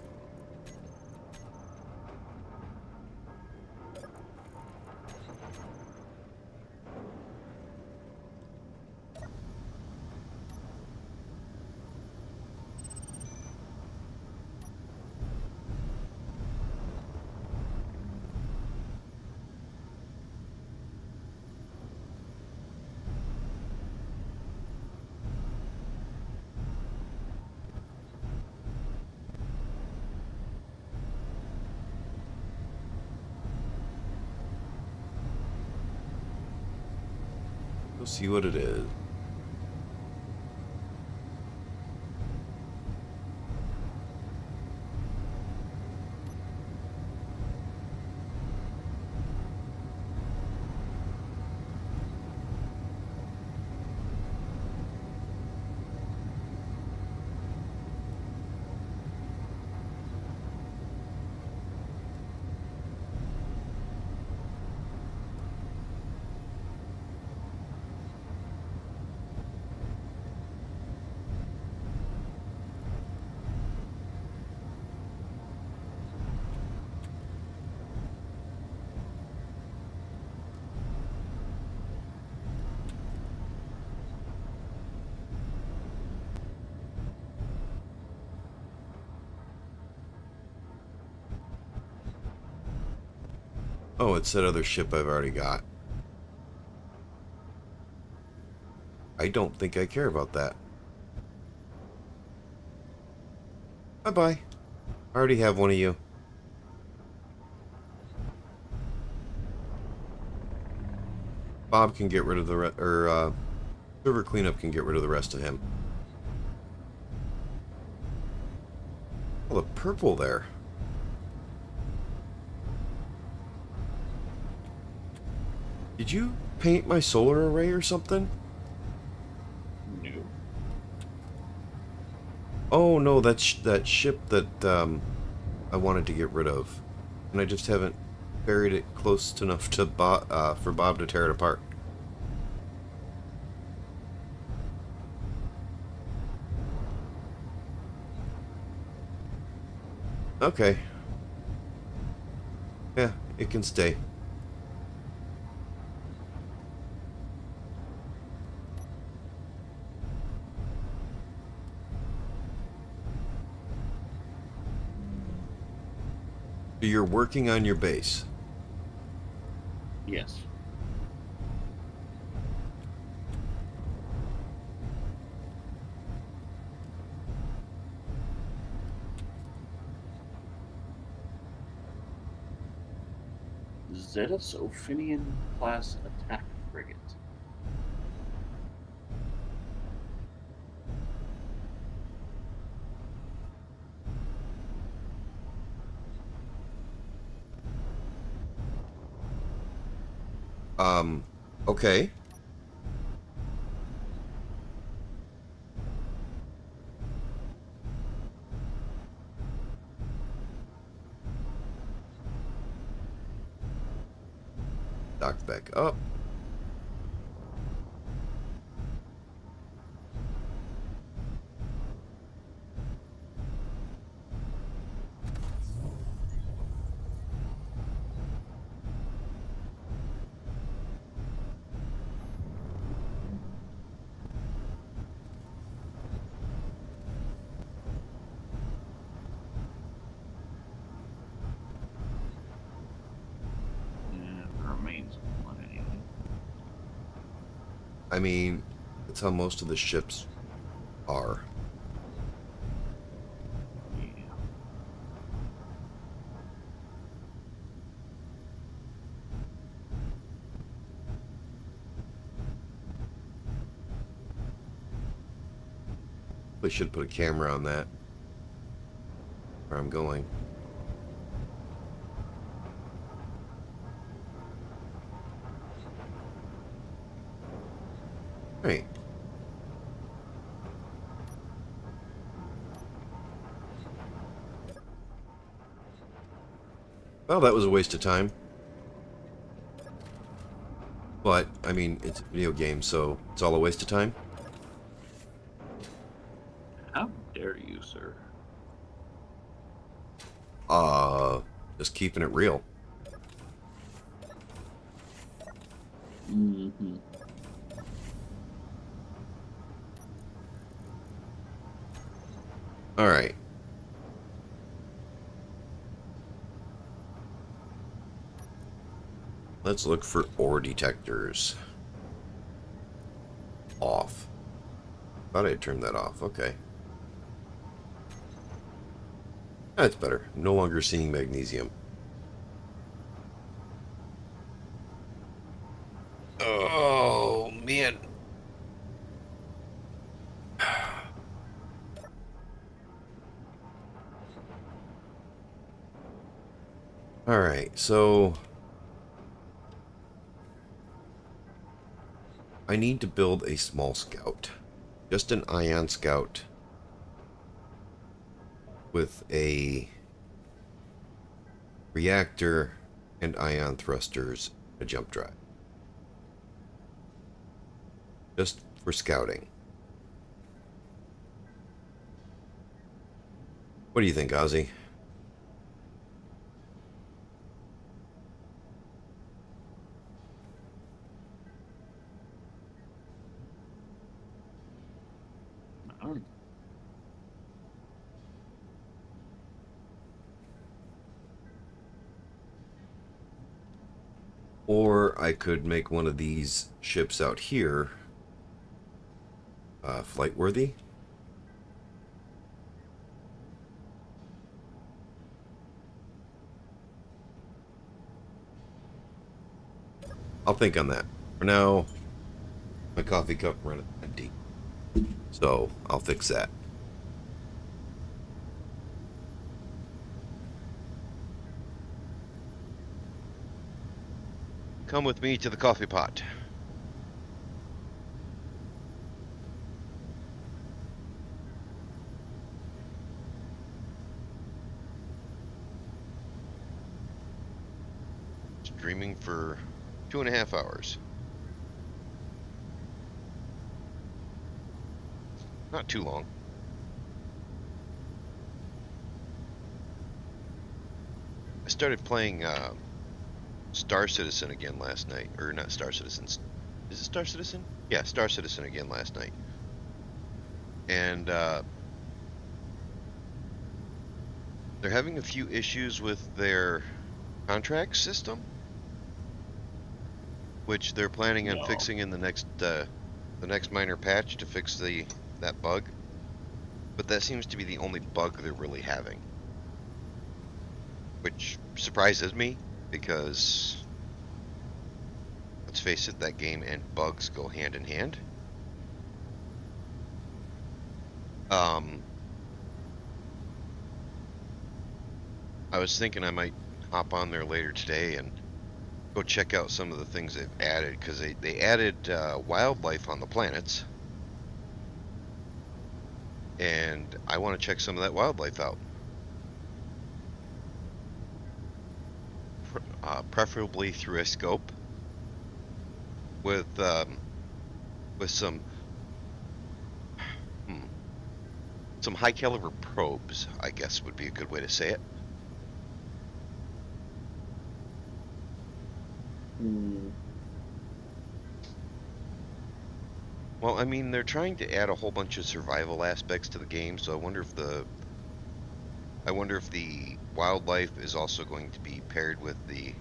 We'll see what it is. Oh, it's that other ship I've already got. I don't think I care about that. Bye-bye. I already have one of you. Bob can get rid of the server cleanup can get rid of the rest of him. Oh, the purple there. Did you paint my solar array or something? No. Oh no, that's that ship that I wanted to get rid of, and I just haven't buried it close enough to for Bob to tear it apart. Okay. Yeah, it can stay. So you're working on your base. Yes. Zetus Ophinian class attack frigate. Okay. Docked back up. And the remains of one anyway. I mean, that's how most of the ships are. Yeah. We should put a camera on that. Where I'm going. Right. Well, that was a waste of time. But, I mean, it's a video game, so it's all a waste of time. How dare you, sir? Just keeping it real. Mm-hmm. Alright. Let's look for ore detectors. Off. Thought I turned that off. Okay. That's better. No longer seeing magnesium. Oh, man. Alright, so I need to build a small scout. Just an ion scout with a reactor and ion thrusters, a jump drive. Just for scouting. What do you think, Ozzy? Or I could make one of these ships out here flight worthy. I'll think on that. For now, my coffee cup ran empty. So I'll fix that. Come with me to the coffee pot. Streaming for 2.5 hours. Not too long. I started playing Star Citizen again last night. Or not Star Citizen. Is it Star Citizen? Yeah, Star Citizen again last night. And they're having a few issues with their contract system, which they're planning on fixing in the next minor patch to fix that bug. But that seems to be the only bug they're really having, which surprises me because, let's face it, that game and bugs go hand in hand. I was thinking I might hop on there later today and go check out some of the things they've added, because they added wildlife on the planets, and I want to check some of that wildlife out. Preferably through a scope with some high caliber probes, I guess would be a good way to say it. Well, I mean, they're trying to add a whole bunch of survival aspects to the game, so I wonder if the wildlife is also going to be paired with the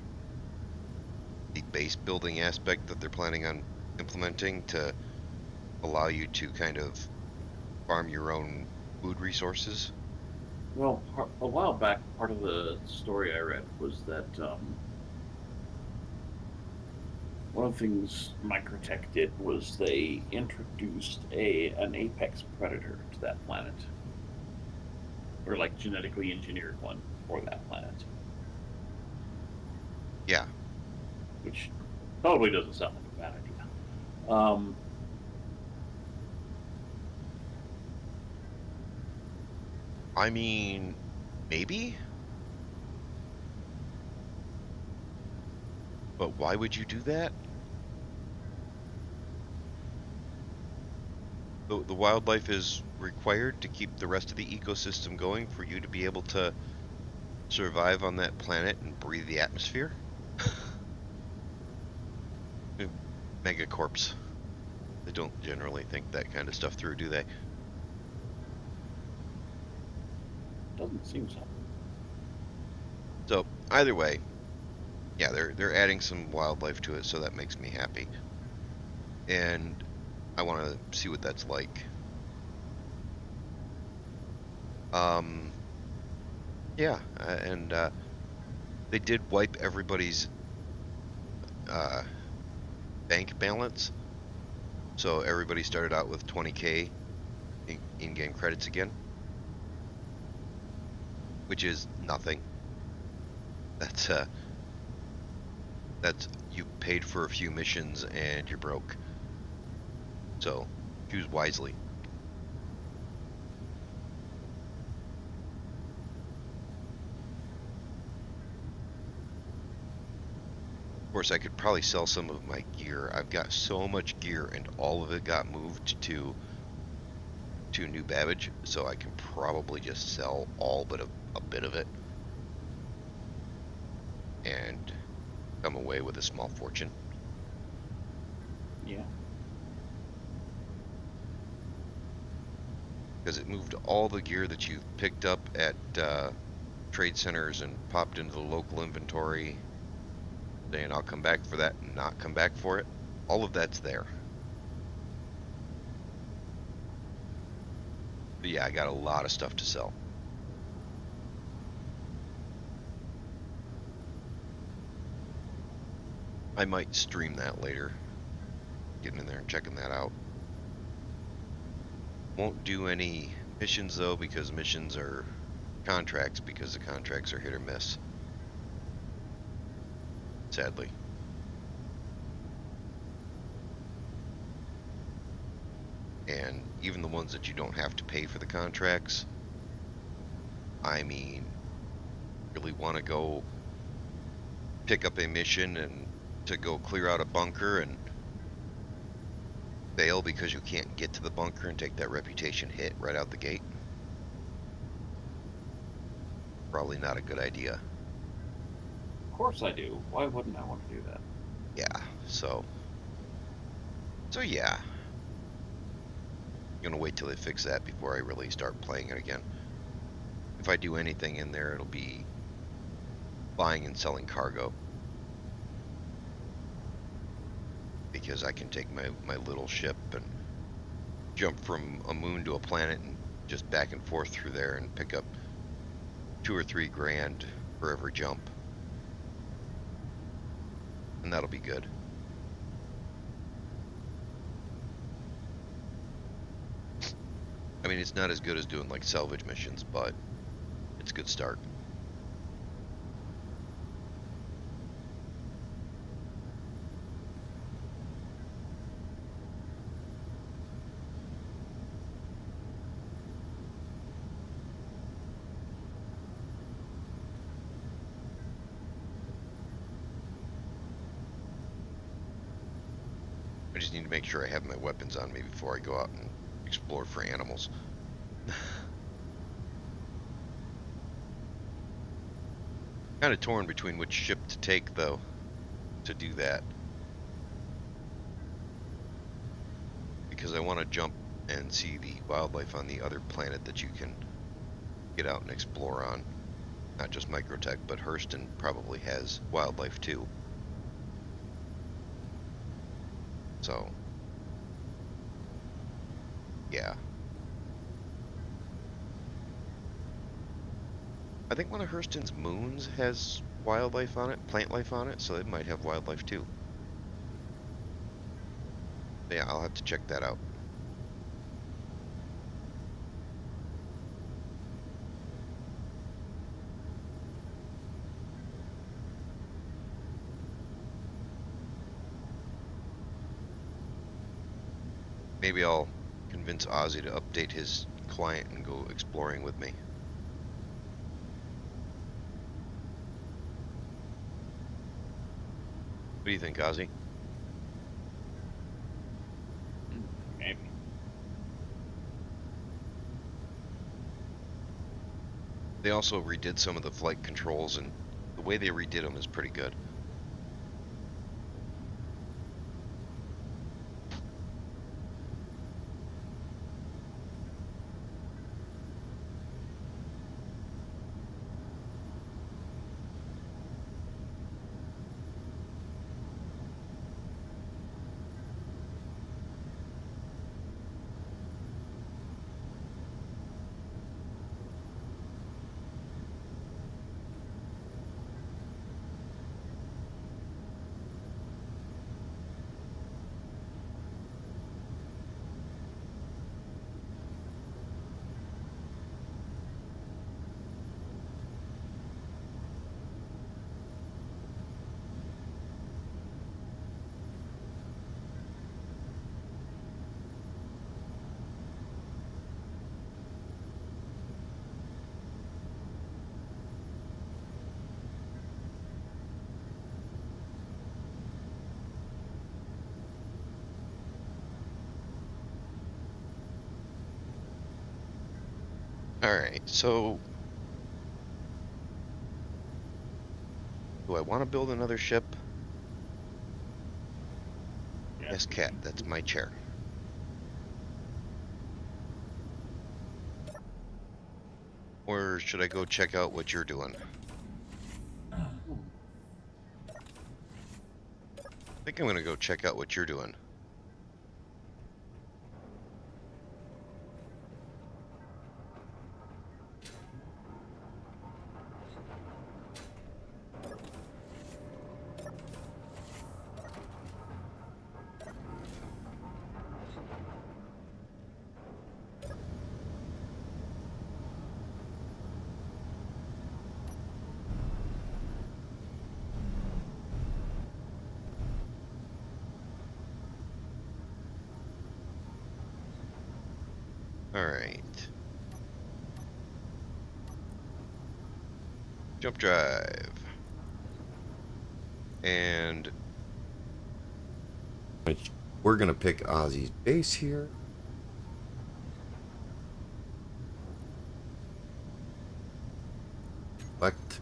base building aspect that they're planning on implementing to allow you to kind of farm your own food resources? Well, a while back, part of the story I read was that one of the things Microtech did was they introduced an apex predator to that planet, or like genetically engineered one for that planet, Yeah. which probably doesn't sound like a bad idea. I mean, maybe? But why would you do that? The wildlife is required to keep the rest of the ecosystem going for you to be able to survive on that planet and breathe the atmosphere? Megacorps. They don't generally think that kind of stuff through, do they? Doesn't seem so. So either way, yeah, they're adding some wildlife to it, so that makes me happy. And I want to see what that's like. Yeah, and they did wipe everybody's bank balance, so everybody started out with 20K in-game credits again, which is nothing. That's you paid for a few missions and you're broke. So choose wisely. Of course, I could probably sell some of my gear. I've got so much gear, and all of it got moved to New Babbage, so I can probably just sell all but a bit of it and come away with a small fortune. Yeah. Because it moved all the gear that you've picked up at trade centers and popped into the local inventory, saying I'll come back for that and not come back for it. All of that's there. But yeah, I got a lot of stuff to sell. I might stream that later. Getting in there and checking that out. Won't do any missions though, because missions are contracts, because the contracts are hit or miss. Sadly. And even the ones that you don't have to pay for the contracts, I mean, really want to go pick up a mission and to go clear out a bunker and fail because you can't get to the bunker and take that reputation hit right out the gate? Probably not a good idea. Of course I do. Why wouldn't I want to do that? Yeah, so yeah. I'm gonna wait till they fix that before I really start playing it again. If I do anything in there, it'll be buying and selling cargo. Because I can take my little ship and jump from a moon to a planet and just back and forth through there and pick up 2 or 3 grand for every jump. And that'll be good. I mean, it's not as good as doing like salvage missions, but it's a good start. I just need to make sure I have my weapons on me before I go out and explore for animals. Kind of torn between which ship to take, though, to do that. Because I want to jump and see the wildlife on the other planet that you can get out and explore on. Not just Microtech, but Hurston probably has wildlife too. So, yeah. I think one of Hurston's moons has wildlife on it, plant life on it, so it might have wildlife too. Yeah, I'll have to check that out. Maybe I'll convince Ozzy to update his client and go exploring with me. What do you think, Ozzy? Maybe. They also redid some of the flight controls, and the way they redid them is pretty good. Alright, so do I want to build another ship? Yes, Cat, that's my chair. Or should I go check out what you're doing? I think I'm gonna go check out what you're doing. Alright. Jump drive. And we're gonna pick Ozzy's base here. Select.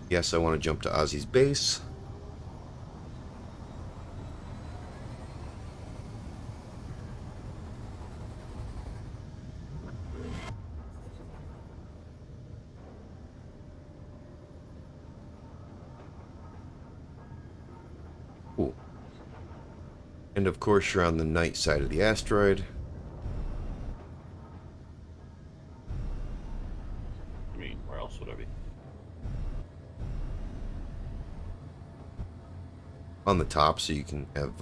Yes, I want to jump to Ozzy's base. Cool. And of course, you're on the night side of the asteroid. I mean, where else would I be? On the top, so you can have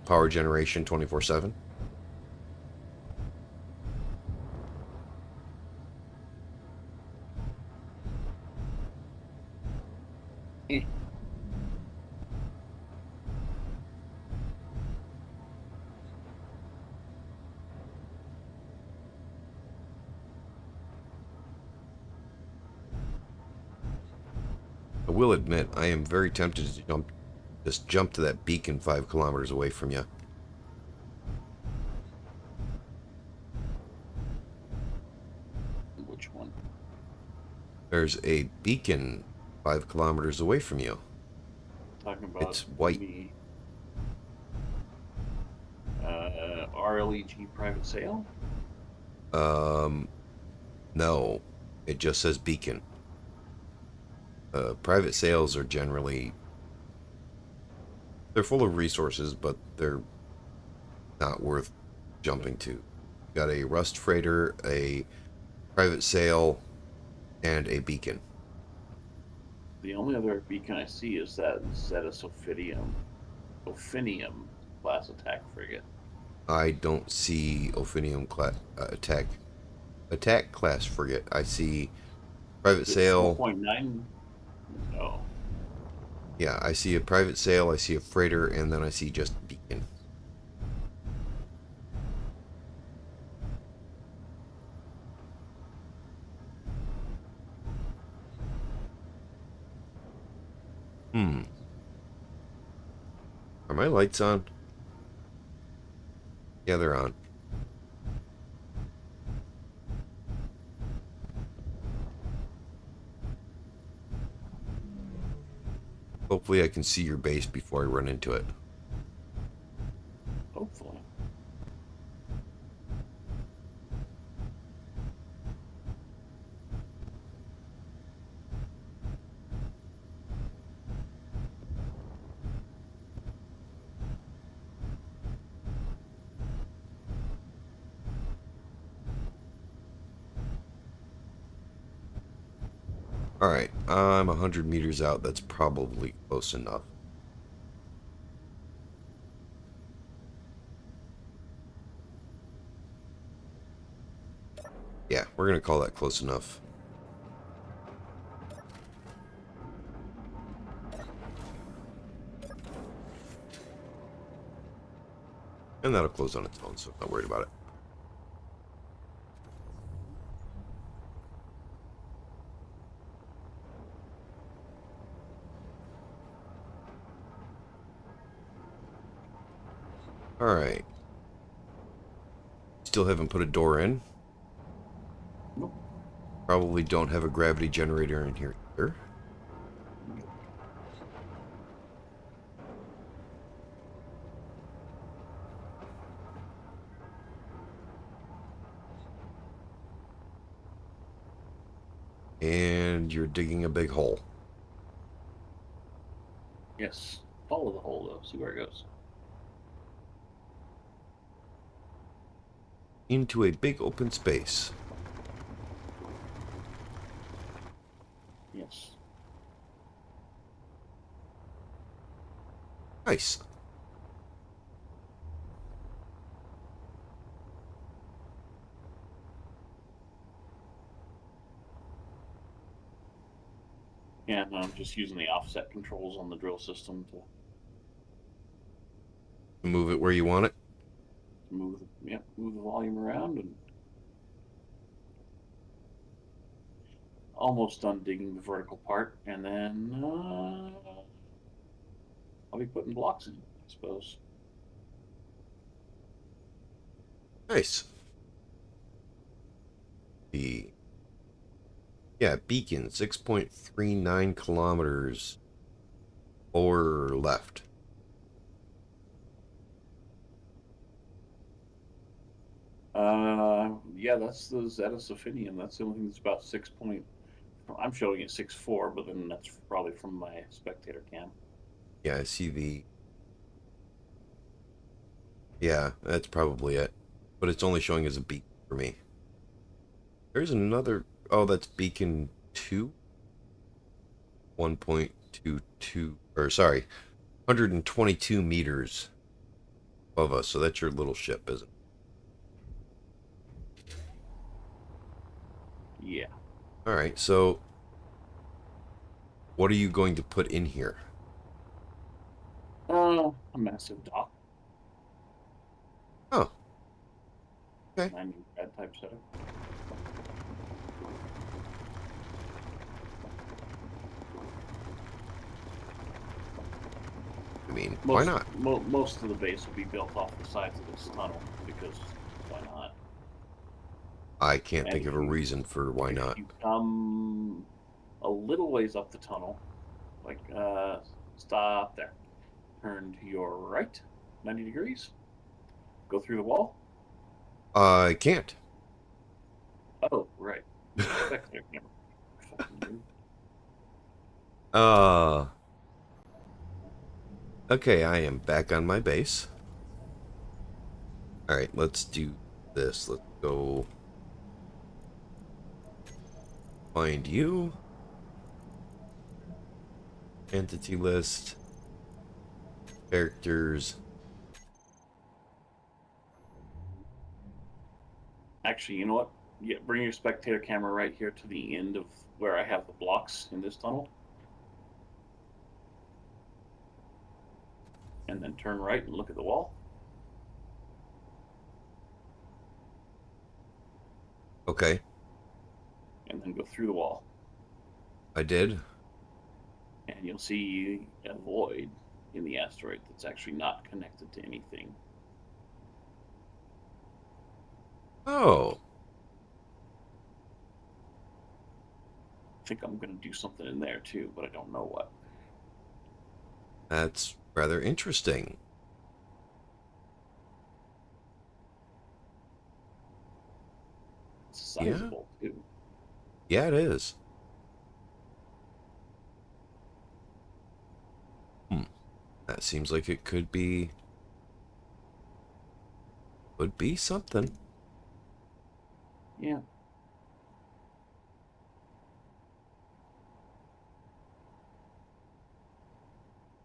power generation 24/7. I will admit, I am very tempted to just jump to that beacon 5 kilometers away from you. Which one? There's a beacon 5 kilometers away from you. Talking about It's white. the RLEG private sale? No, it just says beacon. Private sales are generally, they're full of resources, but they're not worth jumping to. Got a rust freighter, a private sale, and a beacon. The only other beacon I see is that Ophinium class attack frigate. I don't see Ophinium attack class frigate. I see private It's sale. 4.9. No. Yeah, I see a private sale, I see a freighter, and then I see just beacon. Are my lights on? Yeah, they're on. Hopefully I can see your base before I run into it. Hopefully. Alright, I'm 100 meters out. That's probably close enough. Yeah, we're going to call that close enough. And that'll close on its own, so I'm not worried about it. Alright. Still haven't put a door in. Nope. Probably don't have a gravity generator in here either. And you're digging a big hole. Yes. Follow the hole though. See where it goes. Into a big open space. Yes. Nice. Yeah, no, I'm just using the offset controls on the drill system to Move it where you want it. move the volume around, and almost done digging the vertical part, and then I'll be putting blocks in, I suppose. Nice. Yeah, beacon, 6.39 kilometers or left. Yeah, that's the Zettosophinium. That's the only thing that's about 6 point. I'm showing it 6.4, but then that's probably from my spectator cam. Yeah, I see the... Yeah, that's probably it. But it's only showing as a beacon for me. There's another... Oh, that's beacon 2? 1.22... Or, sorry, 122 meters above us. So that's your little ship, isn't it? Yeah. Alright, so... What are you going to put in here? A massive dock. Oh. Okay. Landing pad type setup. I mean, why not? Most of the base will be built off the sides of this tunnel, because why not? I can't And think of a reason for why if not. you come a little ways up the tunnel, like stop there, turn to your right, 90 degrees, go through the wall. I can't. Oh, right. Spectator camera. Fucking weird. Okay, I am back on my base. Alright, let's do this. Let's go find you. Entity list. Characters. Actually, you know what? Yeah, bring your spectator camera right here to the end of where I have the blocks in this tunnel. And then turn right and look at the wall. Okay, And then go through the wall. I did. And you'll see a void in the asteroid that's actually not connected to anything. Oh, I think I'm going to do something in there too, but I don't know what. that's rather interesting. It's sizable too. Yeah, it is. That seems like it could be something. Yeah.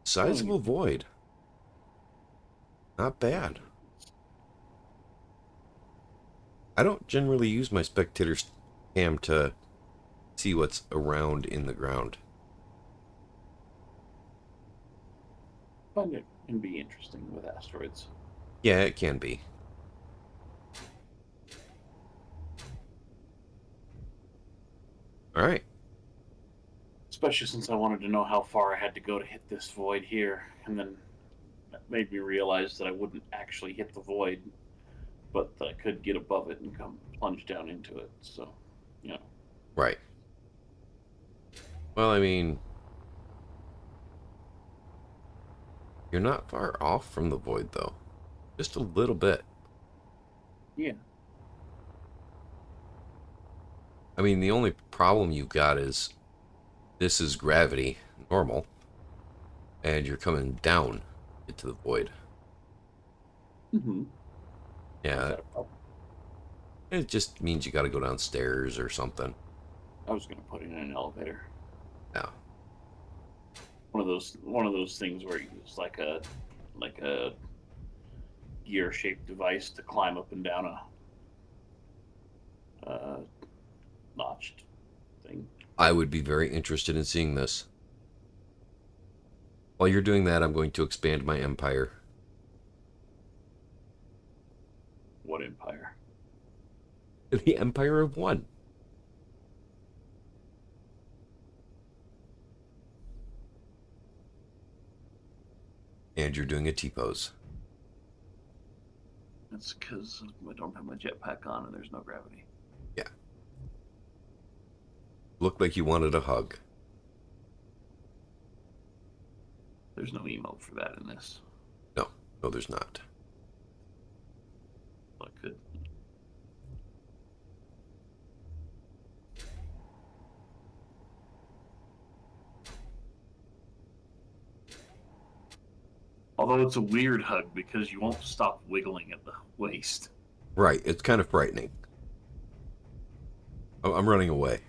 Sizable void. Not bad. I don't generally use my spectator cam to see what's around in the ground. But it can be interesting with asteroids. Yeah, it can be. All right. Especially since I wanted to know how far I had to go to hit this void here. And then that made me realize that I wouldn't actually hit the void, but that I could get above it and come plunge down into it. So, you know. Right. Well, I mean, you're not far off from the void, though. Just a little bit. Yeah. I mean, the only problem you've got is this is gravity, normal, and you're coming down into the void. Mm-hmm. Yeah, it just means you got to go downstairs or something. I was going to put it in an elevator. Yeah. One of those things where it's like a gear shaped device to climb up and down a notched thing. I would be very interested in seeing this. While you're doing that, I'm going to expand my empire. What empire? The Empire of One. And you're doing a T-pose. That's because I don't have my jetpack on and there's no gravity. Yeah. Looked like you wanted a hug. There's no emote for that in this. No, there's not. Well, I could. Although it's a weird hug because you won't stop wiggling at the waist. Right, it's kind of frightening. Oh, I'm running away.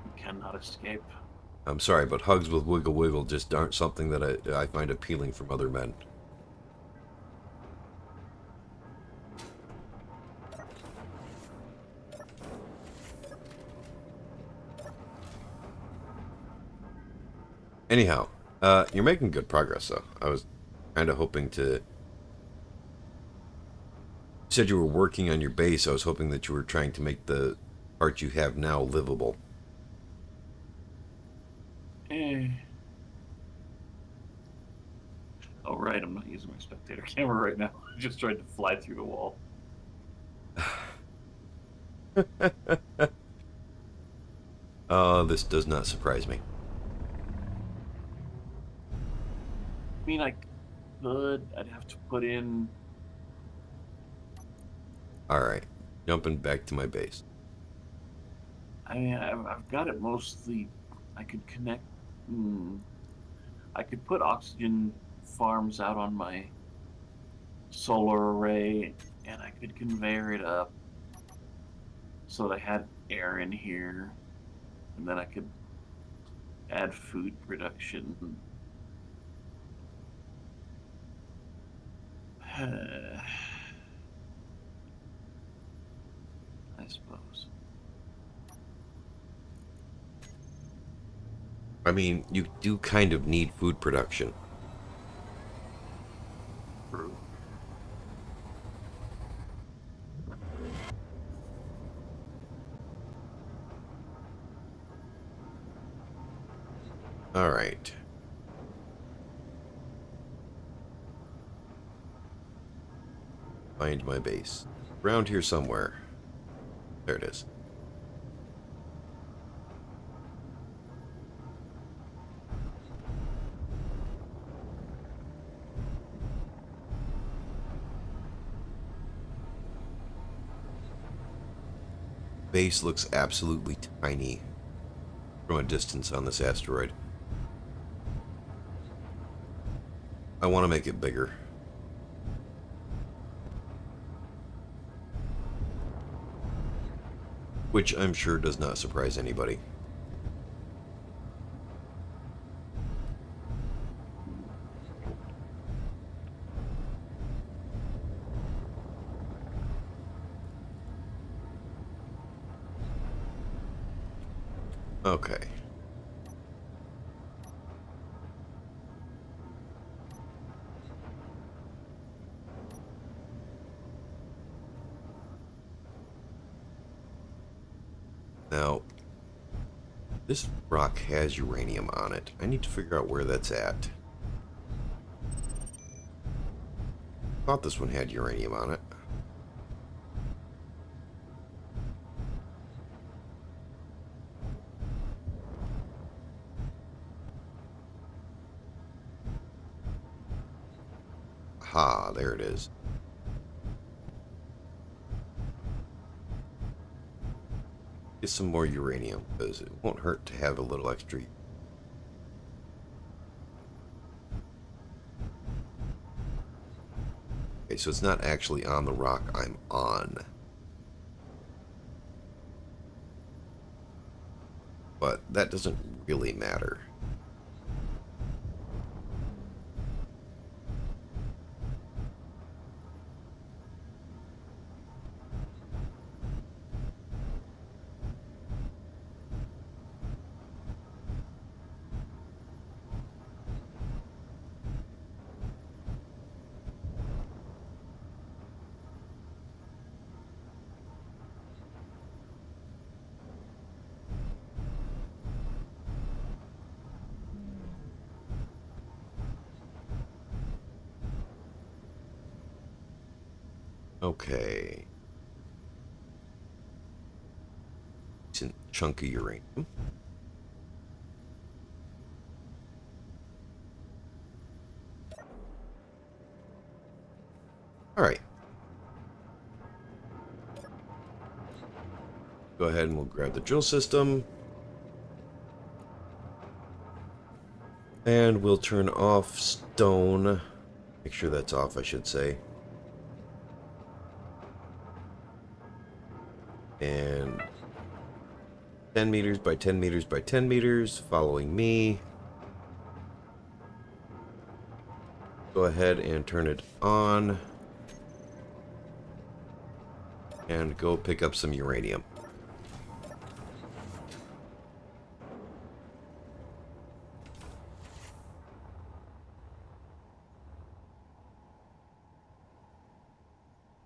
You cannot escape. I'm sorry, but hugs with wiggle wiggle just aren't something that I find appealing from other men. Anyhow, you're making good progress, though. I was kind of hoping to... You said you were working on your base. I was hoping that you were trying to make the part you have now livable. Oh, right, I'm not using my spectator camera right now. I just tried to fly through the wall. This does not surprise me. I mean, I could. I'd have to put in... All right. jumping back to my base. I mean, I've got it mostly. I could connect. I could put oxygen farms out on my solar array, and I could conveyor it up so that I had air in here, and then I could add food production. I suppose. I mean, you do kind of need food production. True. All right. Find my base. Around here somewhere. There it is. Base looks absolutely tiny from a distance on this asteroid. I want to make it bigger. Which I'm sure does not surprise anybody. Okay. Now, this rock has uranium on it. I need to figure out where that's at. Thought this one had uranium on it. Ha, there it is. Get some more uranium, because it won't hurt to have a little extra. Okay, so it's not actually on the rock I'm on. But that doesn't really matter. Okay. Decent chunk of uranium. All right. Go ahead and we'll grab the drill system. And we'll turn off stone. Make sure that's off, I should say. And 10 meters by 10 meters by 10 meters, following me. Go ahead and turn it on. And go pick up some uranium.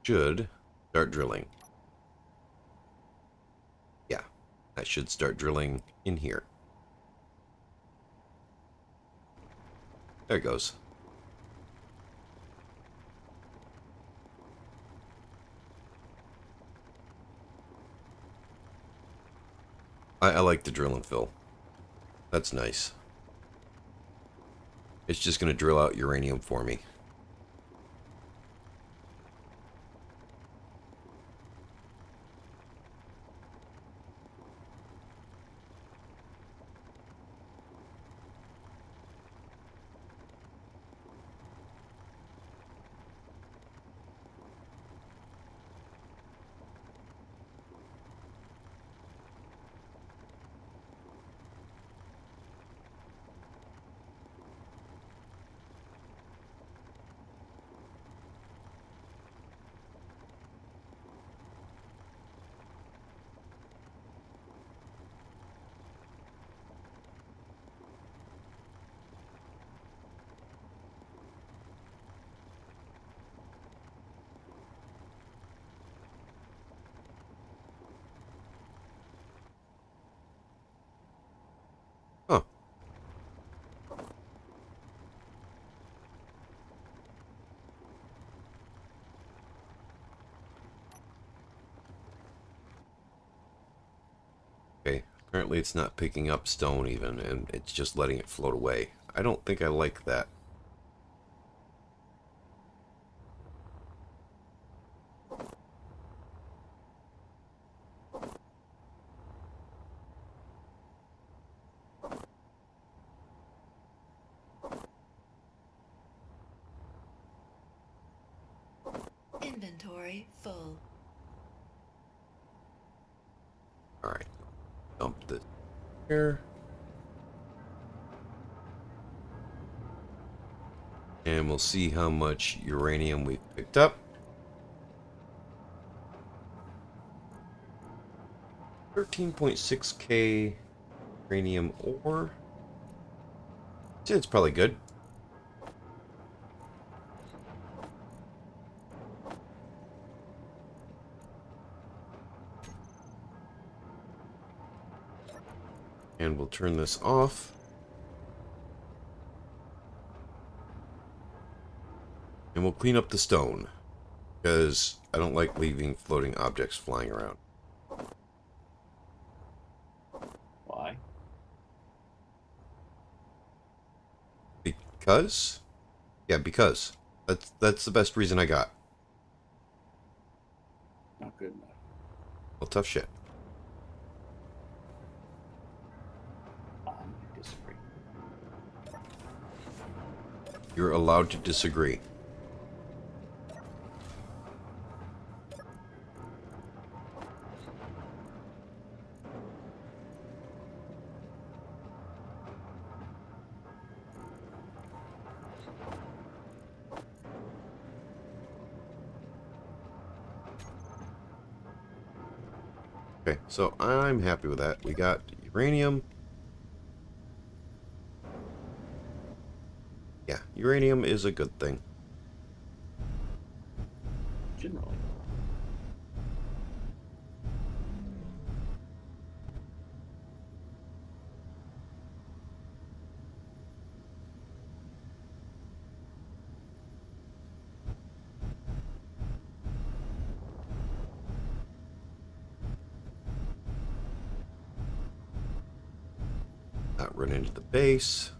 Should start drilling. Yeah, I should start drilling in here. There it goes. I like the drill and fill. That's nice. It's just going to drill out uranium for me. Apparently it's not picking up stone even, and it's just letting it float away. I don't think I like that. Inventory full. Alright. Dump this here. And we'll see how much uranium we've picked up. 13.6k uranium ore. Yeah, it's probably good. And we'll turn this off. And we'll clean up the stone, because I don't like leaving floating objects flying around. Why? Because? Yeah, because. That's the best reason I got. Not good enough. Well, tough shit. I disagree. You're allowed to disagree. Okay, so I'm happy with that. We got uranium. Yeah, uranium is a good thing. Generally. Not run into the base.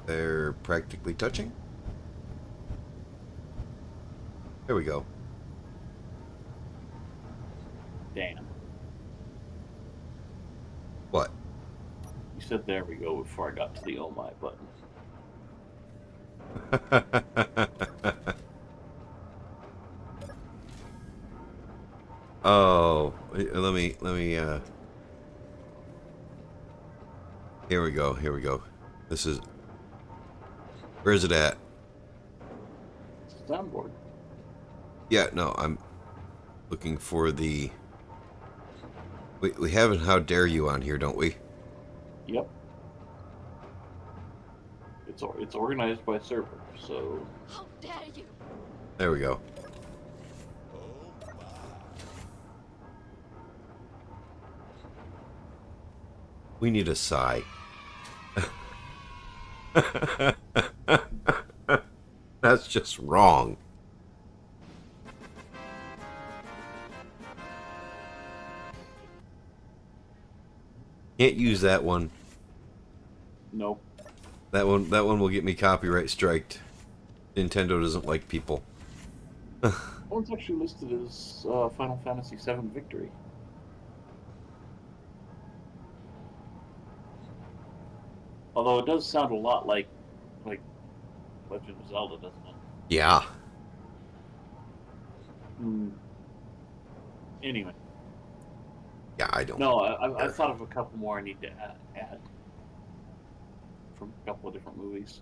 They're practically touching. There we go. Damn. What? You said there we go before I got to the oh my button. Oh, let me here we go. Here we go. This is, where is it at? Soundboard. Yeah, no, I'm looking for the We have an How Dare You on here, don't we? Yep. It's organized by server, so How dare you! There we go. We need a sigh. That's just wrong. Can't use that one. nope. That one will get me copyright striked. Nintendo doesn't like people. Oh, it's actually listed as Final Fantasy VII Victory. Although it does sound a lot like Legend of Zelda, doesn't it? Yeah. Hmm. Anyway, Yeah, I don't. no, I thought of a couple more I need to add from a couple of different movies.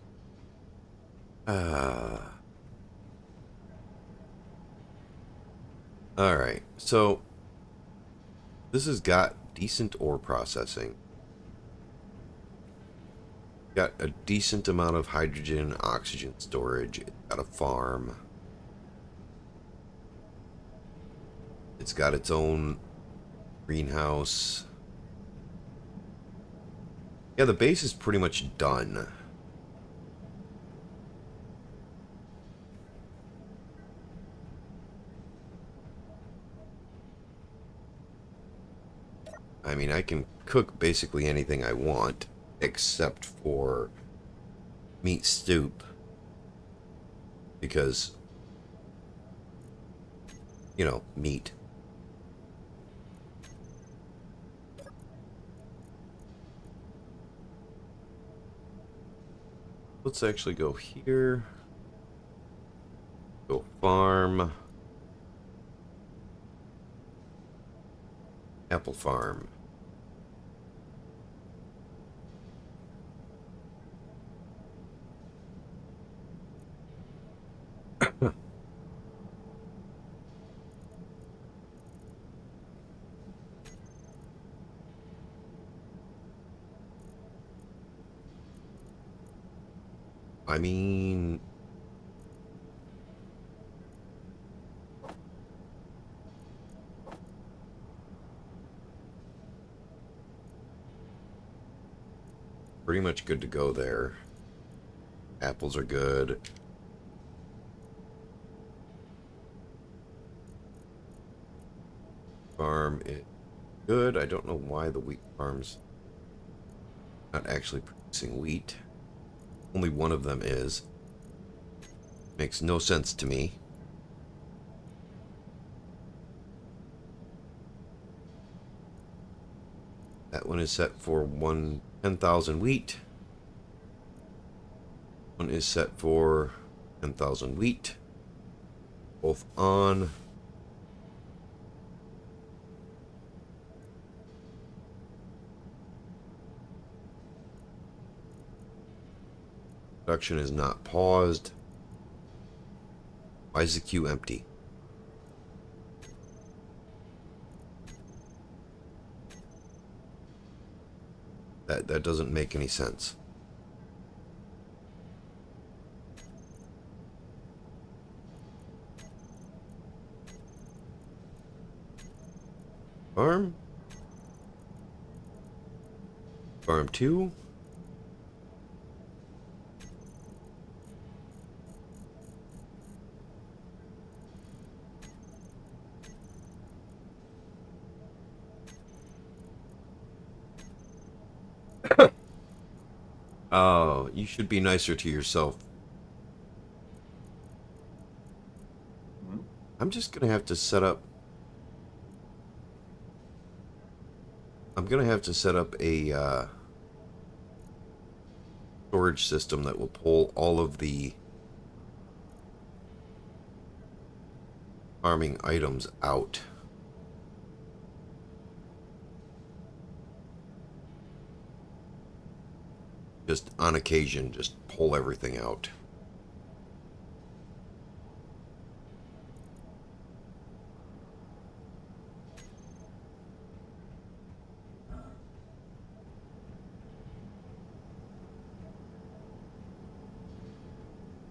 Alright, so this has got decent ore processing. Got a decent amount of hydrogen and oxygen storage. It's got a farm. It's got its own greenhouse. Yeah, the base is pretty much done. I mean, I can cook basically anything I want, except for meat soup. Because, you know, meat. Let's actually go here. Go farm. Apple farm. I mean, pretty much good to go there. Apples are good. Farm is good. I don't know why the wheat farm's not actually producing wheat. Only one of them is. Makes no sense to me. That one is set for 10,000 wheat. One is set for 10,000 wheat. Both on. Production is not paused. Why is the queue empty? That doesn't make any sense. Farm. Farm 2. Oh, you should be nicer to yourself. I'm just gonna have to set up. I'm gonna have to set up a storage system that will pull all of the farming items out. Just on occasion, just pull everything out.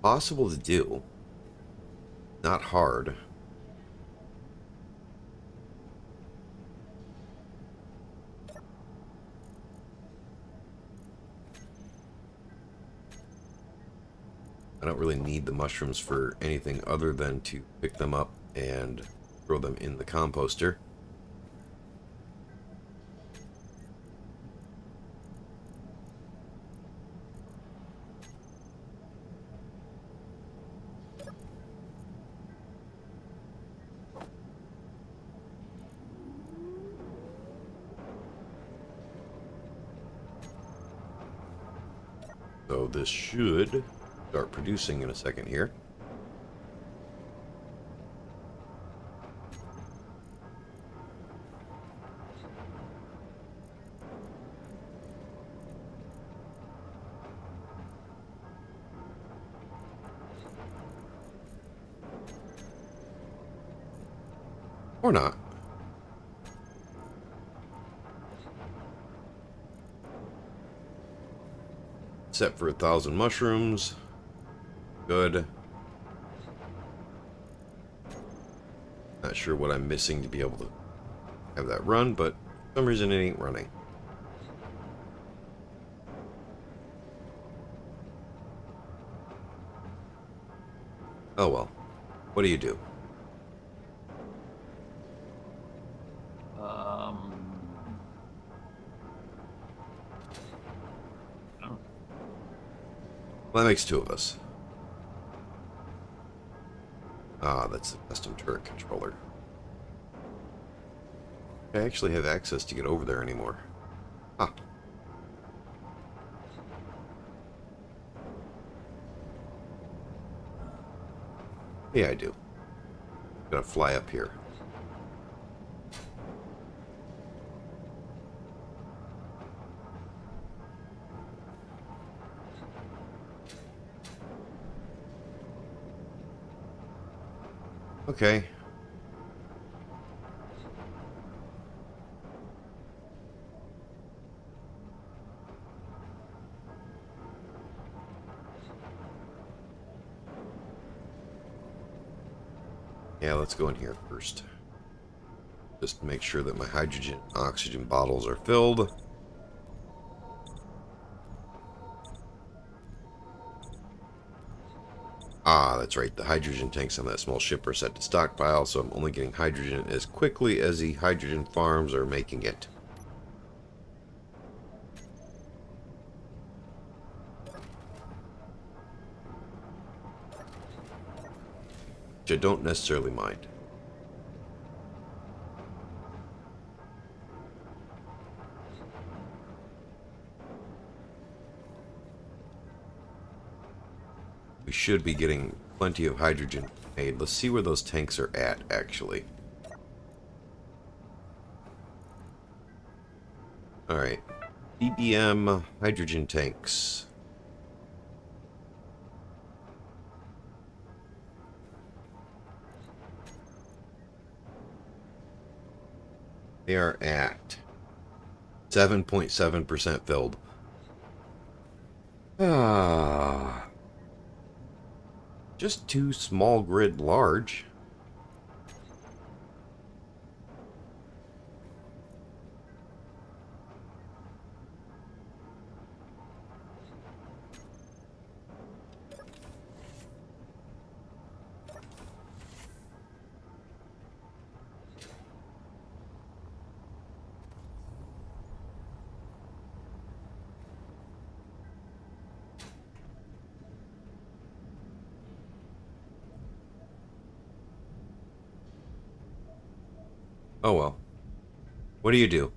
possible to do. Not hard. I don't really need the mushrooms for anything other than to pick them up and throw them in the composter. So this should start producing in a second here. Or not. Set for 1,000 mushrooms. Good. Not sure what I'm missing to be able to have that run, but for some reason it ain't running. Oh well. What do you do? Well, that makes two of us. Ah, that's the custom turret controller. I actually have access to get over there anymore. Ah. Yeah, I do. Gotta fly up here. Okay. Yeah, let's go in here first. Just make sure that my hydrogen and oxygen bottles are filled. Ah, that's right. The hydrogen tanks on that small ship are set to stockpile, so I'm only getting hydrogen as quickly as the hydrogen farms are making it. Which I don't necessarily mind. We should be getting plenty of hydrogen made. Let's see where those tanks are at, actually. Alright. BBM hydrogen tanks. They are at 7.7% filled. Ah. Just too small grid large. Oh well. What do you do?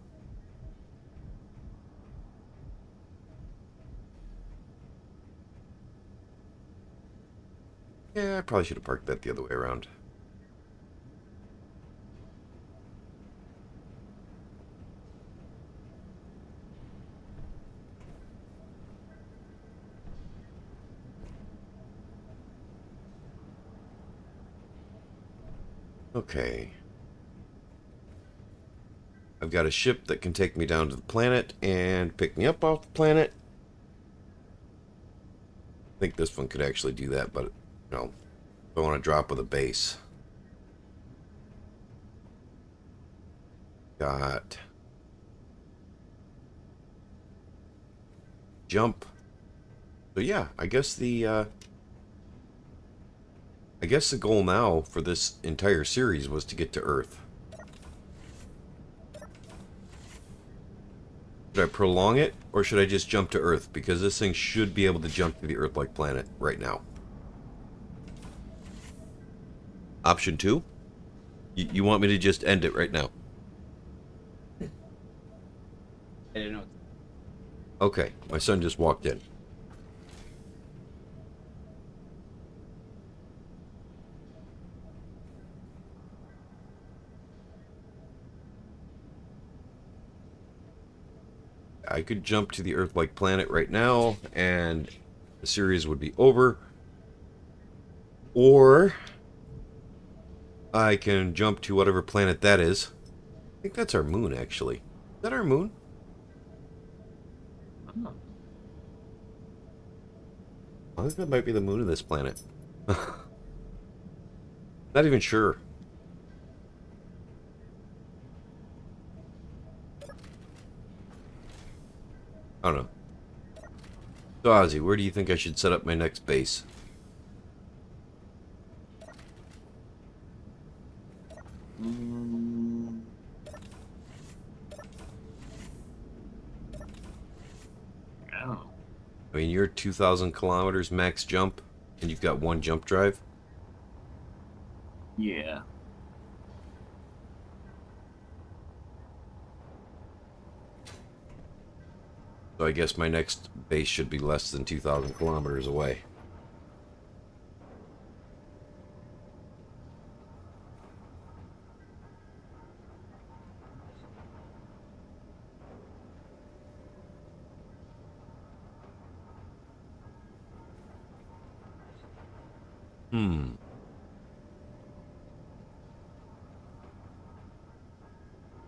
Yeah, I probably should have parked that the other way around. Okay. I've got a ship that can take me down to the planet and pick me up off the planet. think this one could actually do that, but, you know, I want to drop with a base. Got jump. So yeah, I guess the goal now for this entire series was to get to Earth. Should I prolong it, or should I just jump to Earth? Because this thing should be able to jump to the Earth-like planet right now. Option 2? You want me to just end it right now? I didn't know. Okay, my son just walked in. I could jump to the Earth-like planet right now, and the series would be over. Or I can jump to whatever planet that is. I think that's our moon, actually. Is that our moon? I think that might be the moon of this planet. Not even sure. I don't know. So, Ozzy, where do you think I should set up my next base? Oh. I mean, you're 2,000 kilometers max jump, and you've got one jump drive. Yeah. So I guess my next base should be less than 2,000 kilometers away.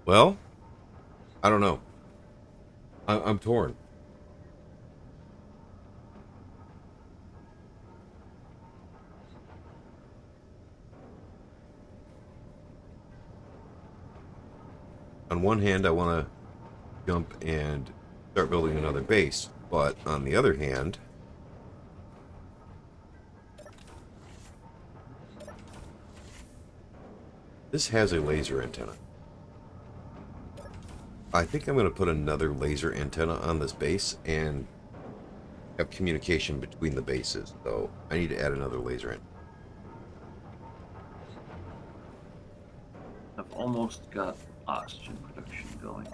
Well, I don't know. I'm torn. On one hand, I want to jump and start building another base, but on the other hand, this has a laser antenna. I think I'm going to put another laser antenna on this base and have communication between the bases. So I need to add another laser antenna. I've almost got oxygen production going.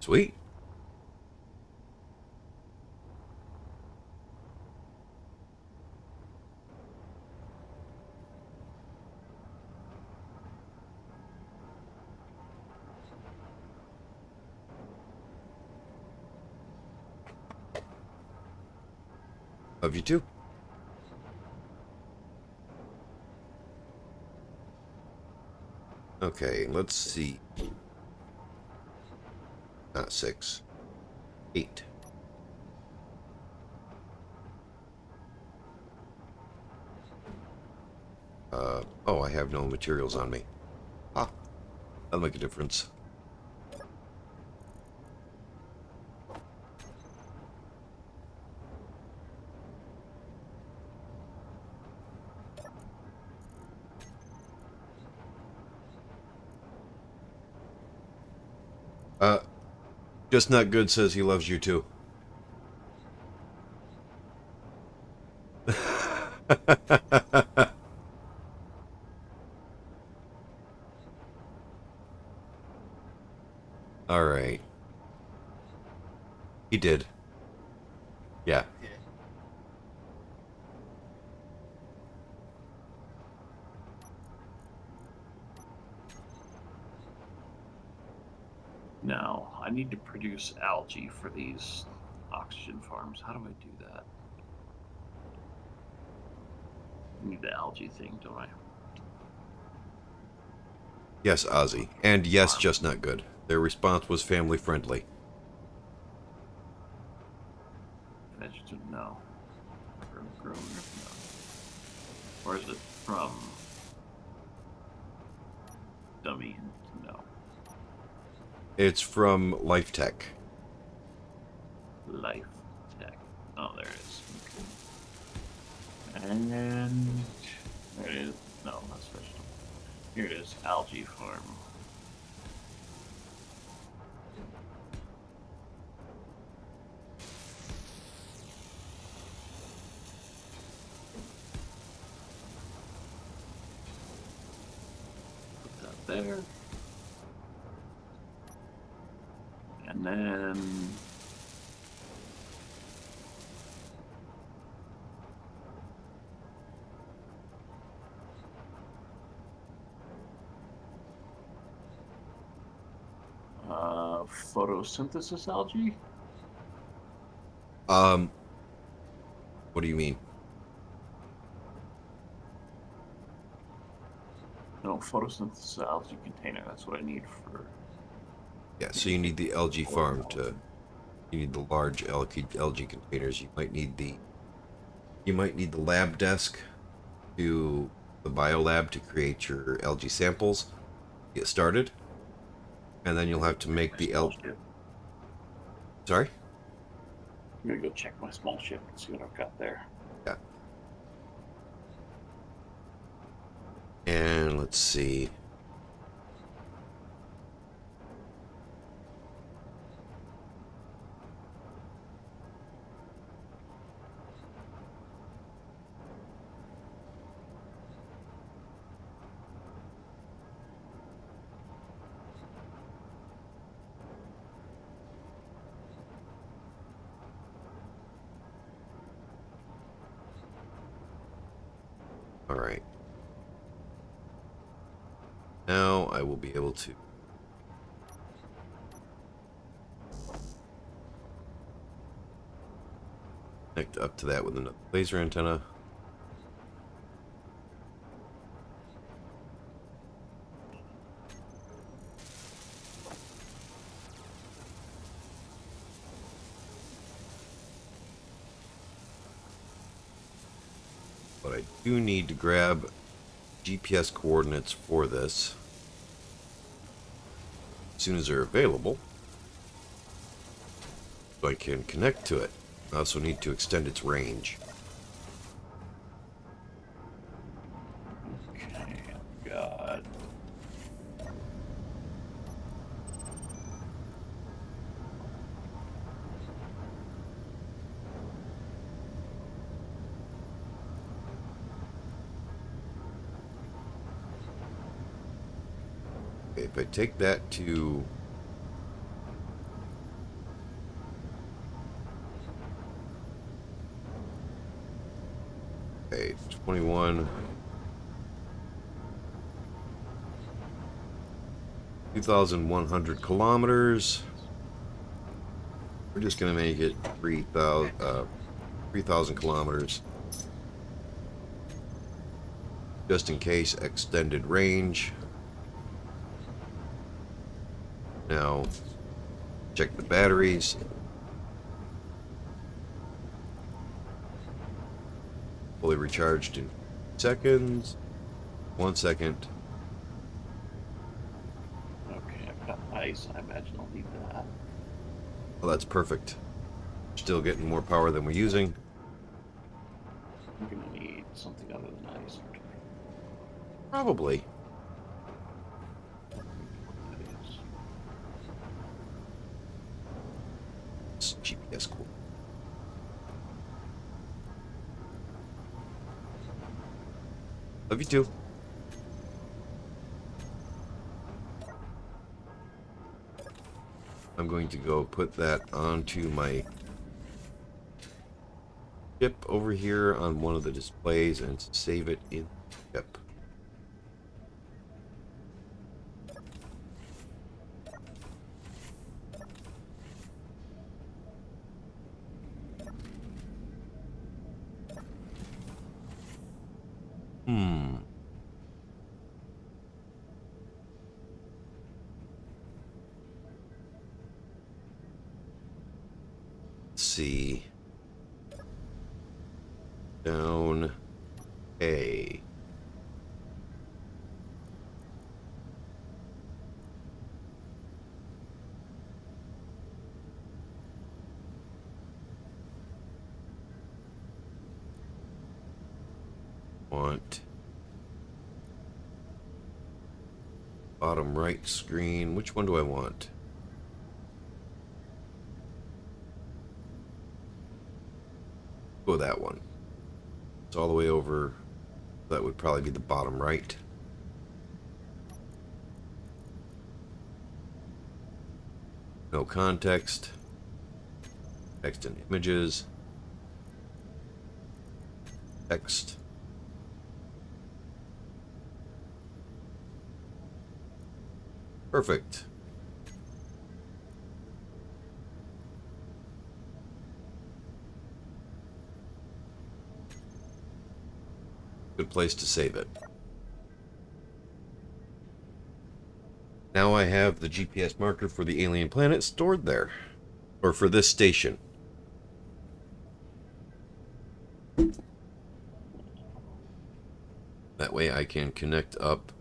Sweet. Love you too. Okay, let's see. Not 6. 8. Oh, I have no materials on me. Ah, that'll make a difference. Just Not Good says he loves you too. All right. He did. Yeah. Now, I need to produce algae for these oxygen farms. How do I do that? I need the algae thing, don't I? Yes, Ozzy. And yes, Just Not Good. Their response was family friendly. Imagine to no. From Grown, no. Or is it from Dummy? No. It's from Life Tech. Life Tech. Oh, there it is. Okay. And there it is. No, that's vegetable. Here it is. Algae farm. Put that there. And then photosynthesis algae? What do you mean? No, photosynthesis algae container. That's what I need for. Yeah, so you need the algae farm to. You need the large algae containers. You might need the lab desk to the biolab to create your algae samples. Get started, and then you'll have to make the algae. Sorry. I'm gonna go check my small ship and see what I've got there. Yeah. And let's see. All right. Now I will be able to connect up to that with another laser antenna. But I do need to grab GPS coordinates for this as soon as they're available, so I can connect to it. I also need to extend its range. Okay, God. Okay, if I take that to okay, 21 2,100 kilometers. We're just gonna make it 3,000 kilometers, just in case. Extended range. Now check the batteries. Fully recharged in seconds. 1 second. Okay, I've got ice. I imagine I'll need that. Well, that's perfect. Still getting more power than we're using. I'm gonna need something other than ice. Probably. That is. It's GPS cool. Love you too. I'm going to go put that onto my chip over here on one of the displays and save it in the chip. Let's see. Down A. Want bottom right screen. Which one do I want? Go with that one. It's all the way over. That would probably be the bottom right. No context. Text and images. Text. Perfect. Good place to save it. Now I have the GPS marker for the alien planet stored there. Or for this station. That way I can connect up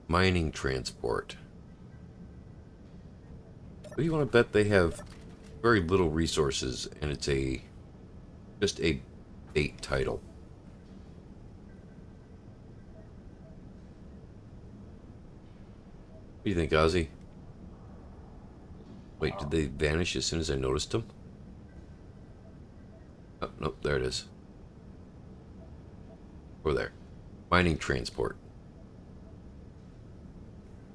mining transport. What do you want to bet they have very little resources and it's just a bait title? What do you think, Ozzy? Wait, did they vanish as soon as I noticed them? Oh, nope, there it is. Over there. Mining transport.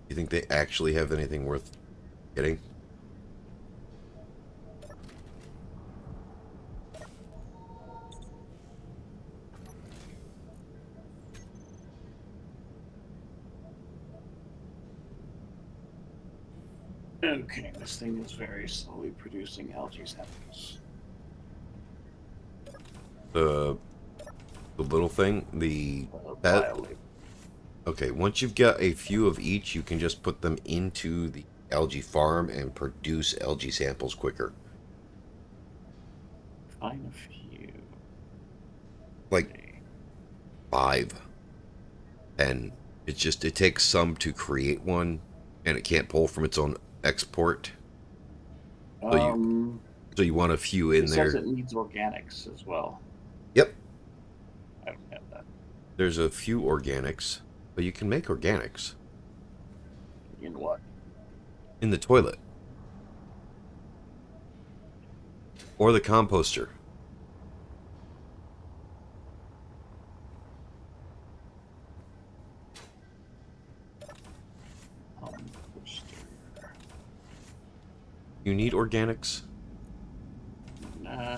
You think they actually have anything worth getting? Okay, this thing is very slowly producing algae samples. The little thing, the Violate. okay, once you've got a few of each, you can just put them into the algae farm and produce algae samples quicker. Find a few. Like 5, 10. It's just, it takes some to create one, and it can't pull from its own export. So you want a few in it there. says it needs organics as well. Yep. I don't have that. There's a few organics, but you can make organics In what? in the toilet. Or the composter. You need organics? Nah,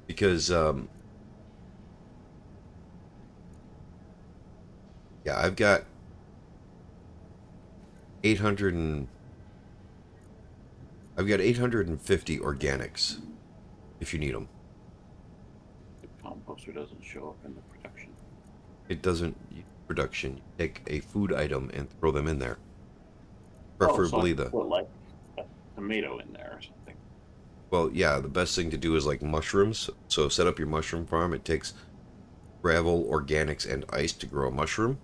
Because, yeah, I've got 850 organics, if you need them. the composter doesn't show up in the production. It doesn't use production. You take a food item and throw them in there. So Preferably I the... put like a tomato in there or something. Well, yeah, the best thing to do is like mushrooms. So set up your mushroom farm. It takes gravel, organics, and ice to grow a mushroom.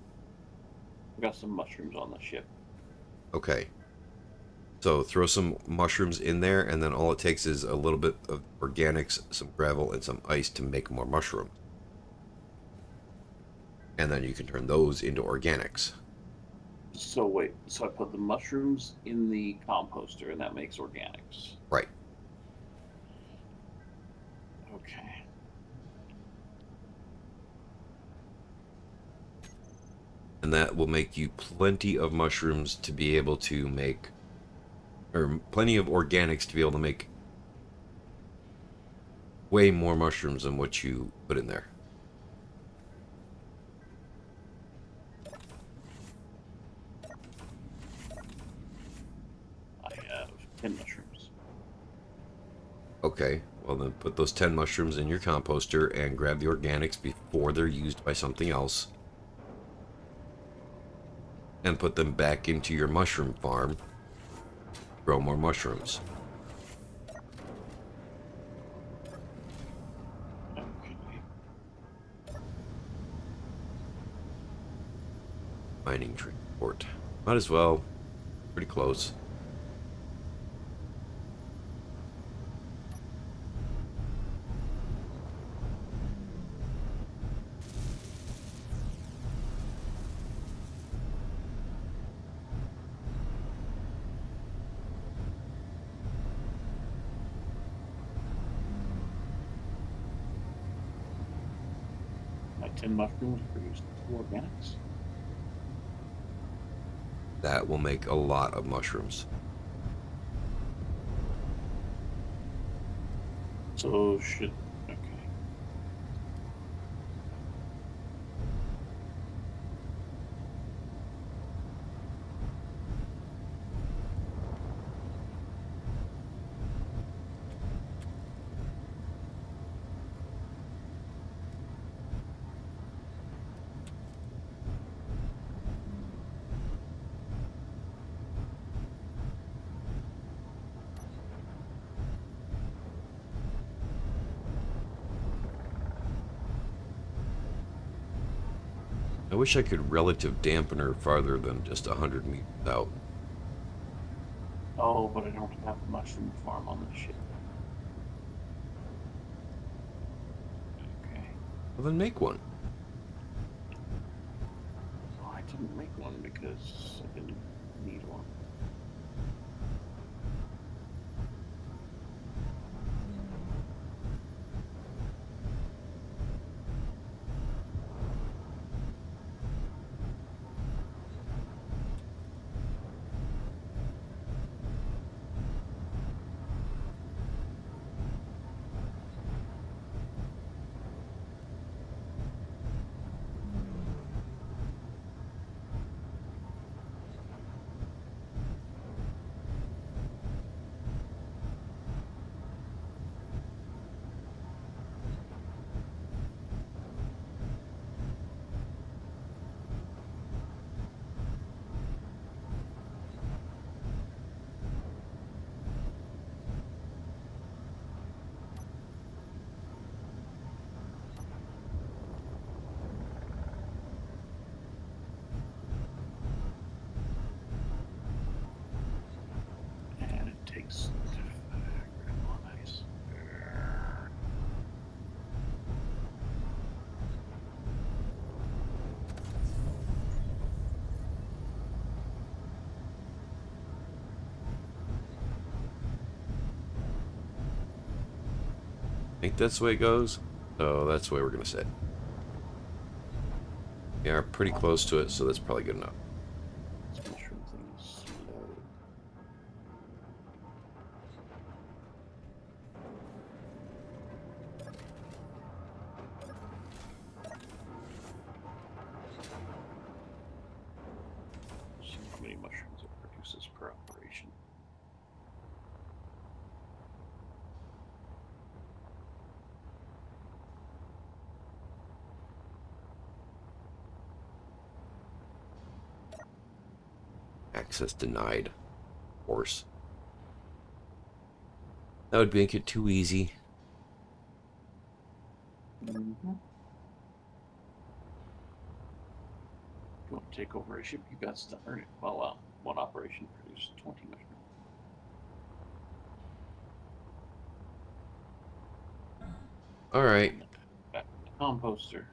I got some mushrooms on the ship. Okay. So throw some mushrooms in there, and then all it takes is a little bit of organics, some gravel, and some ice to make more mushroom. And then you can turn those into organics. So wait, so I put the mushrooms in the composter and that makes organics. Right. Okay. And that will make you plenty of mushrooms to be able to make, or plenty of organics to be able to make way more mushrooms than what you put in there. I have 10 mushrooms. Okay, well then put those 10 mushrooms in your composter and grab the organics before they're used by something else. And put them back into your mushroom farm. Grow more mushrooms. Mining transport. Might as well. Pretty close. My 10 mushrooms produce 2 organics. That will make a lot of mushrooms. So should okay. I wish I could relative dampener farther than just 100 meters out. Oh, but I don't have a mushroom farm on this ship. Okay. Well, then make one. Well, I didn't make one because I didn't need one. And it takes nice. Think that's the way it goes? Oh, that's the way we're going to sit. We are pretty close to it, so that's probably good enough. This mushroom thing is slow. See how many mushrooms it produces per operation. Access denied. Of course. That would make it too easy. Mm-hmm. If you want to take over a ship, you got to earn it. Well, one operation produced 20 mushrooms. Alright. Back to the composter.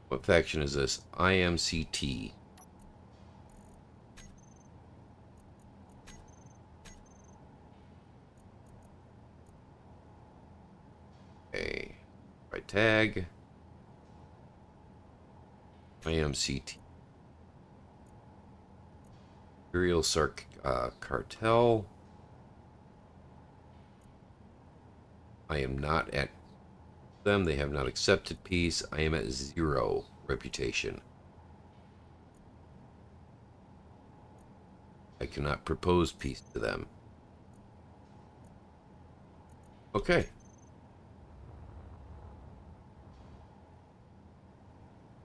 What faction is this? IMCT. Okay. Right tag. IMCT. Imperial Cartel. I am not at them. They have not accepted peace. I am at 0 reputation. I cannot propose peace to them. Okay.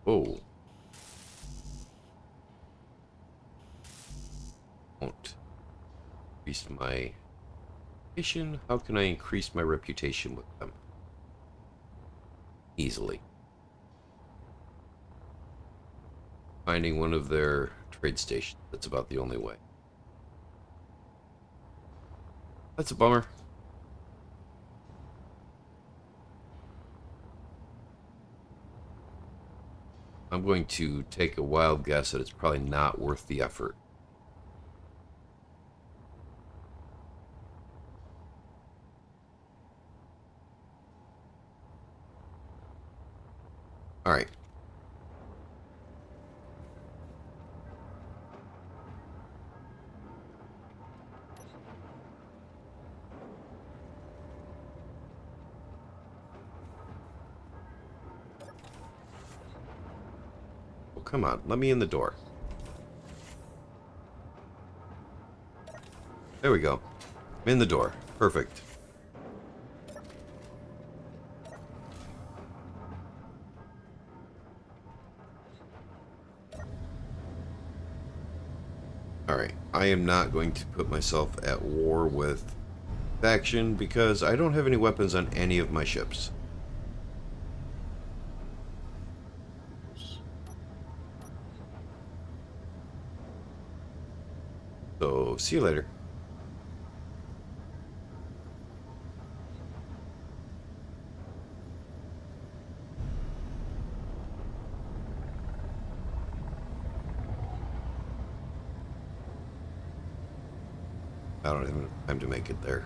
Oh. Won't increase my reputation. How can I increase my reputation with them? Easily. finding one of their trade stations. That's about the only way. That's a bummer. I'm going to take a wild guess that it's probably not worth the effort. All right. Oh, come on. Let me in the door. There we go. I'm in the door. Perfect. Alright, I am not going to put myself at war with faction because I don't have any weapons on any of my ships. So, see you later. I don't have enough time to make it there.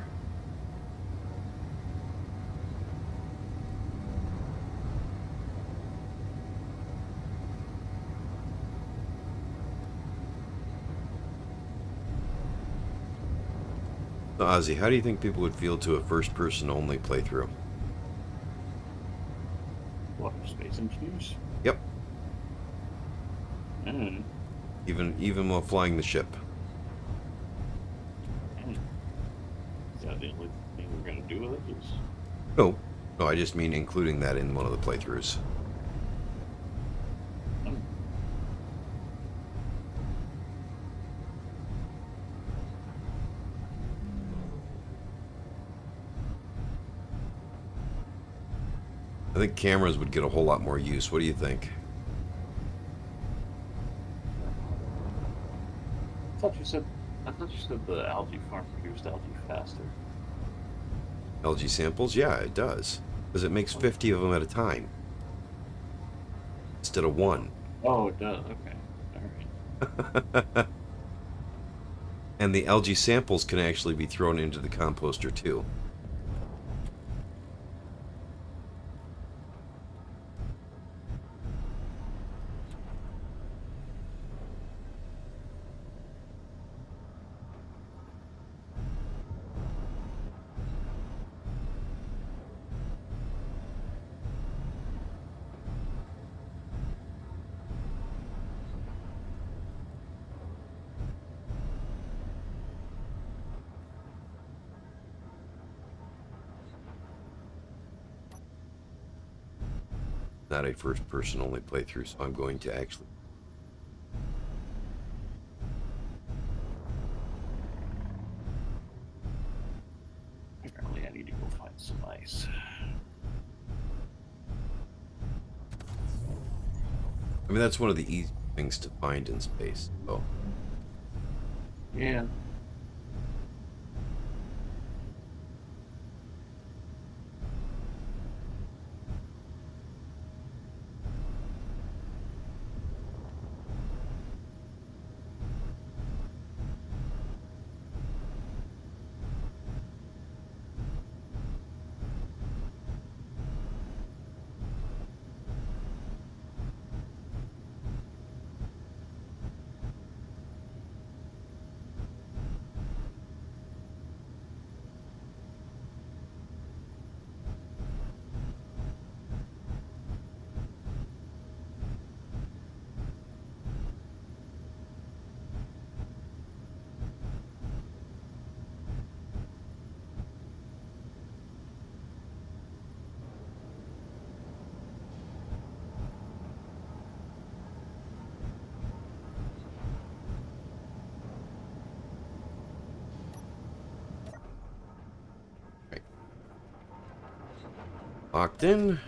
So, Ozzy, how do you think people would feel to a first-person only playthrough? What, space engineers? Yep, Mm. even while flying the ship. Is that the only thing we're gonna do with it? Is No, no, I just mean including that in one of the playthroughs. oh, I think cameras would get a whole lot more use. What do you think? I thought you said the algae farm produced algae faster. LG samples? Yeah, it does. Because it makes 50 of them at a time. Instead of one. Oh, it does. Okay. All right. And the algae samples can actually be thrown into the composter too. Not a first person only playthrough, so I'm going to actually. Apparently, I need to go find some ice. I mean, that's one of the easy things to find in space. Oh, Yeah. locked in.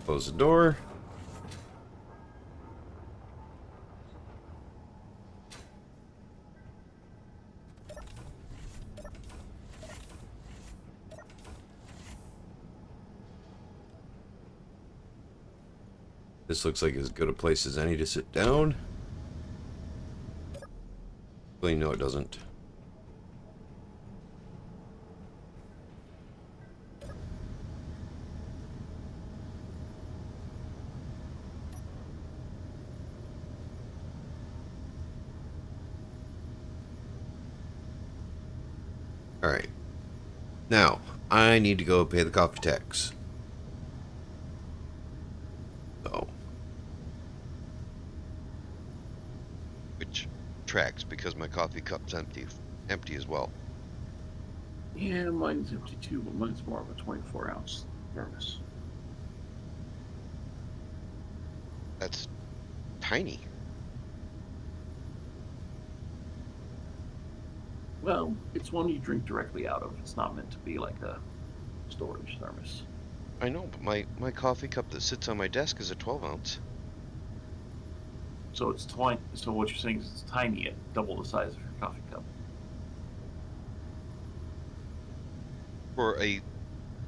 Close the door. This looks like as good a place as any to sit down. Well, no, it doesn't. Alright. Now, I need to go pay the coffee tax. So. Which tracks because my coffee cup's empty as well. Yeah, mine's empty too, but mine's more of a 24-ounce thermos. That's tiny. Well, it's one you drink directly out of. It's not meant to be like a storage thermos. I know, but my coffee cup that sits on my desk is a 12-ounce. So it's tiny. So what you're saying is it's tiny at double the size of your coffee cup. For a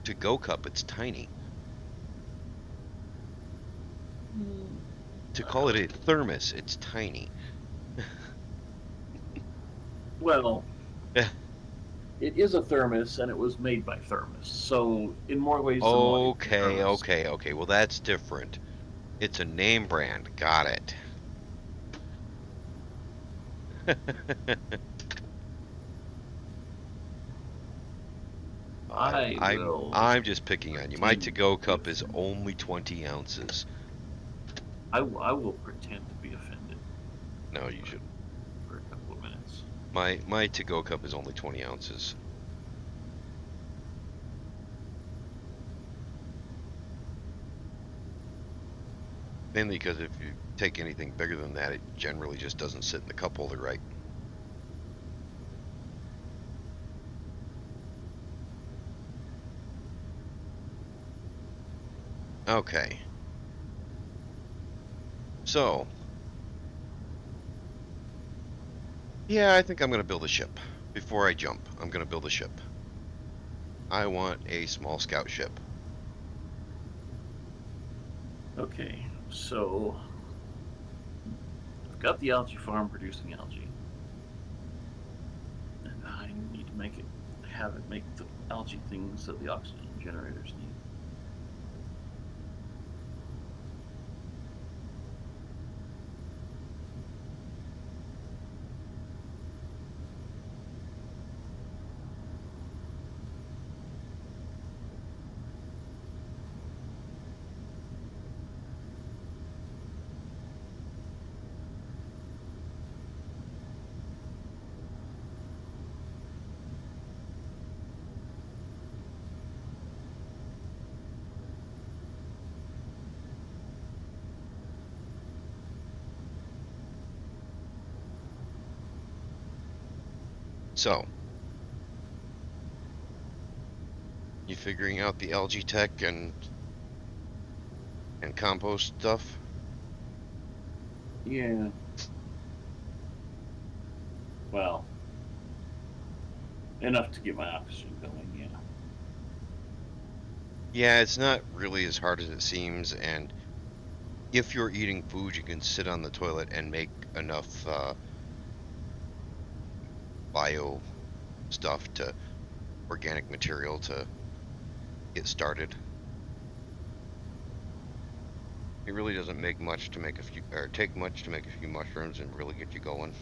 to-go cup, it's tiny. To call it a thermos, it's tiny. Well, Yeah. it is a thermos, and it was made by Thermos. So in more ways than one, it's a Okay, thermos. okay. Well, that's different. It's a name brand. Got it. I'm just picking on you. My to-go cup is only 20 ounces. I will pretend to be offended No, you should. for a couple of minutes. My to-go cup is only 20 ounces. Mainly because if you take anything bigger than that, it generally just doesn't sit in the cup holder right. Okay. So. Yeah, I think I'm going to build a ship. Before I jump, I'm going to build a ship. I want a small scout ship. Okay, so I've got the algae farm producing algae, and I need to have it make the algae things that the oxygen generators need. So. You figuring out the algae tech and compost stuff? Yeah. Well, enough to get my oxygen going, yeah. Yeah, it's not really as hard as it seems, and if you're eating food, you can sit on the toilet and make enough bio stuff to organic material to get started. It really doesn't make much to make a few, or take much to make a few mushrooms and really get you going.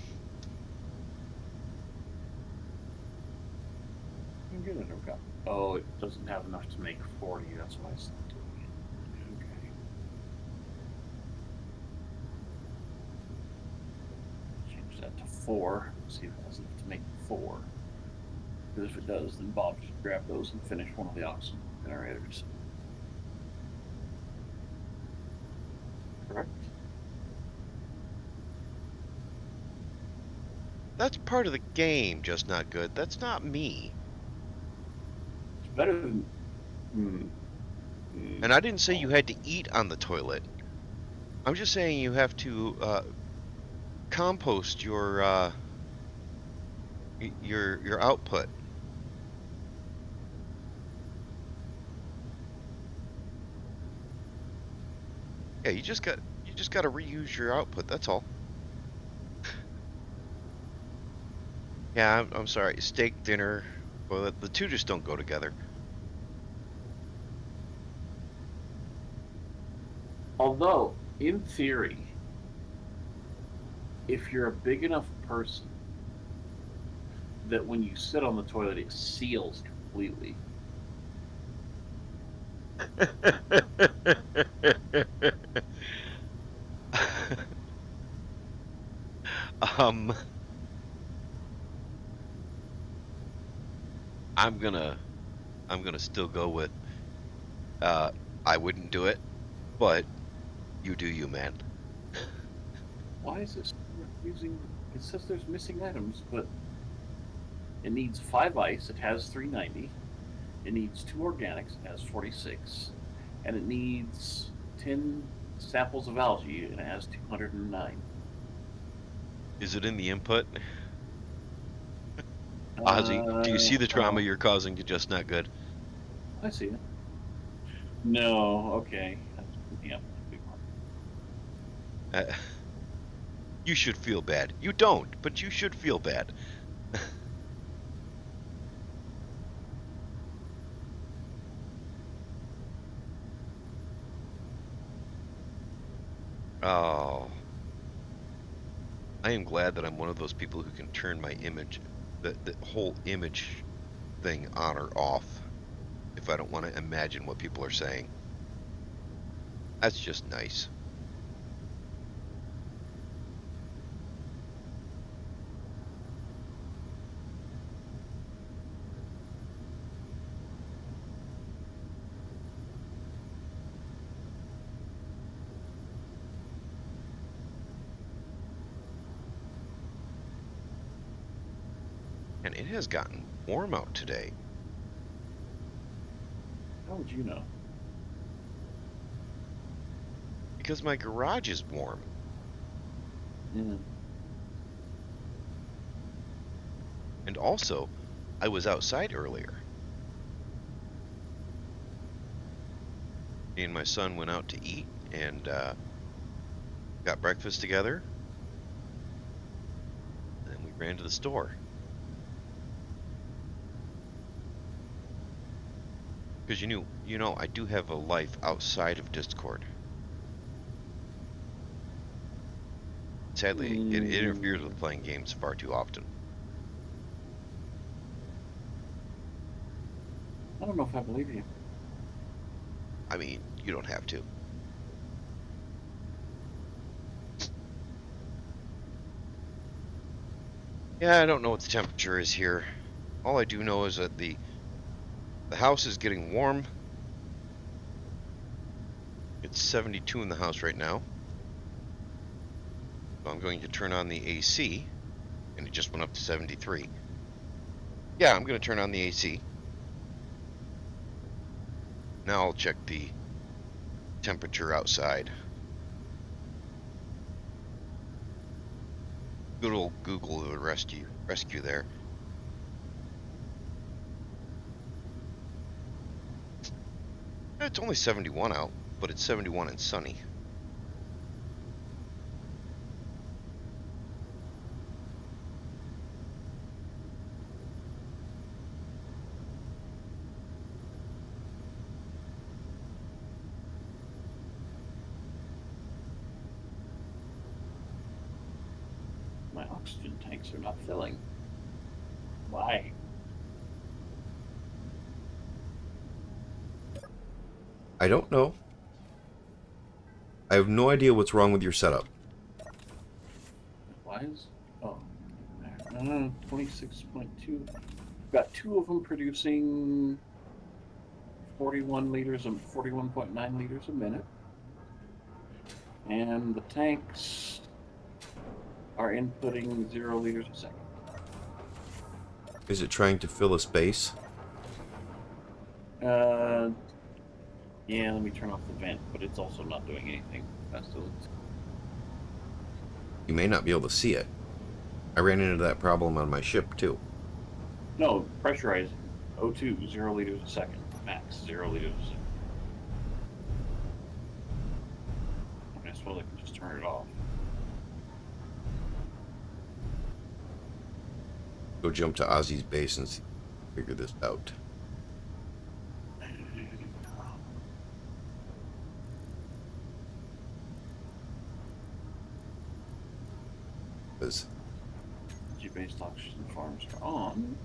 I'm good at okay. Oh, it doesn't have enough to make 40, that's why it's not doing it. Okay. Change that to 4, see if it has enough to make 4. Because if it does, then Bob should grab those and finish one of the oxygen generators. Correct? That's part of the game, just not good. That's not me. It's better than... And I didn't say you had to eat on the toilet. I'm just saying you have to compost your output. Yeah, you just got to reuse your output. That's all. Yeah, I'm sorry. Steak dinner. Well, the two just don't go together. Although, in theory, if you're a big enough person that when you sit on the toilet it seals completely. um, I'm gonna still go with I wouldn't do it, but you do you, man. Why is this using? It says there's missing items, but it needs 5 ice. It has 390. It needs 2 organics. It has 46, and it needs 10 samples of algae, and it has 209. Is it in the input? Ozzy, do you see the trauma you're causing to Just Not Good? I see it. No, okay. Yeah. You should feel bad. You don't, but you should feel bad. Oh. I am glad that I'm one of those people who can turn my image, the whole image thing on or off if I don't want to imagine what people are saying. That's just nice. And it has gotten warm out today. How would you know? Because my garage is warm. Mm. And also, I was outside earlier. Me and my son went out to eat and got breakfast together. And then we ran to the store. Because you know, I do have a life outside of Discord. Sadly, it interferes with playing games far too often. I don't know if I believe you. I mean, you don't have to. Yeah, I don't know what the temperature is here. All I do know is that the house is getting warm. It's 72 in the house right now. So I'm going to turn on the AC, and it just went up to 73. Yeah, I'm going to turn on the AC. Now I'll check the temperature outside. Good old Google would rescue there. It's only 71 out, but it's 71 and sunny. My oxygen tanks are not filling. Why? I don't know. I have no idea what's wrong with your setup. Why is... Oh. 26.2. Got 2 of them producing 41 liters and 41.9 liters a minute. And the tanks are inputting 0 liters a second. Is it trying to fill a space? Yeah, let me turn off the vent, but it's also not doing anything. You may not be able to see it. I ran into that problem on my ship, too. No, pressurizing. O2, 0 liters a second. Max, 0 liters a second. suppose I can just turn it off. Go jump to Ozzy's base and figure this out. Because G-based oxygen farms are on.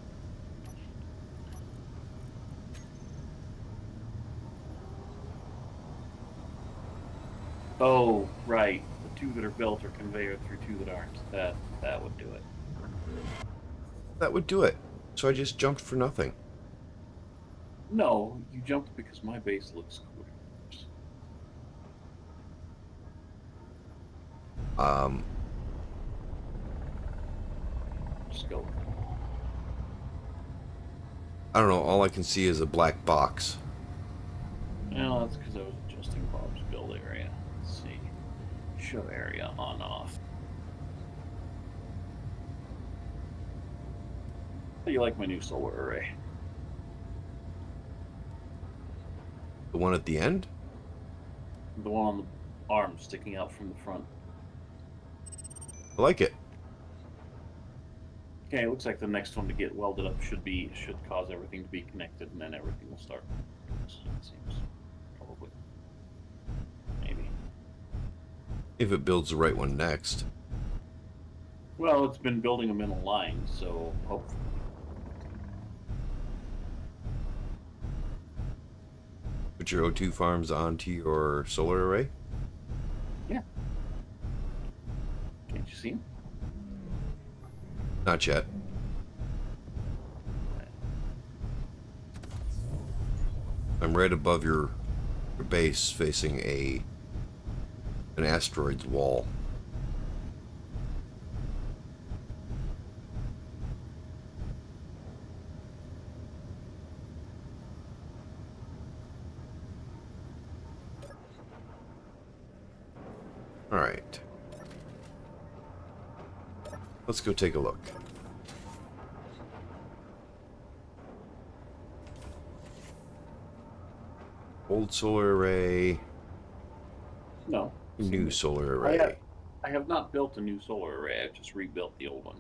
Oh, right. The two that are built are conveyor through two that aren't. That would do it. that would do it. So I just jumped for nothing. No, you jumped because my base looks cool. Just go. I don't know. All I can see is a black box. Well, that's because I was adjusting Bob's build area. Let's see. Show area on off. How do you like my new solar array? The one at the end? The one on the arm sticking out from the front. I like it. Okay, it looks like the next one to get welded up should cause everything to be connected, and then everything will start. It seems probably, maybe. If it builds the right one next. Well, it's been building them in a line, so hopefully. Put your O2 farms onto your solar array. Yeah. Can't you see them? Not yet. I'm right above your base, facing an asteroid's wall. All right. Let's go take a look. Old solar array, No. new solar array. I have not built a new solar array. I've just rebuilt the old one.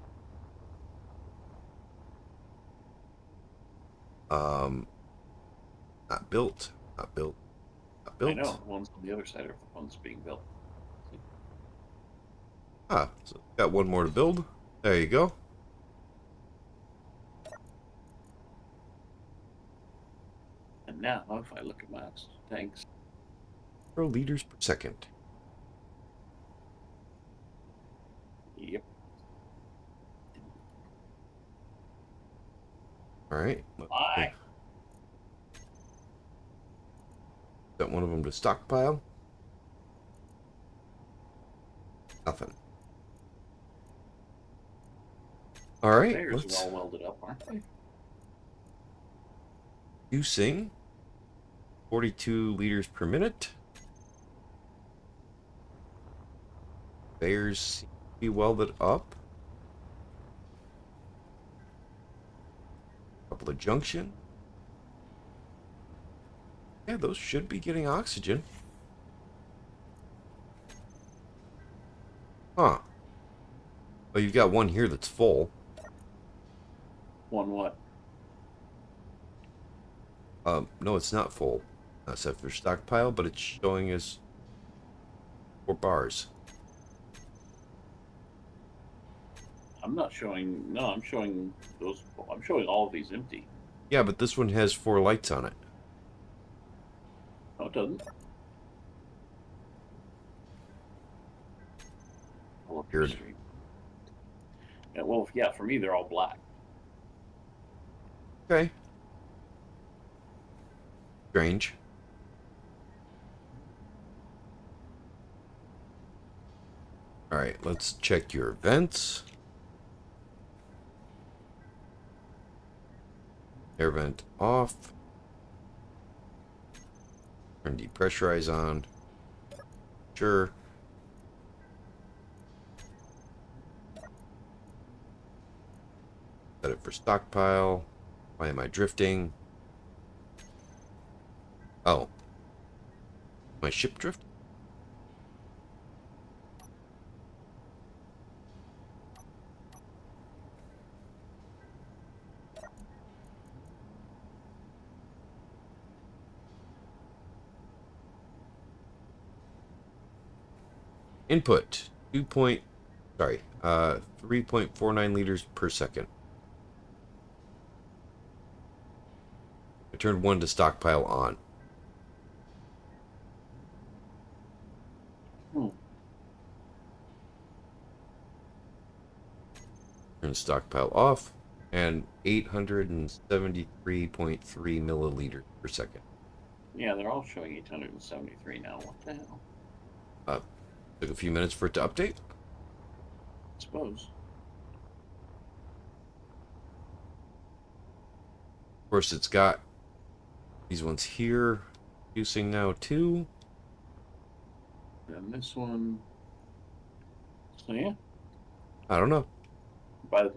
Not built. Not built. Not built. I know. The one's on the other side of the one's being built. Ah, so got one more to build. There you go. And now, if I look at my oxygen tanks, 0 liters per second. yep. All right. Why? Got one of them to stockpile. Nothing. All right. Conveyors Let's are all welded up, aren't they? using 42 liters per minute. Conveyors seem to be welded up. Couple of junction. Yeah, those should be getting oxygen. Huh. Oh, you've got one here that's full. One what? No, it's not full. Not set for stockpile, but it's showing us 4 bars. I'm not showing. No, I'm showing those. I'm showing all of these empty. Yeah, but this one has 4 lights on it. No, it doesn't. Pull up your Weird. stream. Yeah, well, yeah, for me, they're all black. Okay. Strange. Alright, let's check your vents. Air vent off. Turn depressurize on. Sure. Set it for stockpile. Why am I drifting? Oh. My ship drift? Input 3.49 liters per second. I turned 1 to stockpile on. Turn stockpile off, and 873.3 milliliters per second. Yeah, they're all showing 873 now. What the hell? Took a few minutes for it to update. I suppose. Of course, it's got these ones here producing now too. And this one. So yeah, I don't know. by the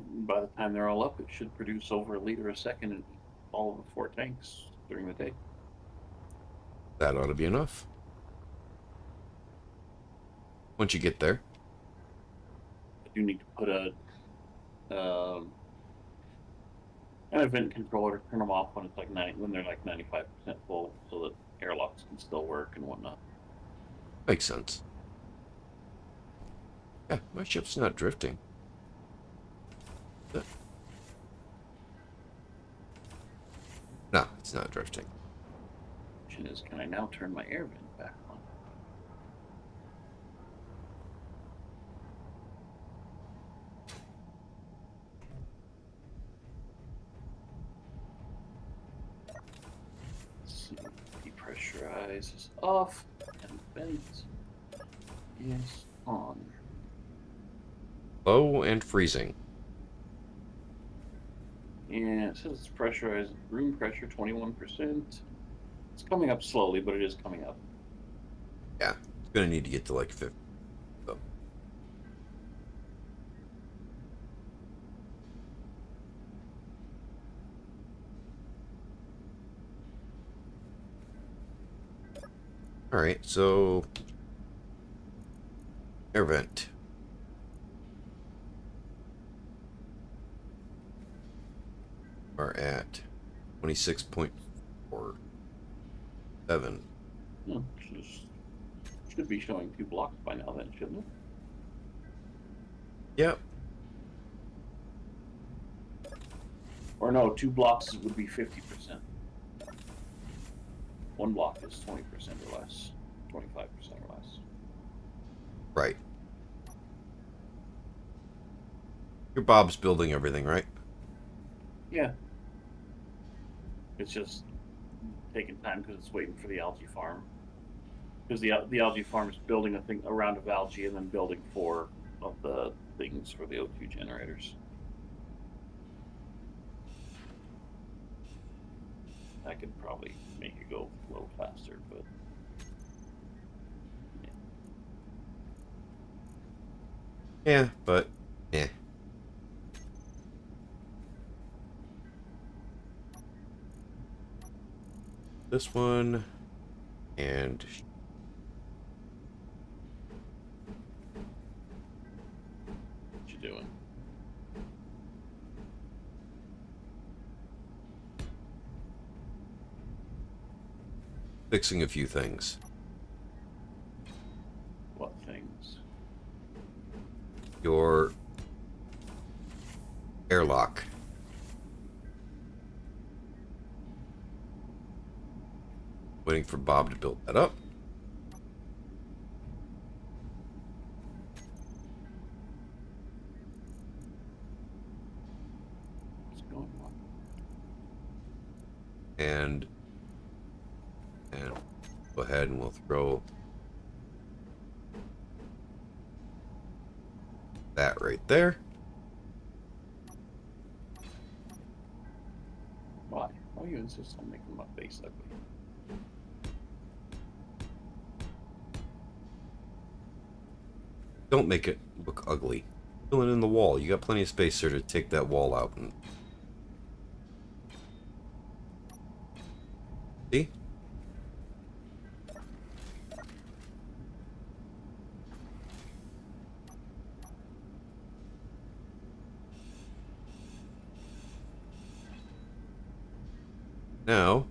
time they're all up, it should produce over a liter a second in all of the 4 tanks during the day. That ought to be enough. Once you get there. I do need to put an event controller, turn them off when it's like when they're like 95% full, so that airlocks can still work and whatnot. Makes sense. Yeah, my ship's not drifting. No, it's not drifting. Question is, can I now turn my air vent back on? Let's see. Depressurize is off, and vent is on. Low and freezing. Yeah, it says it's pressurized. Room pressure 21%. It's coming up slowly, but it is coming up. Yeah, it's gonna need to get to like 50. So. All right, so air vent. Are at 26.47. Should be showing 2 blocks by now then, shouldn't it? Yep. Or no, 2 blocks would be 50%. 1 block is 20% or less. 25% or less. Right. Your Bob's building everything, right? Yeah. It's just taking time because it's waiting for the algae farm. Because the algae farm is building a round of algae and then building 4 of the things for the O2 generators. I could probably make it go a little faster, but Yeah, but yeah. This one and what you doing? fixing a few things. What things? Your airlock. Waiting for Bob to build that up. What's going on? And go ahead and we'll throw that right there. Why? Why do you insist on making my face ugly? Don't make it look ugly. Fill it in the wall. You got plenty of space there to take that wall out and see? Now,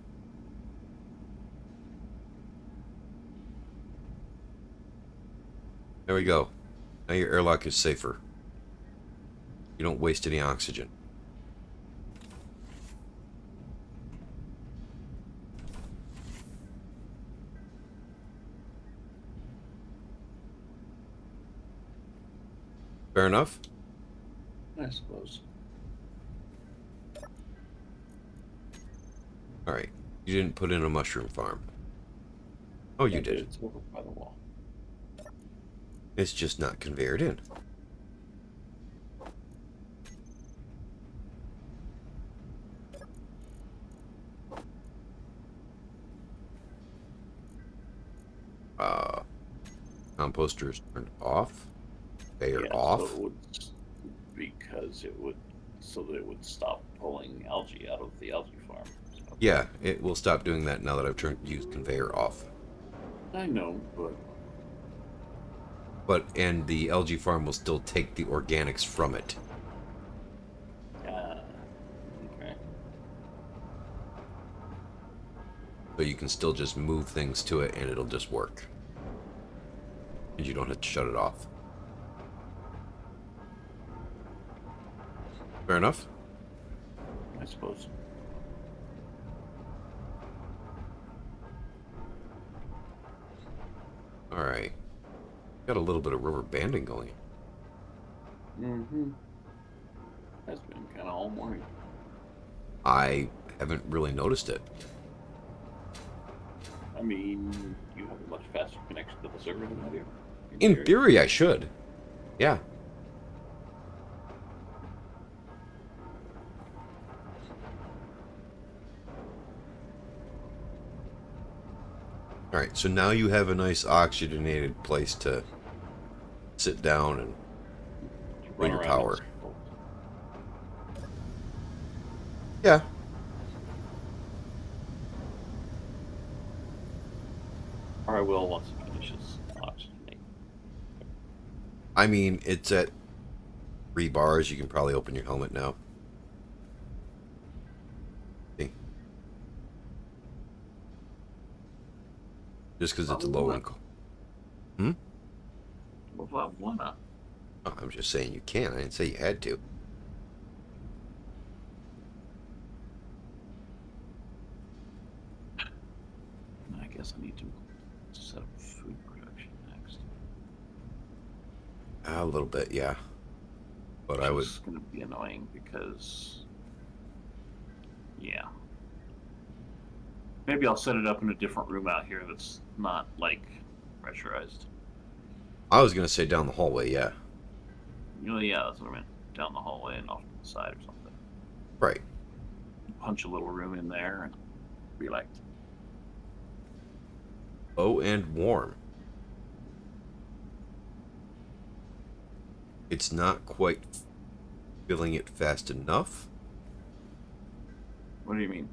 There we go. Now your airlock is safer. You don't waste any oxygen. Fair enough? I suppose. Alright. You didn't put in a mushroom farm. Oh, you did. It's over by the wall. It's just not conveyored in. Composter is turned off. They are off. So it would, because it would, so that it would stop pulling algae out of the algae farm. So. Yeah, it will stop doing that now that I've used conveyor off. I know, And the algae farm will still take the organics from it. okay. So you can still just move things to it and it'll just work. And you don't have to shut it off. Fair enough? I suppose. Alright. Got a little bit of rubber banding going. Mm-hmm. That's been kind of all morning. I haven't really noticed it. I mean, you have a much faster connection to the server than I do. In theory, I should. Yeah. Alright, so now you have a nice oxygenated place to sit down and run your power. Yeah. Or I will once it finishes oxygenating. I mean, it's at 3 bars. You can probably open your helmet now. See? Just because it's a low income. Well, I wanna. Oh, I'm just saying you can. I didn't say you had to. I guess I need to set up food production next. A little bit, yeah. But I was It's going to be annoying because, yeah. Maybe I'll set it up in a different room out here that's not, like, pressurized. I was gonna say down the hallway, yeah. You know, yeah, that's what I meant. Down the hallway and off to the side or something. Right. Punch a little room in there and be like, Oh, and warm. It's not quite filling it fast enough. what do you mean?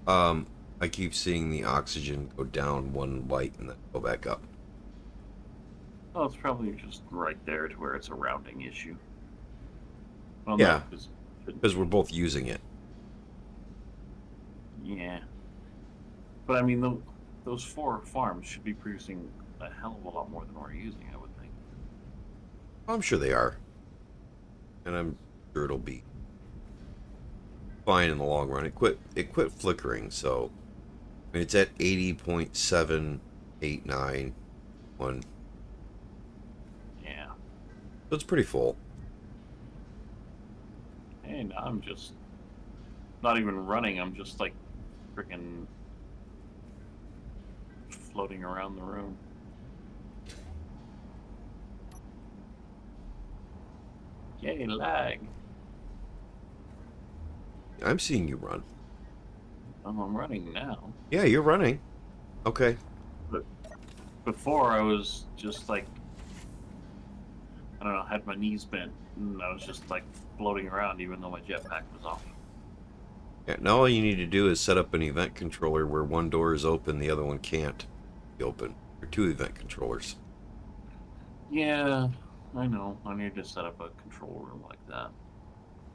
I keep seeing the oxygen go down one light and then go back up. Oh, it's probably just right there to where it's a rounding issue. Well, Yeah, no, because we're both using it. yeah. But I mean, those 4 farms should be producing a hell of a lot more than we're using, I would think. I'm sure they are. And I'm sure it'll be fine in the long run. It quit flickering, so I mean, it's at 80.789 one. Yeah. So it's pretty full. And I'm just not even running, I'm just like freaking floating around the room. Yay, lag. I'm seeing you run. I'm running now. Yeah, you're running. Okay. But before I was just like, I don't know, had my knees bent and I was just like floating around even though my jetpack was off. Yeah, now all you need to do is set up an event controller where one door is open, the other one can't be open. Or 2 event controllers. Yeah, I know. I need to set up a control room like that.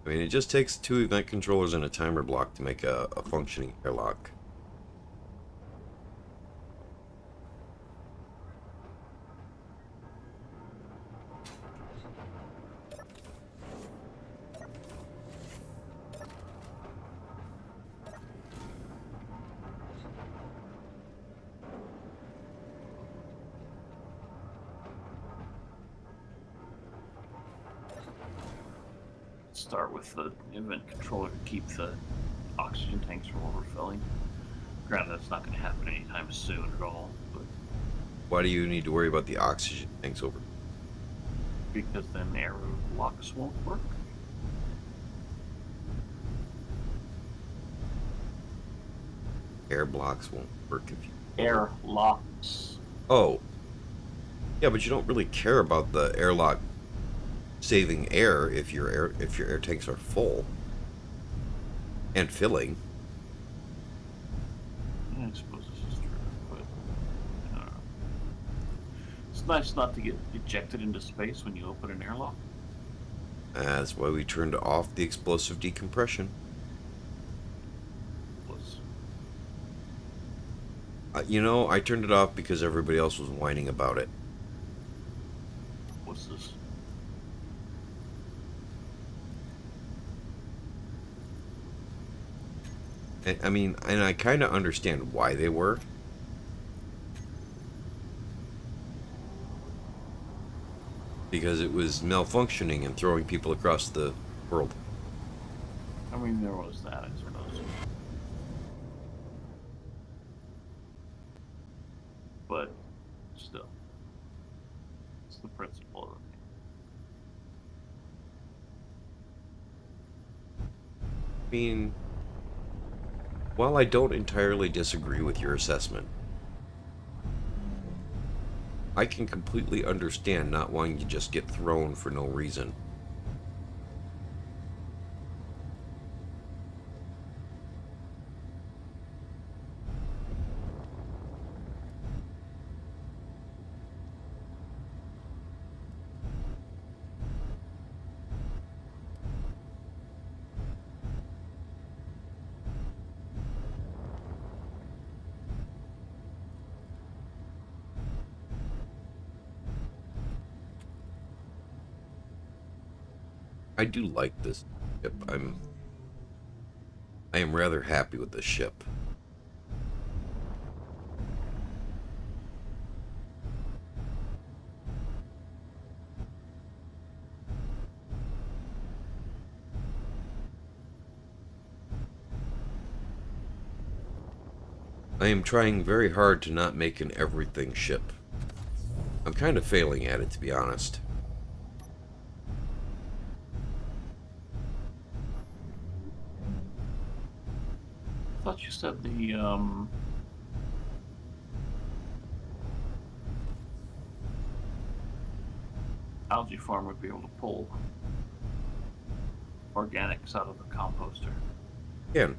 I mean, it just takes 2 event controllers and a timer block to make a functioning airlock. start with the event controller to keep the oxygen tanks from overfilling. Granted, that's not going to happen anytime soon at all, but Why do you need to worry about the oxygen tanks over? because then air locks won't work. Air blocks won't work if you... Air locks. Oh. Yeah, but you don't really care about the airlock saving air if your air tanks are full and filling. Yeah, I suppose this is true, but it's nice not to get ejected into space when you open an airlock. That's why we turned off the explosive decompression. Was You know, I turned it off because everybody else was whining about it. what's this? I mean, and I kind of understand why they were. Because it was malfunctioning and throwing people across the world. I mean, there was that, I suppose. But still, it's the principle of it. I mean, while I don't entirely disagree with your assessment, I can completely understand not wanting to just get thrown for no reason. I do like this ship. I am rather happy with this ship. I am trying very hard to not make an everything ship. I'm kind of failing at it, to be honest. I thought you said the algae farm would be able to pull organics out of the composter. Again,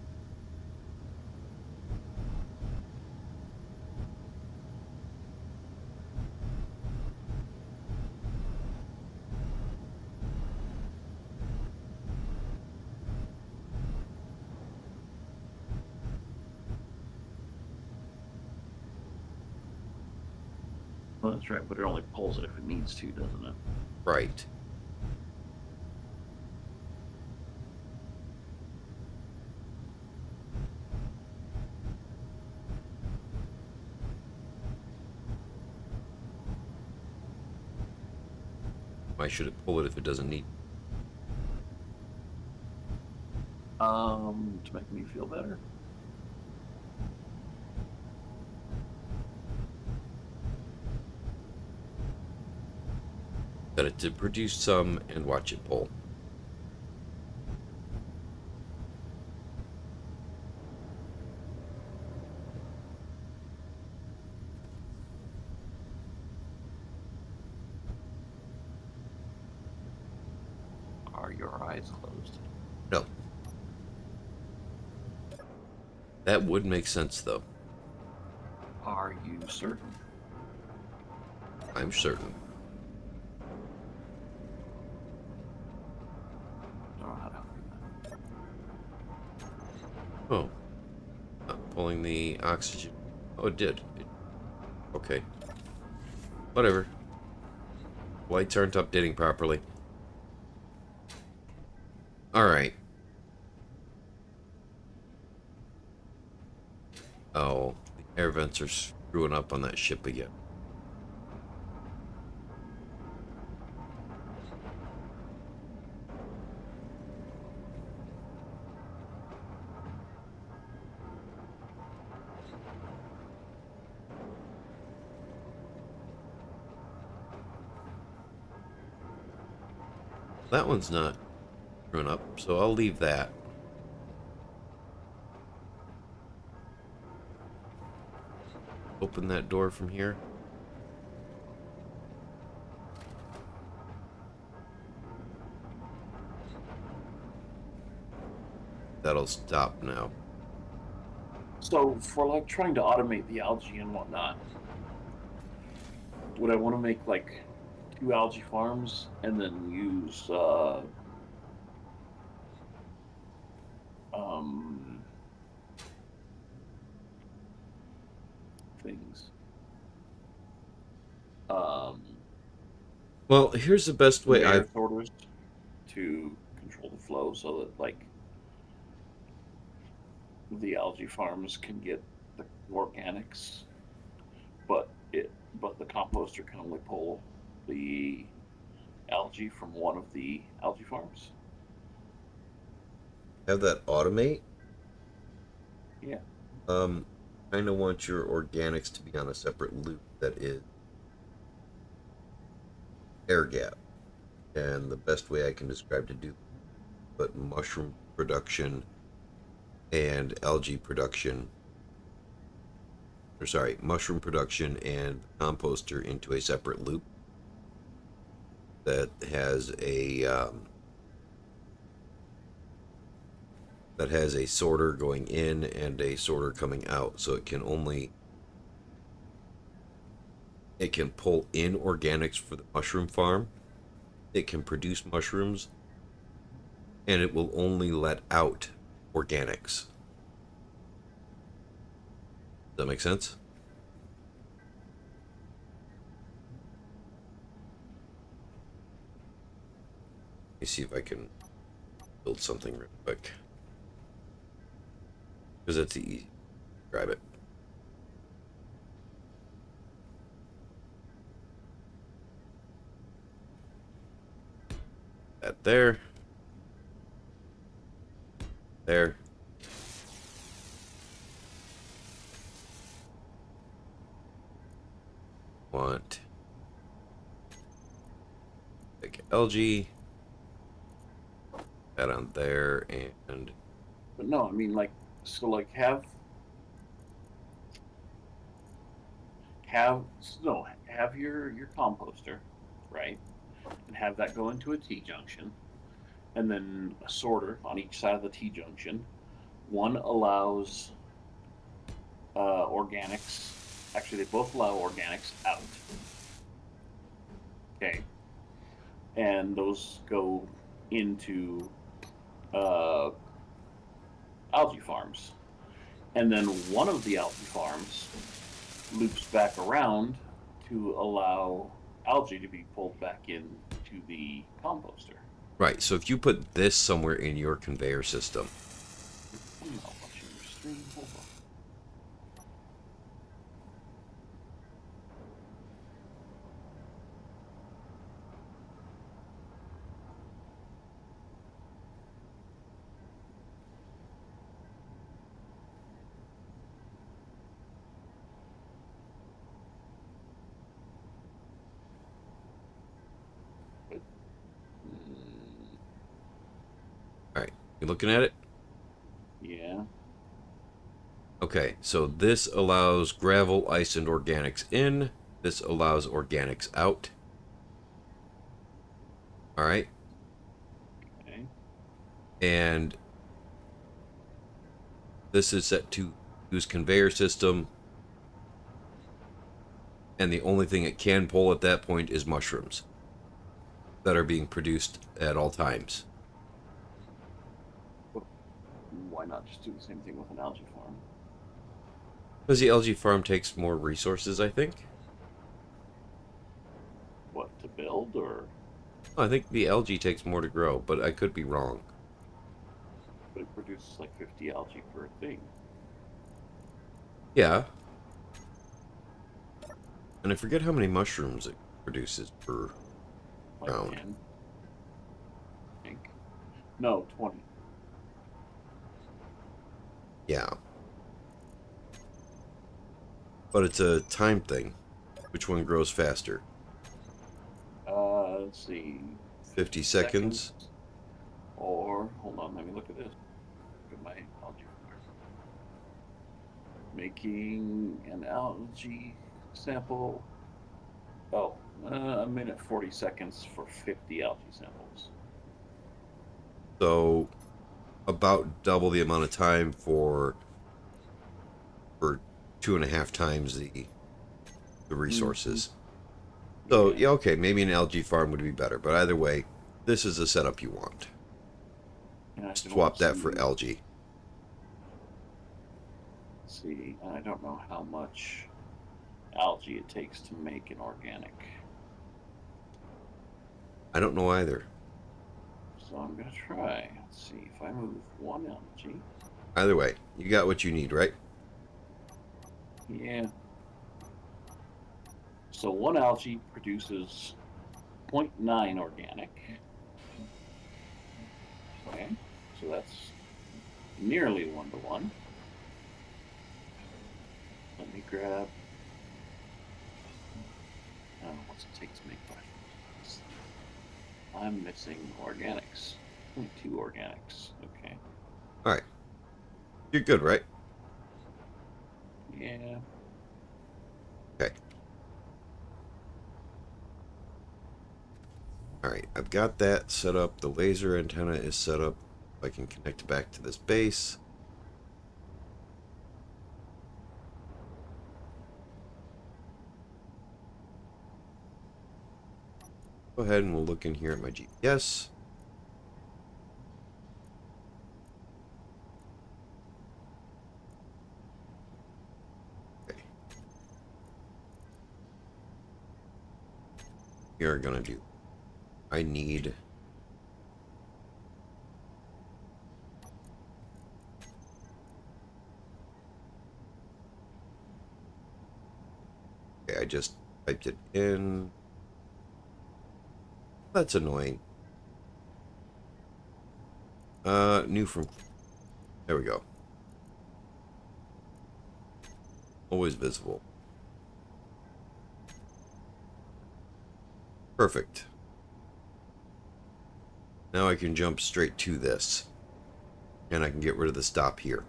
Well, that's right, but it only pulls it if it needs to, doesn't it? right. Why should it pull it if it doesn't need? To make me feel better. Set it to produce some and watch it pull. Are your eyes closed? No. That would make sense, though. Are you certain? I'm certain. I don't know how to help you. Oh. Not pulling the oxygen. Oh, it did. Okay. Whatever. Lights aren't updating properly. Alright. Oh, the air vents are screwing up on that ship again. That one's not run up, so I'll leave that. Open that door from here. That'll stop now. So for like trying to automate the algae and whatnot, would I want to make like 2 algae farms and then use things? Well, here's the best way Conveyor sorters to control the flow so that like the algae farms can get the organics, but the composter can only pull the algae from one of the algae farms. have that automate. Yeah. Kind of want your organics to be on a separate loop that is air gap. And the best way I can describe to do, but mushroom production and algae production, or sorry, mushroom production and composter into a separate loop that has a sorter going in and a sorter coming out, so it can pull in organics for the mushroom farm, it can produce mushrooms, and it will only let out organics. Does that make sense? Let me see if I can build something real quick, because that's the easy. Grab it. That there. There. Want like algae. That on there, and But no, I mean like so like have your composter, right? And have that go into a T-junction, and then a sorter on each side of the T-junction. One allows organics. Actually, they both allow organics out. Okay. And those go into algae farms. And then one of the algae farms loops back around to allow algae to be pulled back into the composter. right. So if you put this somewhere in your conveyor system, I'm not watching your stream. Hold on. all right, you looking at it? Yeah. Okay, so this allows gravel, ice, and organics in. This allows organics out. All right. Okay. And this is set to use conveyor system. And the only thing it can pull at that point is mushrooms that are being produced at all times. Why not just do the same thing with an algae farm? Because the algae farm takes more resources, I think. What, to build or? I think the algae takes more to grow, but I could be wrong. But it produces like 50 algae per thing. Yeah. And I forget how many mushrooms it produces per Like round. 10. I think. No, 20. Yeah. But it's a time thing. Which one grows faster? Let's see. 50 seconds. Or, hold on, let me look at this. Look at my algae. Making an algae sample. Oh, a minute 40 seconds for 50 algae samples. So about double the amount of time for 2.5 times the resources. So yeah, okay, maybe an algae farm would be better, but either way, this is the setup you want. Swap that for algae. Let's see, I don't know how much algae it takes to make an organic. I don't know either. So I'm gonna try. Let's see if I move one algae. Either way, you got what you need, right? Yeah. So one algae produces 0.9 organic. Okay, so that's nearly 1-to-1. Let me grab. What's it take to make 5? I'm missing organics. 0.2 organics. Okay. All right. You're good, right? Yeah. Okay. All right, I've got that set up. The laser antenna is set up. I can connect it back to this base. Go ahead and we'll look in here at my GPS. Okay. We are gonna do. I need. Okay, I just typed it in. That's annoying. New from. There we go. Always visible. Perfect. Now I can jump straight to this. And I can get rid of the stop here.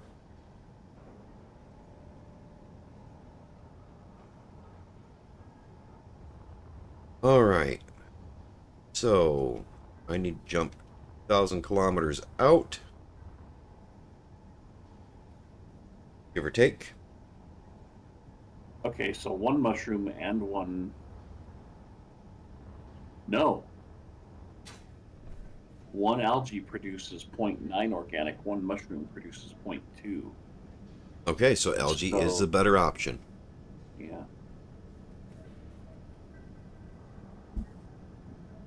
Alright. So, I need to jump 1,000 kilometers out. Give or take. Okay, so one mushroom and one. No. One algae produces 0.9 organic, one mushroom produces 0.2. Okay, so algae is the better option. Yeah.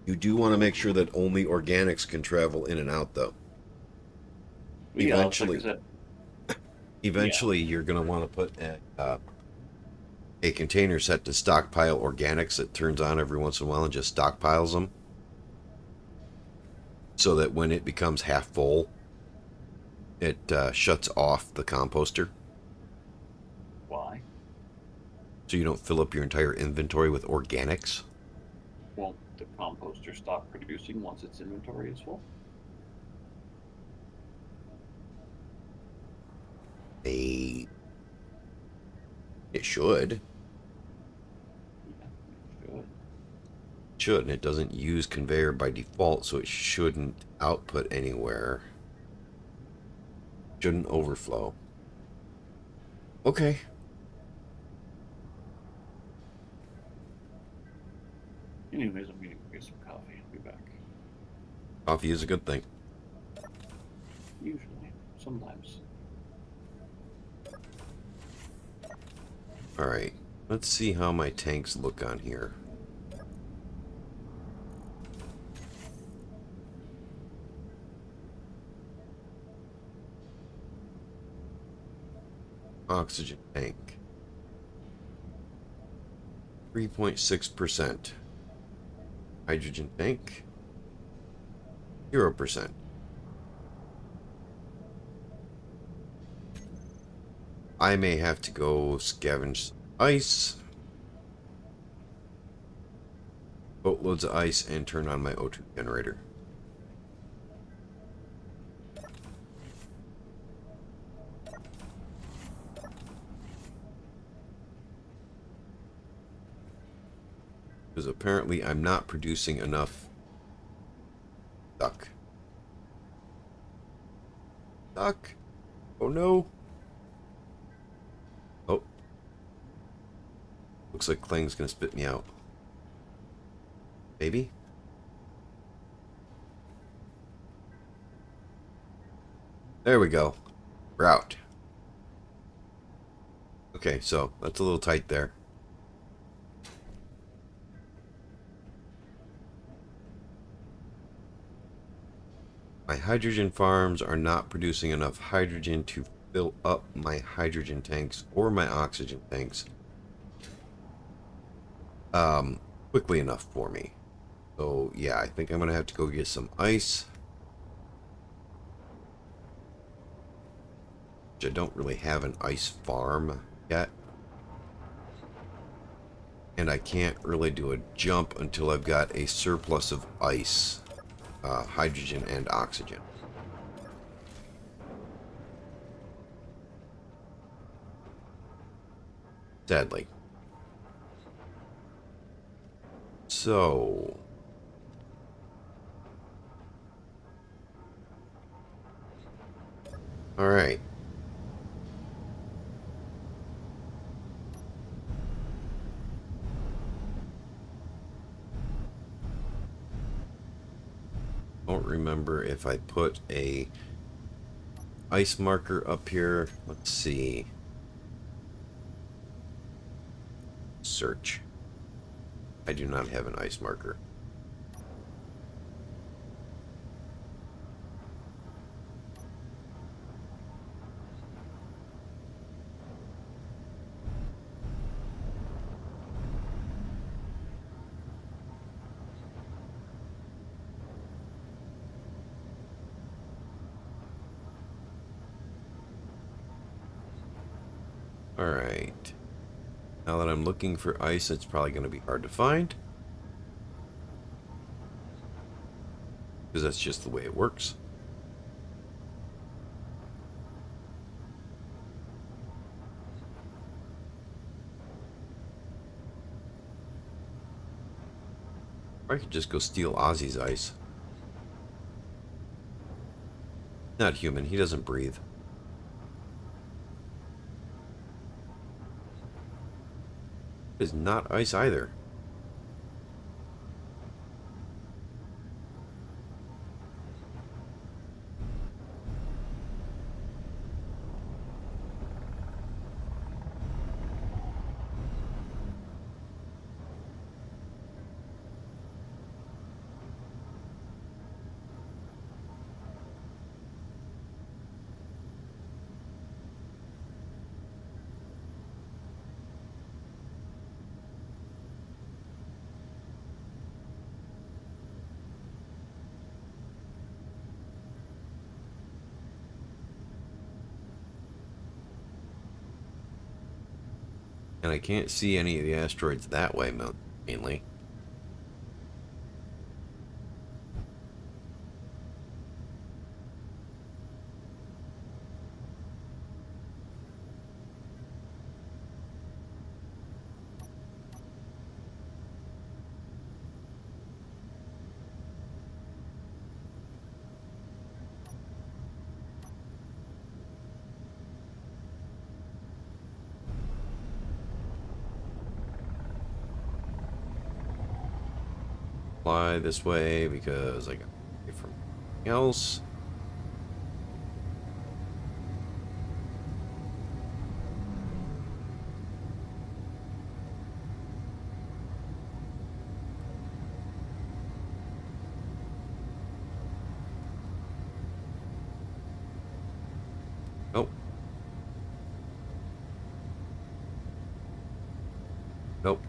You do want to make sure that only organics can travel in and out, though. Yeah, Eventually, like I said, eventually you're going to want to put a container set to stockpile organics that turns on every once in a while and just stockpiles them. So that when it becomes half full, it shuts off the composter. Why? So you don't fill up your entire inventory with organics. Won't the composter stop producing once its inventory is full? It should. Yeah, it should. Should, and it doesn't use Conveyor by default, so it shouldn't output anywhere. Shouldn't overflow. Okay. Anyways, I'm gonna get some coffee. I'll be back. Coffee is a good thing. Usually. Sometimes. Alright. Let's see how my tanks look on here. Oxygen tank. 3.6%. Hydrogen tank. 0%. I may have to go scavenge some ice. boatloads of ice and turn on my O2 generator. Because apparently I'm not producing enough duck. Duck? Oh no! Oh. Looks like Kling's gonna spit me out. Maybe? There we go. We're out. Okay, so that's a little tight there. My hydrogen farms are not producing enough hydrogen to fill up my hydrogen tanks or my oxygen tanks quickly enough for me. So yeah, I think I'm gonna have to go get some ice, which I don't really have an ice farm yet, and I can't really do a jump until I've got a surplus of ice, hydrogen and oxygen. Sadly. So all right. Don't remember if I put a ice marker up here. Let's see. Search. I do not have an ice marker. All right. Now that I'm looking for ice, it's probably going to be hard to find, because that's just the way it works. Or I could just go steal Ozzy's ice. Not human, he doesn't breathe. Is not ice either. And I can't see any of the asteroids that way, mainly. Fly this way because I got away from anything else. Nope. Nope.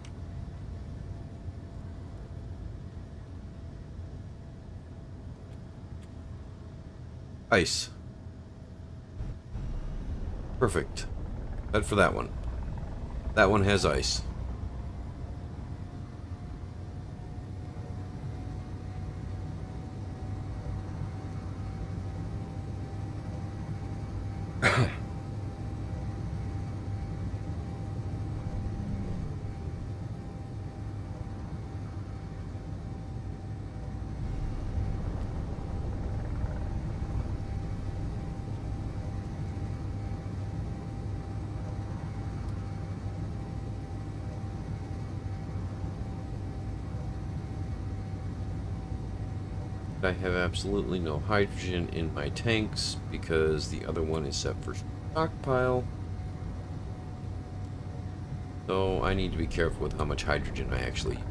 Ice. Perfect. Head for that one. That one has ice. I have absolutely no hydrogen in my tanks because the other one is set for stockpile. So I need to be careful with how much hydrogen I actually use.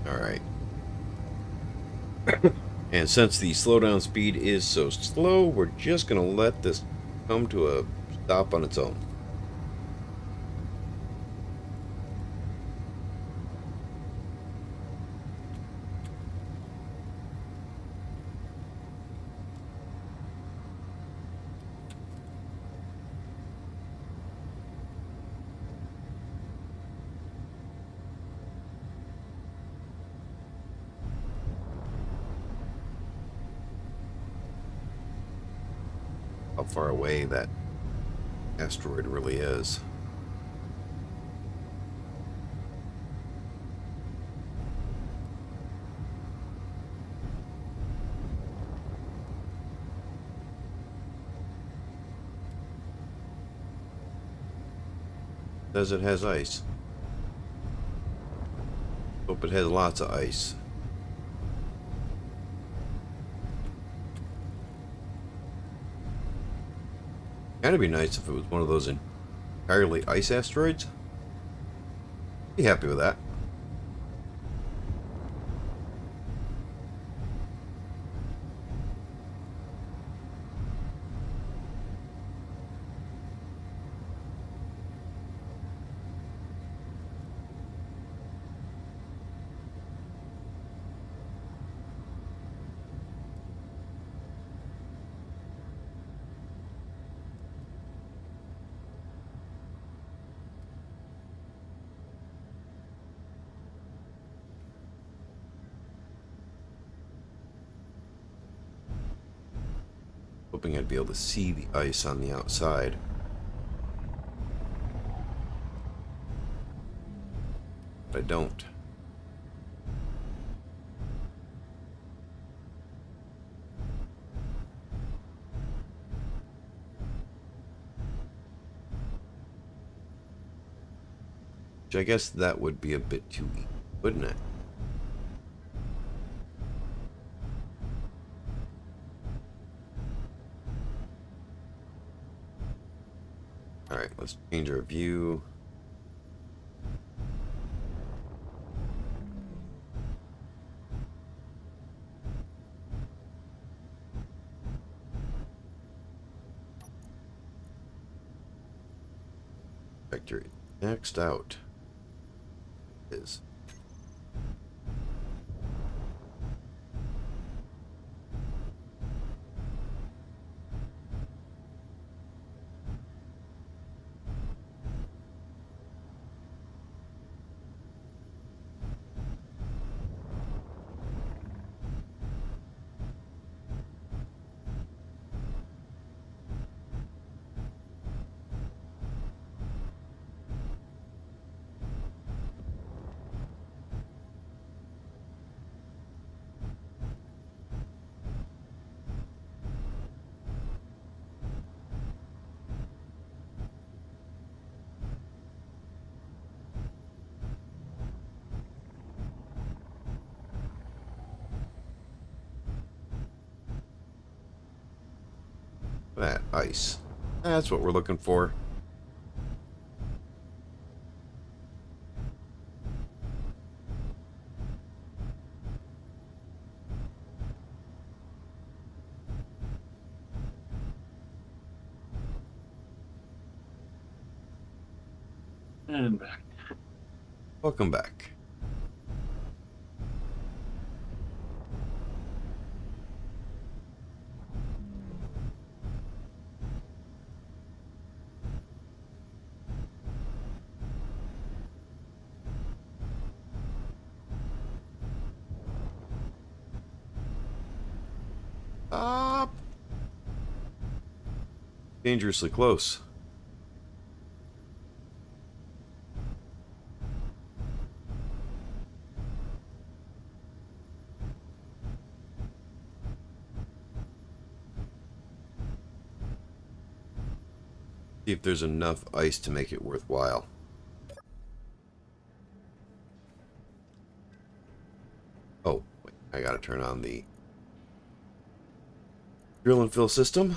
Alright. And since the slowdown speed is so slow, we're just going to let this come to a stop on its own. How far away that asteroid really is. Says it has ice. Hope it has lots of ice. Kinda be nice if it was one of those entirely ice asteroids. Be happy with that. Hoping I'd be able to see the ice on the outside. But I don't. Which I guess that would be a bit too easy, wouldn't it? Alright, let's change our view. Vector next out is that ice. That's what we're looking for. And back. Welcome back. dangerously close. See if there's enough ice to make it worthwhile. Oh, wait, I gotta turn on the drill and fill system.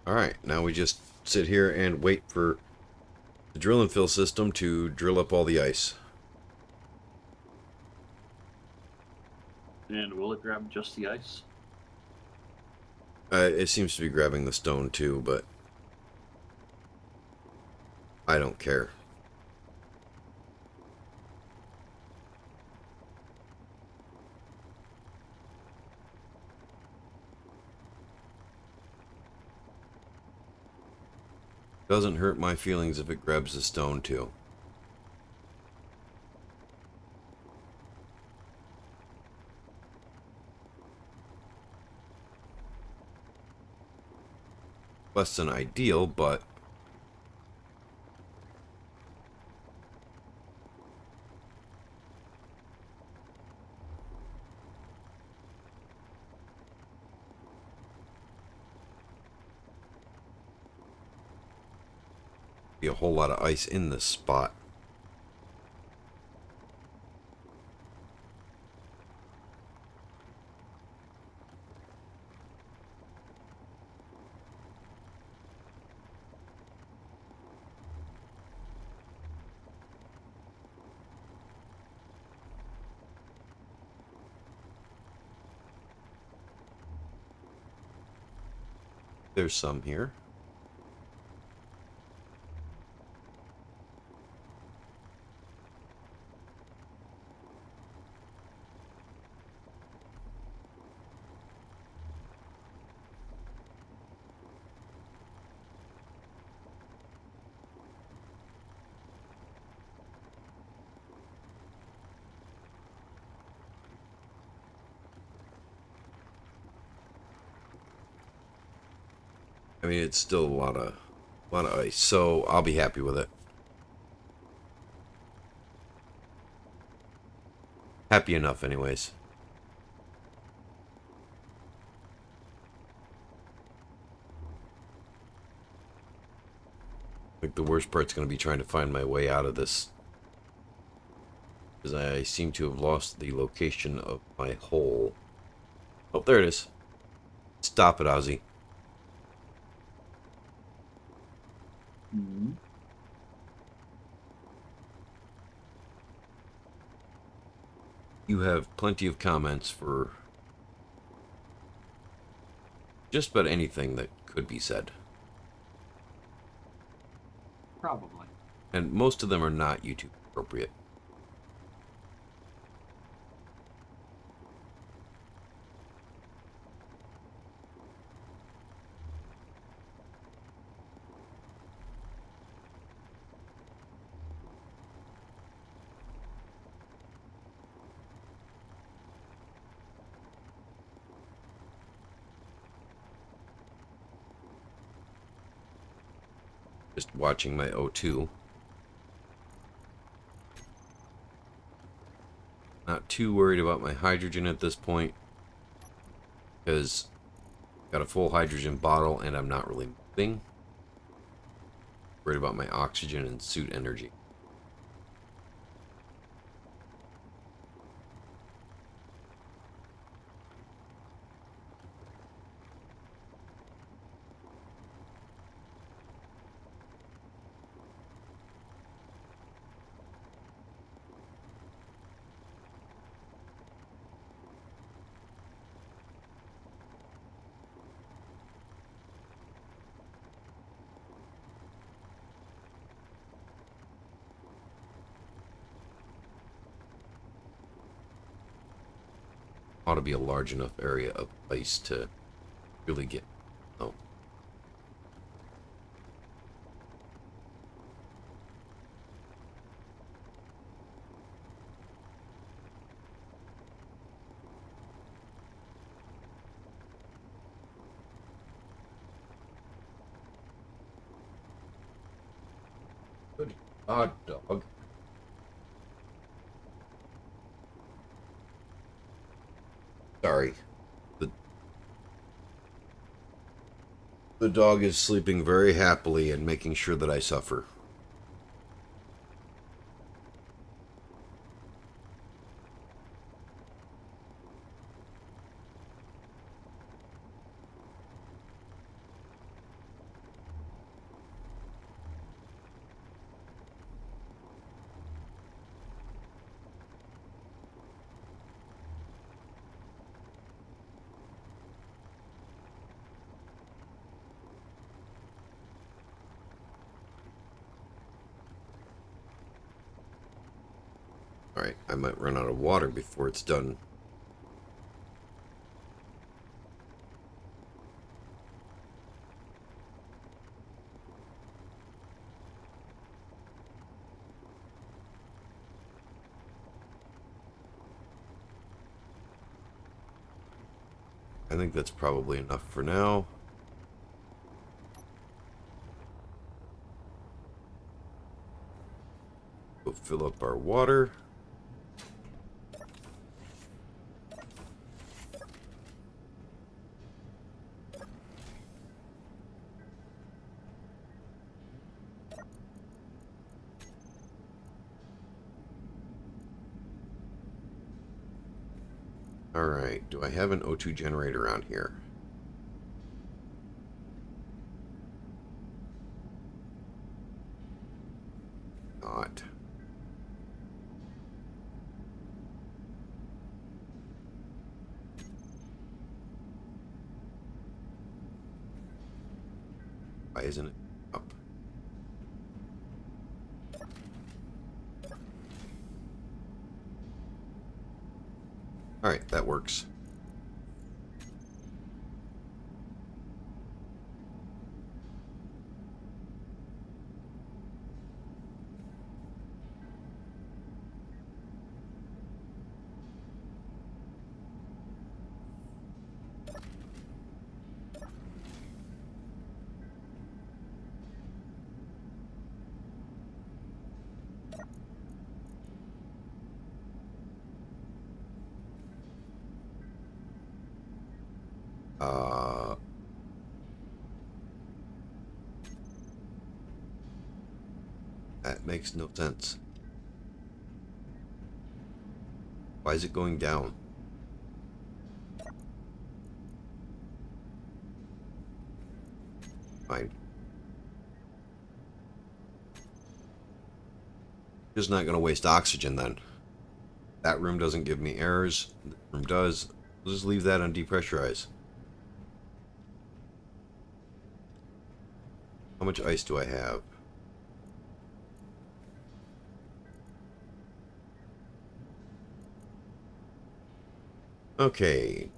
Alright, now we just sit here and wait for the drill and fill system to drill up all the ice. And will it grab just the ice? It seems to be grabbing the stone too, but I don't care. Doesn't hurt my feelings if it grabs the stone too. Less than ideal, but be a whole lot of ice in this spot. There's some here. I mean, it's still a lot of ice, so I'll be happy with it. Happy enough, anyways. I think the worst part's going to be trying to find my way out of this, because I seem to have lost the location of my hole. Oh, there it is. Stop it, Ozzy. Mm-hmm. You have plenty of comments for just about anything that could be said. Probably. And most of them are not YouTube appropriate. Just watching my O2. Not too worried about my hydrogen at this point. because got a full hydrogen bottle and I'm not really moving. Worried about my oxygen and suit energy. Ought to be a large enough area of ice to really get. Oh. Good God, dog. Sorry. The dog is sleeping very happily and making sure that I suffer. Alright, I might run out of water before it's done. I think that's probably enough for now. We'll fill up our water. Alright, do I have an O2 generator around here? Not. Why isn't it up? Alright, that works. That makes no sense. Why is it going down? Fine. Just not going to waste oxygen then. That room doesn't give me errors. This room does. We'll just leave that on depressurize. How much ice do I have? Okay.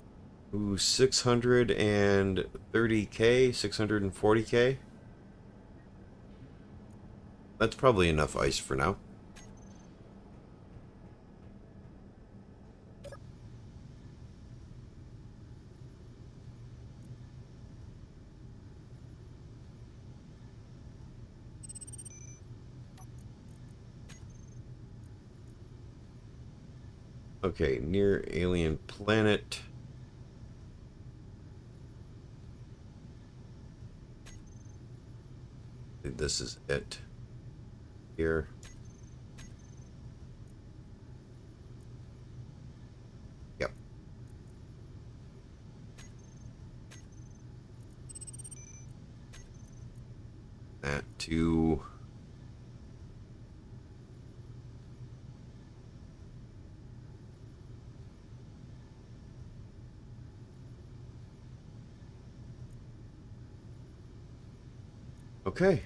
Ooh, 630K, 640K. That's probably enough ice for now. Okay, near alien planet. This is it. Here. Yep. That to okay.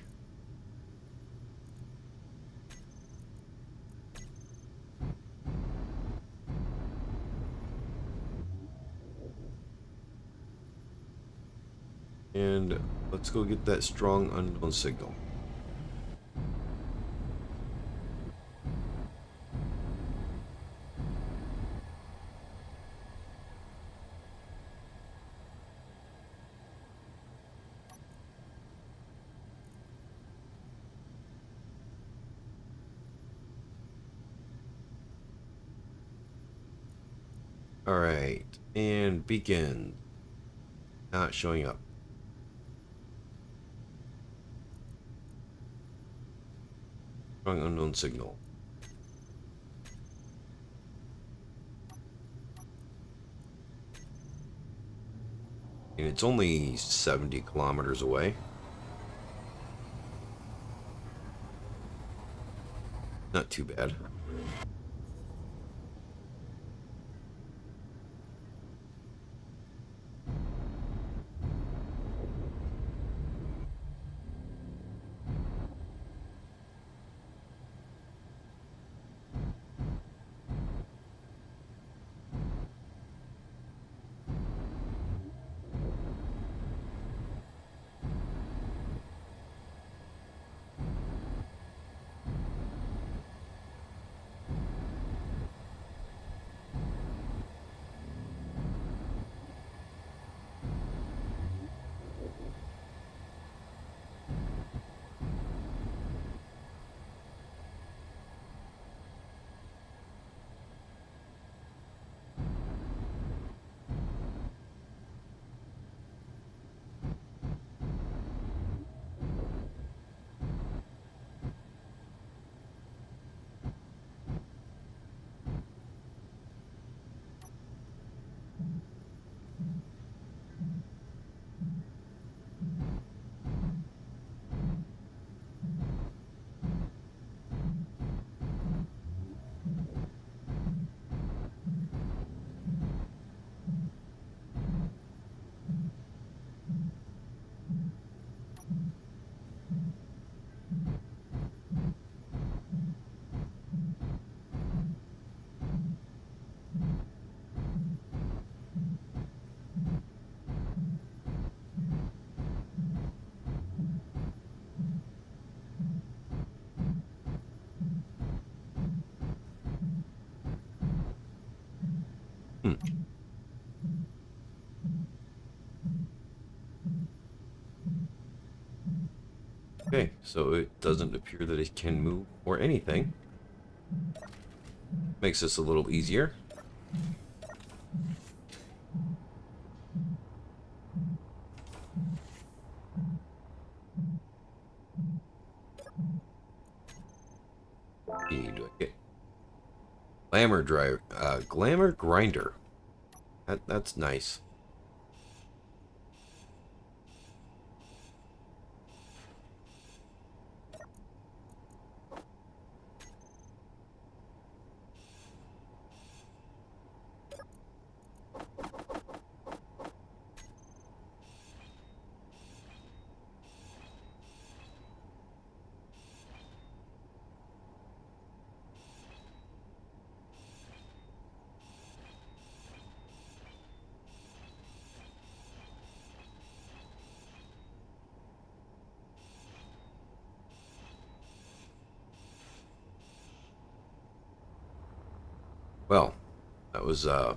And let's go get that strong unknown signal. All right, and beacon not showing up. Strong unknown signal. And it's only 70 kilometers away. Not too bad. Okay, so it doesn't appear that it can move or anything. Makes this a little easier. Do I get glamour grinder? That's nice. Well, that was a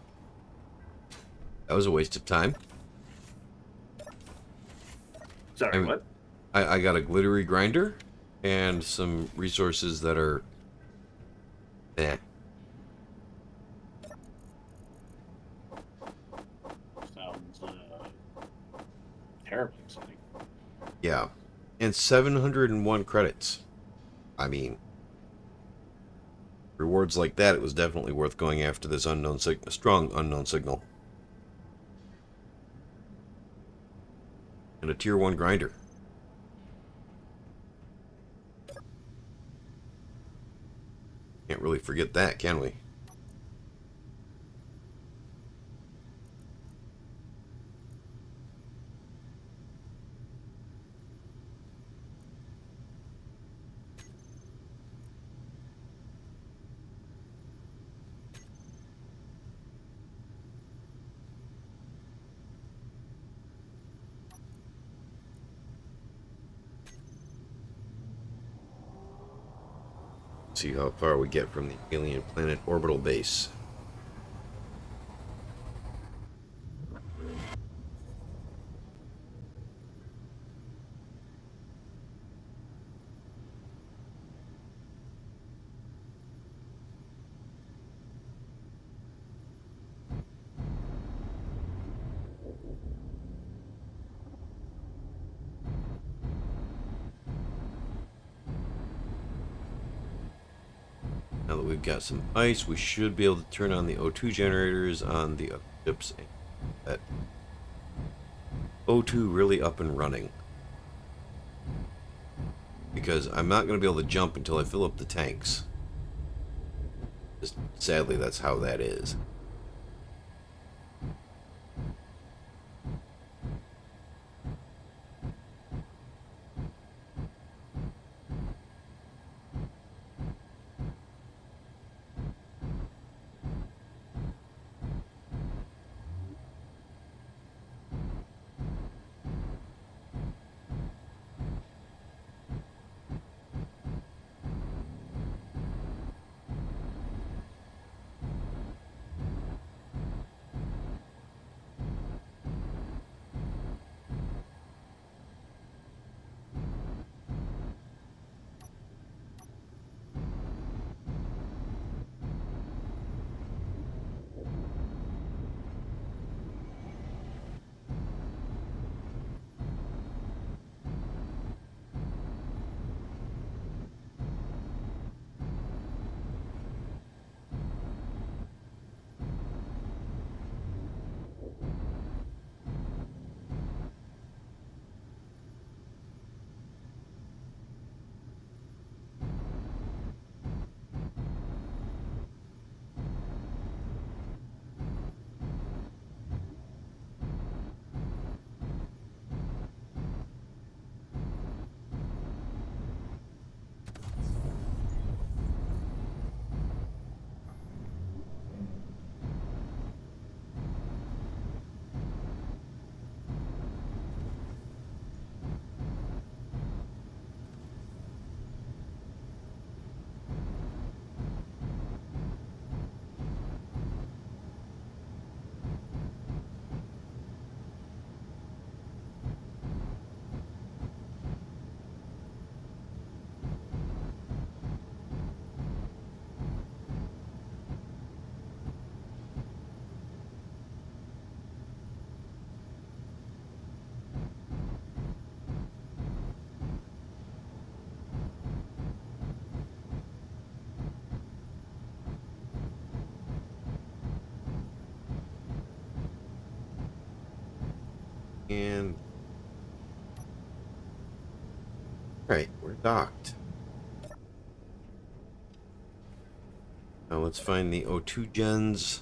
waste of time. Sorry, what? I got a glittery grinder and some resources that are eh. Sounds terribly exciting. Yeah. And 701 credits. I mean, rewards like that, it was definitely worth going after this strong unknown signal. And a tier 1 grinder. Can't really forget that, can we? See how far we get from the alien planet orbital base. Now that we've got some ice, we should be able to turn on the O2 generators on the ships and that O2 really up and running. Because I'm not going to be able to jump until I fill up the tanks. Just, sadly, that's how that is. And right, we're docked. Now let's find the O2 gens.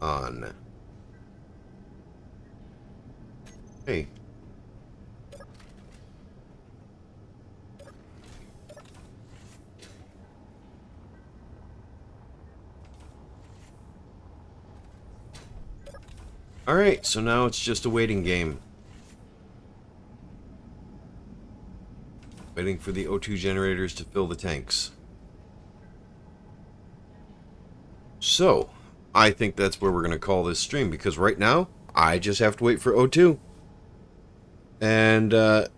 On. Hey. Alright, so now it's just a waiting game. Waiting for the O2 generators to fill the tanks. So, I think that's where we're going to call this stream, because right now, I just have to wait for O2. And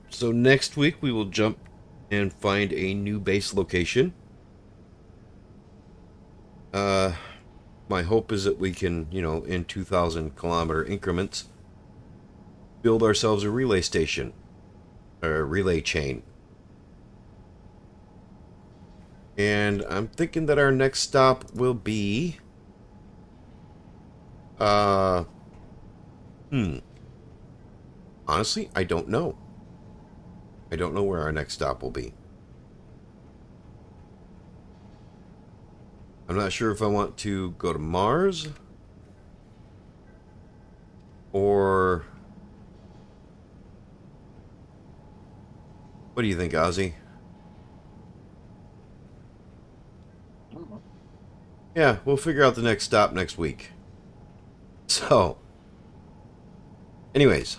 so next week, we will jump and find a new base location. my hope is that we can, you know, in 2,000 kilometer increments, build ourselves a relay station, or a relay chain. And I'm thinking that our next stop will be, honestly, I don't know. I don't know where our next stop will be. I'm not sure if I want to go to Mars or... What do you think, Ozzy? I don't know. Yeah, we'll figure out the next stop next week. So, anyways,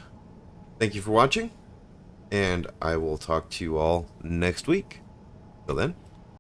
thank you for watching, and I will talk to you all next week. Till then.